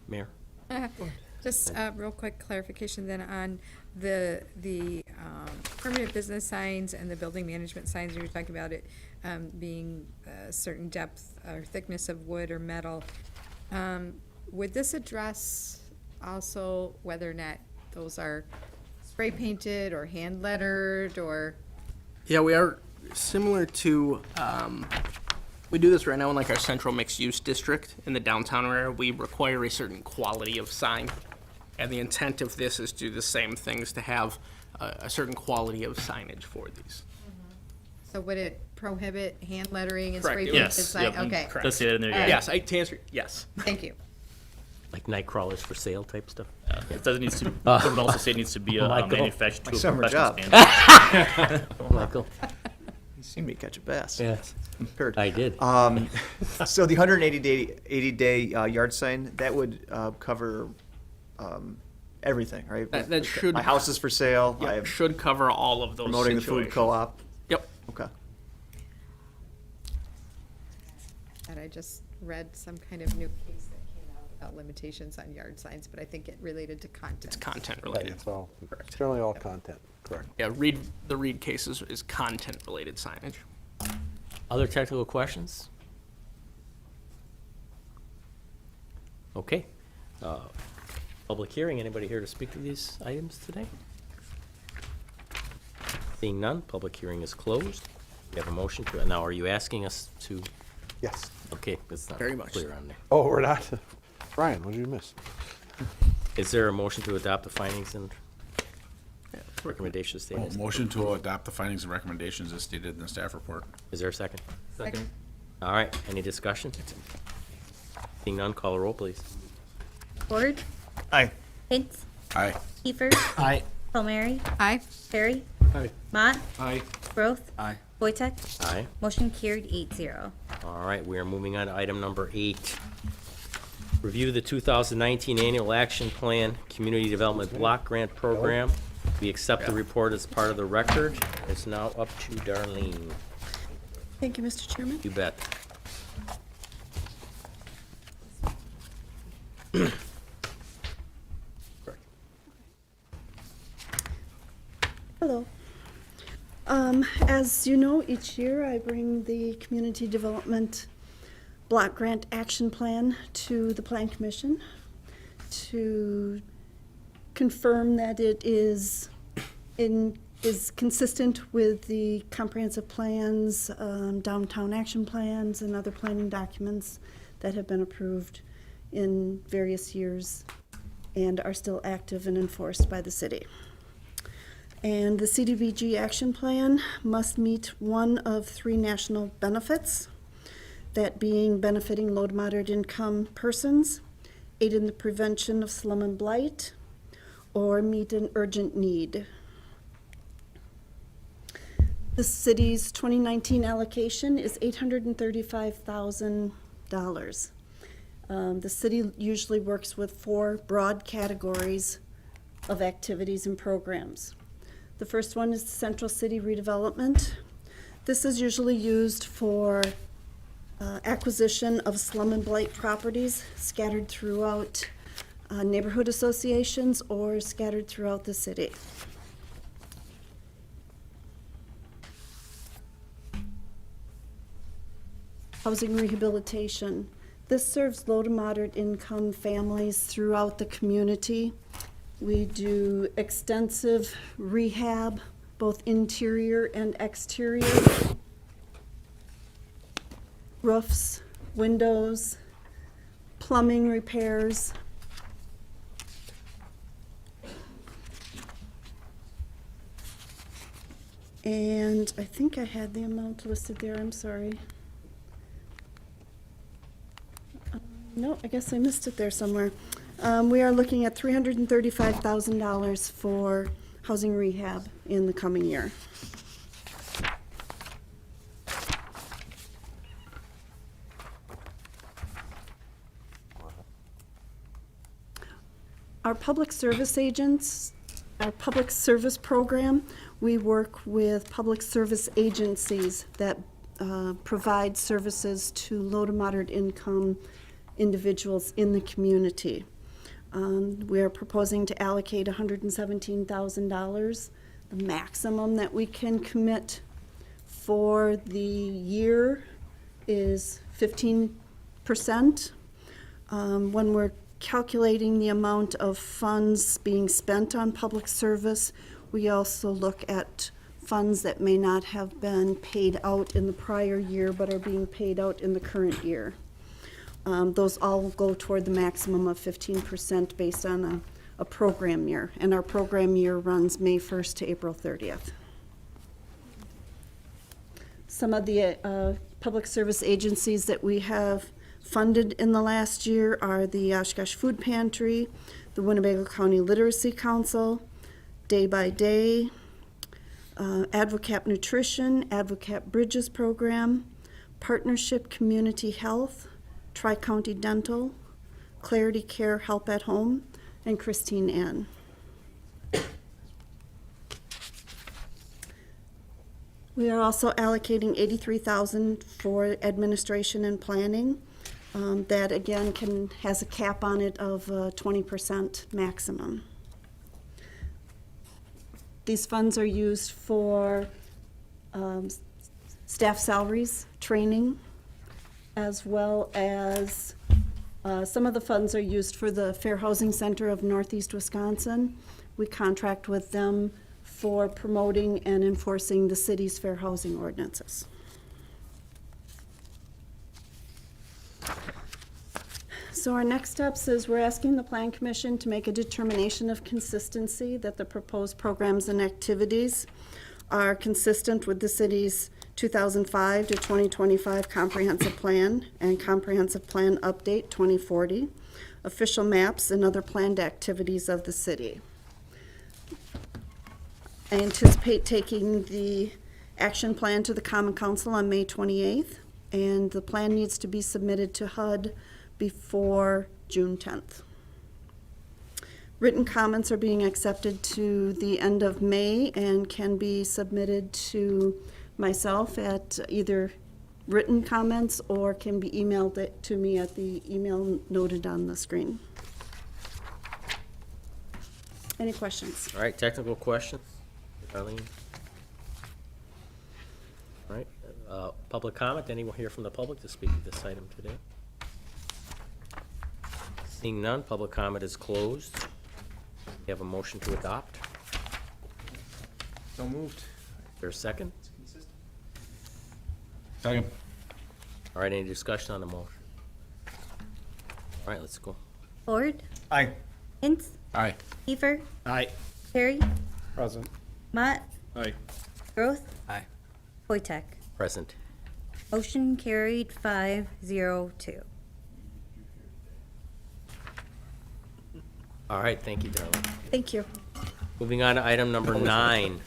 Mayor. Just a real quick clarification then on the permanent business signs and the building management signs. You were talking about it being a certain depth or thickness of wood or metal. Would this address also whether or not those are spray painted or hand lettered or? Yeah, we are similar to, we do this right now in like our central mixed use district in the downtown area. We require a certain quality of sign. And the intent of this is to do the same things, to have a certain quality of signage for these. So would it prohibit hand lettering and Correct. spray Yes. painted sign? Yep. Okay. Correct. Does say that in there, yeah. Yes, to answer, yes. Thank you. Like night crawlers for sale type stuff? It doesn't need to, it would also say it needs to be manufactured to a summer professional job. standard. Michael? You seen me catch a bass. Yeah, Kurt. I did. So the 80-day yard sign, that would cover everything, right? That should. My house is for sale. I Yep, have should cover all of those promoting the food situations. co-op. Yep. Okay. And I just read some kind of new case that came out about limitations on yard signs, but I think it related to content. It's content related. It's all, generally all content, correct. Yeah, the Reed case is content related signage. Other technical questions? Okay. Public hearing, anybody here to speak to these items today? Seeing none, public hearing is closed. We have a motion to, now are you asking us to? Yes. Okay, it's not Very much clear on there. Oh, we're not? Brian, what did you miss? Is there a motion to adopt the findings and recommendations Oh, stated? motion to adopt the findings and recommendations as stated in the staff report. Is there a second? Second. All right, any discussion? Seeing none, call a roll, please. Ford. Aye. Hintz. Aye. Kiefer. Aye. Palmieri. Aye. Perry. Aye. Mott. Aye. Groth. Aye. Wojtek. Aye. Motion carried 8-0. All right, we are moving on to item number 8. Review the 2019 Annual Action Plan Community Development Block Grant Program. We accept the report as part of the record. It's now up to Darlene. Thank you, Mr. Chairman. You bet. Hello. As you know, each year I bring the Community Development Block Grant Action Plan to the Plan Commission to confirm that it is in is consistent with the comprehensive plans, downtown action plans, and other planning documents that have been approved in various years and are still active and enforced by the city. And the CDBG action plan must meet one of 3 national benefits, that being benefiting low to moderate income persons, aid in the prevention of slum and blight, or meet an urgent need. The city's 2019 allocation is $835,000. The city usually works with 4 broad categories of activities and programs. The first one is Central City Redevelopment. This is usually used for acquisition of slum and blight properties scattered throughout neighborhood associations or scattered throughout the city. Housing rehabilitation. This serves low to moderate income families throughout the community. We do extensive rehab, both interior and exterior. Roofs, windows, plumbing repairs. And I think I had the amount listed there, I'm sorry. No, I guess I missed it there somewhere. We are looking at $335,000 for housing rehab in the coming year. Our public service agents, our public service program, we work with public service agencies that provide services to low to moderate income individuals in the community. We are proposing to allocate $117,000. The maximum that we can commit for the year is 15%. When we're calculating the amount of funds being spent on public service, we also look at funds that may not have been paid out in the prior year but are being paid out in the current year. Those all go toward the maximum of 15% based on a program year, and our program year runs May 1st to April 30th. Some of the public service agencies that we have funded in the last year are the Oshkosh Food Pantry, the Winnebago County Literacy Council, Day by Day, Advocate Nutrition, Advocate Bridges Program, Partnership Community Health, Tri-County Dental, Clarity Care Help at Home, and Christine Ann. We are also allocating $83,000 for administration and planning. That again has a cap on it of 20% maximum. These funds are used for staff salaries, training, as well as some of the funds are used for the Fair Housing Center of Northeast Wisconsin. We contract with them for promoting and enforcing the city's fair housing ordinances. So our next steps is we're asking the Plan Commission to make a determination of consistency that the proposed programs and activities are consistent with the city's 2005 to 2025 Comprehensive Plan and Comprehensive Plan Update 2040, official maps and other planned activities of the city. I anticipate taking the action plan to the Common Council on May 28th, and the plan needs to be submitted to HUD before June 10th. Written comments are being accepted to the end of May and can be submitted to myself at either written comments or can be emailed to me at the email noted on the screen. Any questions? All right, technical questions? Arlene? All right, public comment. Anyone here from the public to speak to this item today? Seeing none, public comment is closed. We have a motion to adopt. So moved. Is there a second? Second. All right, any discussion on the motion? All right, let's go. Ford, Aye. Hintz, Aye. Kiefer, Aye. Terry, Present. Mott, Aye. Groth, Aye. Wojtek. Present. Motion carried 5-0-2. All right, thank you, Darlene. Thank you. Moving on to item number 9.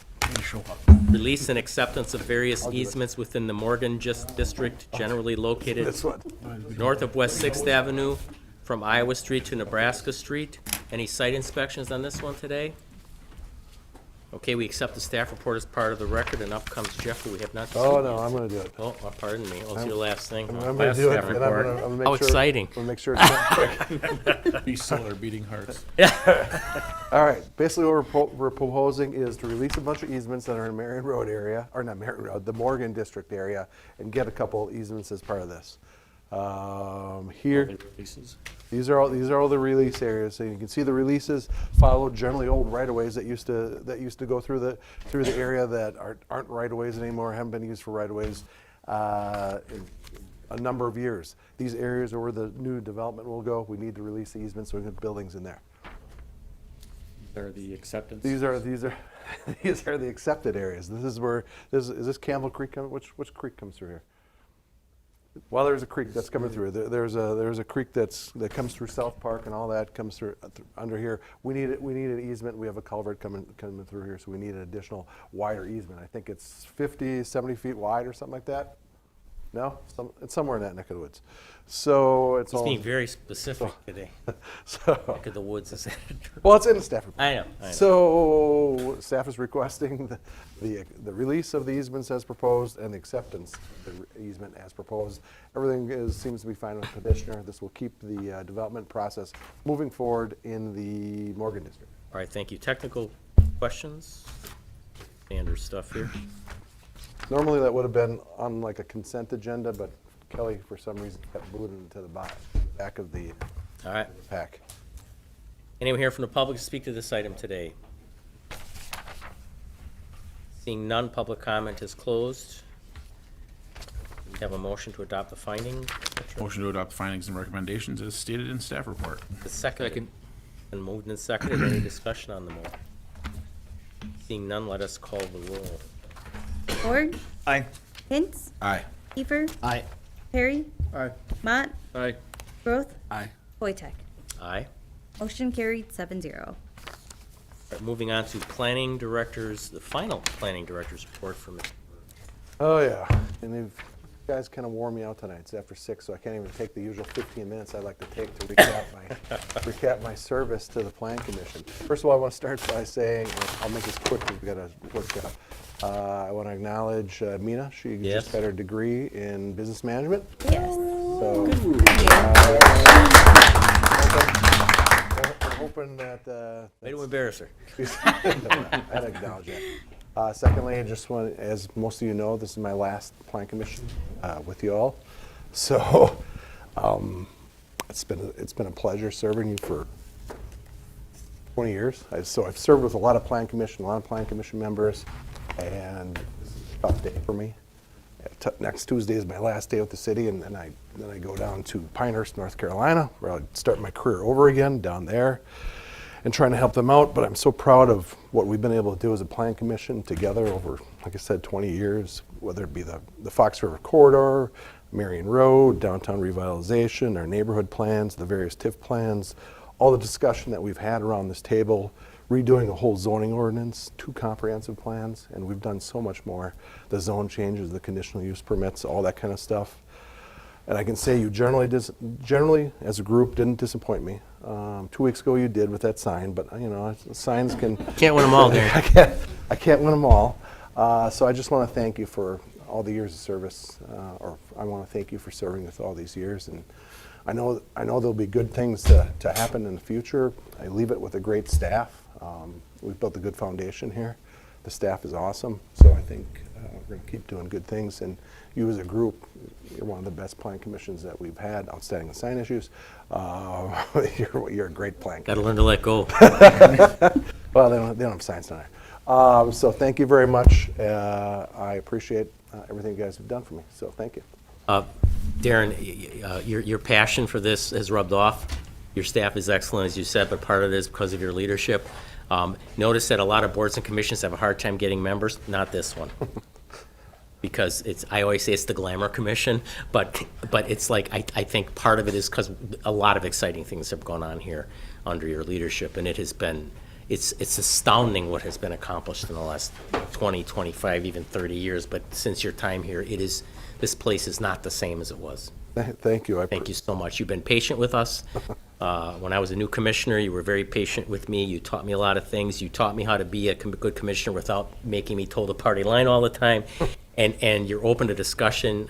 Release and acceptance of various easements within the Morgan District generally located This one. north of West 6th Avenue from Iowa Street to Nebraska Street. Any site inspections on this one today? Okay, we accept the staff report as part of the record, and up comes Jeff, who we have not seen. Oh, no, I'm gonna do it. Oh, pardon me. Oh, it's your last thing. I'm huh? gonna Last do it, staff and I'm report. gonna make How sure. exciting. I'm gonna make sure it's not quick. Be solar beating hearts. All right, basically what we're proposing is to release a bunch of easements that are in Marion Road area, or not Marion Road, the Morgan District area, and get a couple easements as part of this. Here, these are all the release areas. So you can see the releases follow generally old right-of-ways that used to go through the area that aren't right-of-ways anymore, haven't been used for right-of-ways in a number of years. These areas are where the new development will go. We need to release the easements so we can put buildings in there. There the acceptance. These are these are the accepted areas. This is where is this Campbell Creek coming? Which creek comes through here? Well, there's a creek that's coming through. There's a creek that comes through South Park and all that comes through under here. We need an easement. We have a culvert coming through here, so we need an additional wider easement. I think it's 50, 70 feet wide or something like that. No, it's somewhere in that neck of the woods. So it's He's all being very specific today. So Neck of the woods is it? well, it's in the staff report. I know. So staff is requesting the release of the easements as proposed and the acceptance of the easement as proposed. Everything seems to be fine with the petitioner. This will keep the development process moving forward in the Morgan District. All right, thank you. Technical questions? Standard stuff here. Normally that would have been on like a consent agenda, but Kelly, for some reason, kept moving it to the back of the All right. pack. Anyone here from the public to speak to this item today? Seeing none, public comment is closed. We have a motion to adopt the finding. Motion to adopt the findings and recommendations as stated in staff report. The second. Been moved and seconded. Any discussion on the motion? Seeing none, let us call the roll. Ford, Aye. Hintz, Aye. Kiefer, Aye. Terry, Aye. Mott, Aye. Groth, Aye. Wojtek. Aye. Motion carried 7-0. All right, moving on to planning directors, the final planning director's report from Mr. Oh, yeah. And you guys kind of wore me out tonight. It's after 6, so I can't even take the usual 15 minutes I'd like to take to recap my service to the Plan Commission. First of all, I want to start by saying, I'll make this quick because we've got to work it up. I want to acknowledge Mina. She just got her degree in business management. Yes. So, I'm hoping that... Way to embarrass her. I'd acknowledge that. Secondly, I just want, as most of you know, this is my last Plan Commission with you all. So it's been a pleasure serving you for 20 years. So I've served with a lot of Plan Commission members, and this is a tough day for me. Next Tuesday is my last day with the city, and then I go down to Pinehurst, North Carolina, where I'll start my career over again down there and trying to help them out. But I'm so proud of what we've been able to do as a Plan Commission together over, like I said, 20 years, whether it be the Fox River Corridor, Marion Road, downtown revitalization, our neighborhood plans, the various TIF plans, all the discussion that we've had around this table, redoing a whole zoning ordinance, 2 comprehensive plans, and we've done so much more. The zone changes, the conditional use permits, all that kind of stuff. And I can say you generally as a group didn't disappoint me. 2 weeks ago you did with that sign, but you know, signs can... Can't win them all, Darren. I can't win them all. So I just want to thank you for all the years of service, or I want to thank you for serving with all these years. And I know there'll be good things to happen in the future. I leave it with a great staff. We've built a good foundation here. The staff is awesome, so I think we're going to keep doing good things. And you as a group, you're one of the best Plan Commissions that we've had, outstanding in sign issues. You're a great Plan Got to learn to let go. Well, they don't have signs down So thank you very much. I appreciate everything you guys have done for me, so thank you. Darren, your passion for this has rubbed off. Your staff is excellent, as you said, but part of it is because of your leadership. Notice that a lot of boards and commissions have a hard time getting members, not this one. Because I always say it's the glamour commission, but it's like, I think part of it is because a lot of exciting things have gone on here under your leadership, and it has been, it's astounding what has been accomplished in the last 20, 25, even 30 years, but since your time here, this place is not the same as it was. Thank you. Thank you so much. You've been patient with us. When I was a new commissioner, you were very patient with me. You taught me a lot of things. You taught me how to be a good commissioner without making me toe the party line all the time. And you're open to discussion.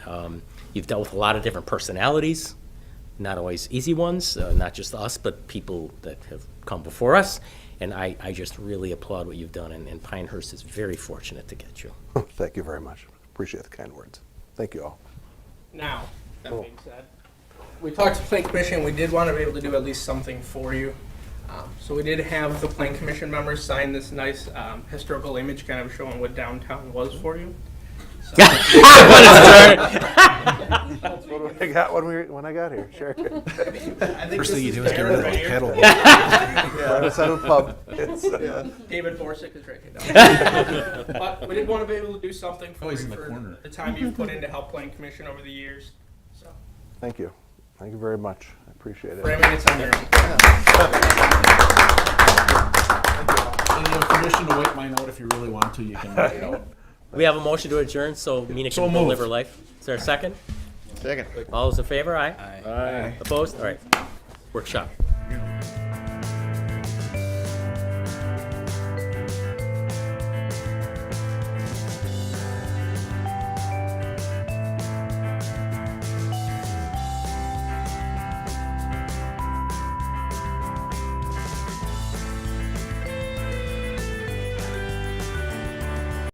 You've dealt with a lot of different personalities, not always easy ones, not just us, but people that have come before us. And I just really applaud what you've done, and Pinehurst is very fortunate to get you. Thank you very much. Appreciate the kind words. Thank you all. Now, that being said, we talked to Plan Commission, we did want to be able to do at least something for you. So we did have the Plan Commission members sign this nice historical image kind of showing what downtown was for you. So, That's what I got when I got here, sure. I think First this thing you is do is get rid of Darren those right pedal. Right outside of the pub. David Borsick is right here. But we did want to be able to do something for you for the time you've put into help Plan Commission over the years. So, Thank you. Thank you very much. I appreciate it. framing it's on your own. And you have permission to wait my note if you really want to, you can wait it out. We have a motion to adjourn, so Mina So can live moved. her life. Is there a second? Second. All those in favor? Aye. Aye. Opposed? All right. Workshop.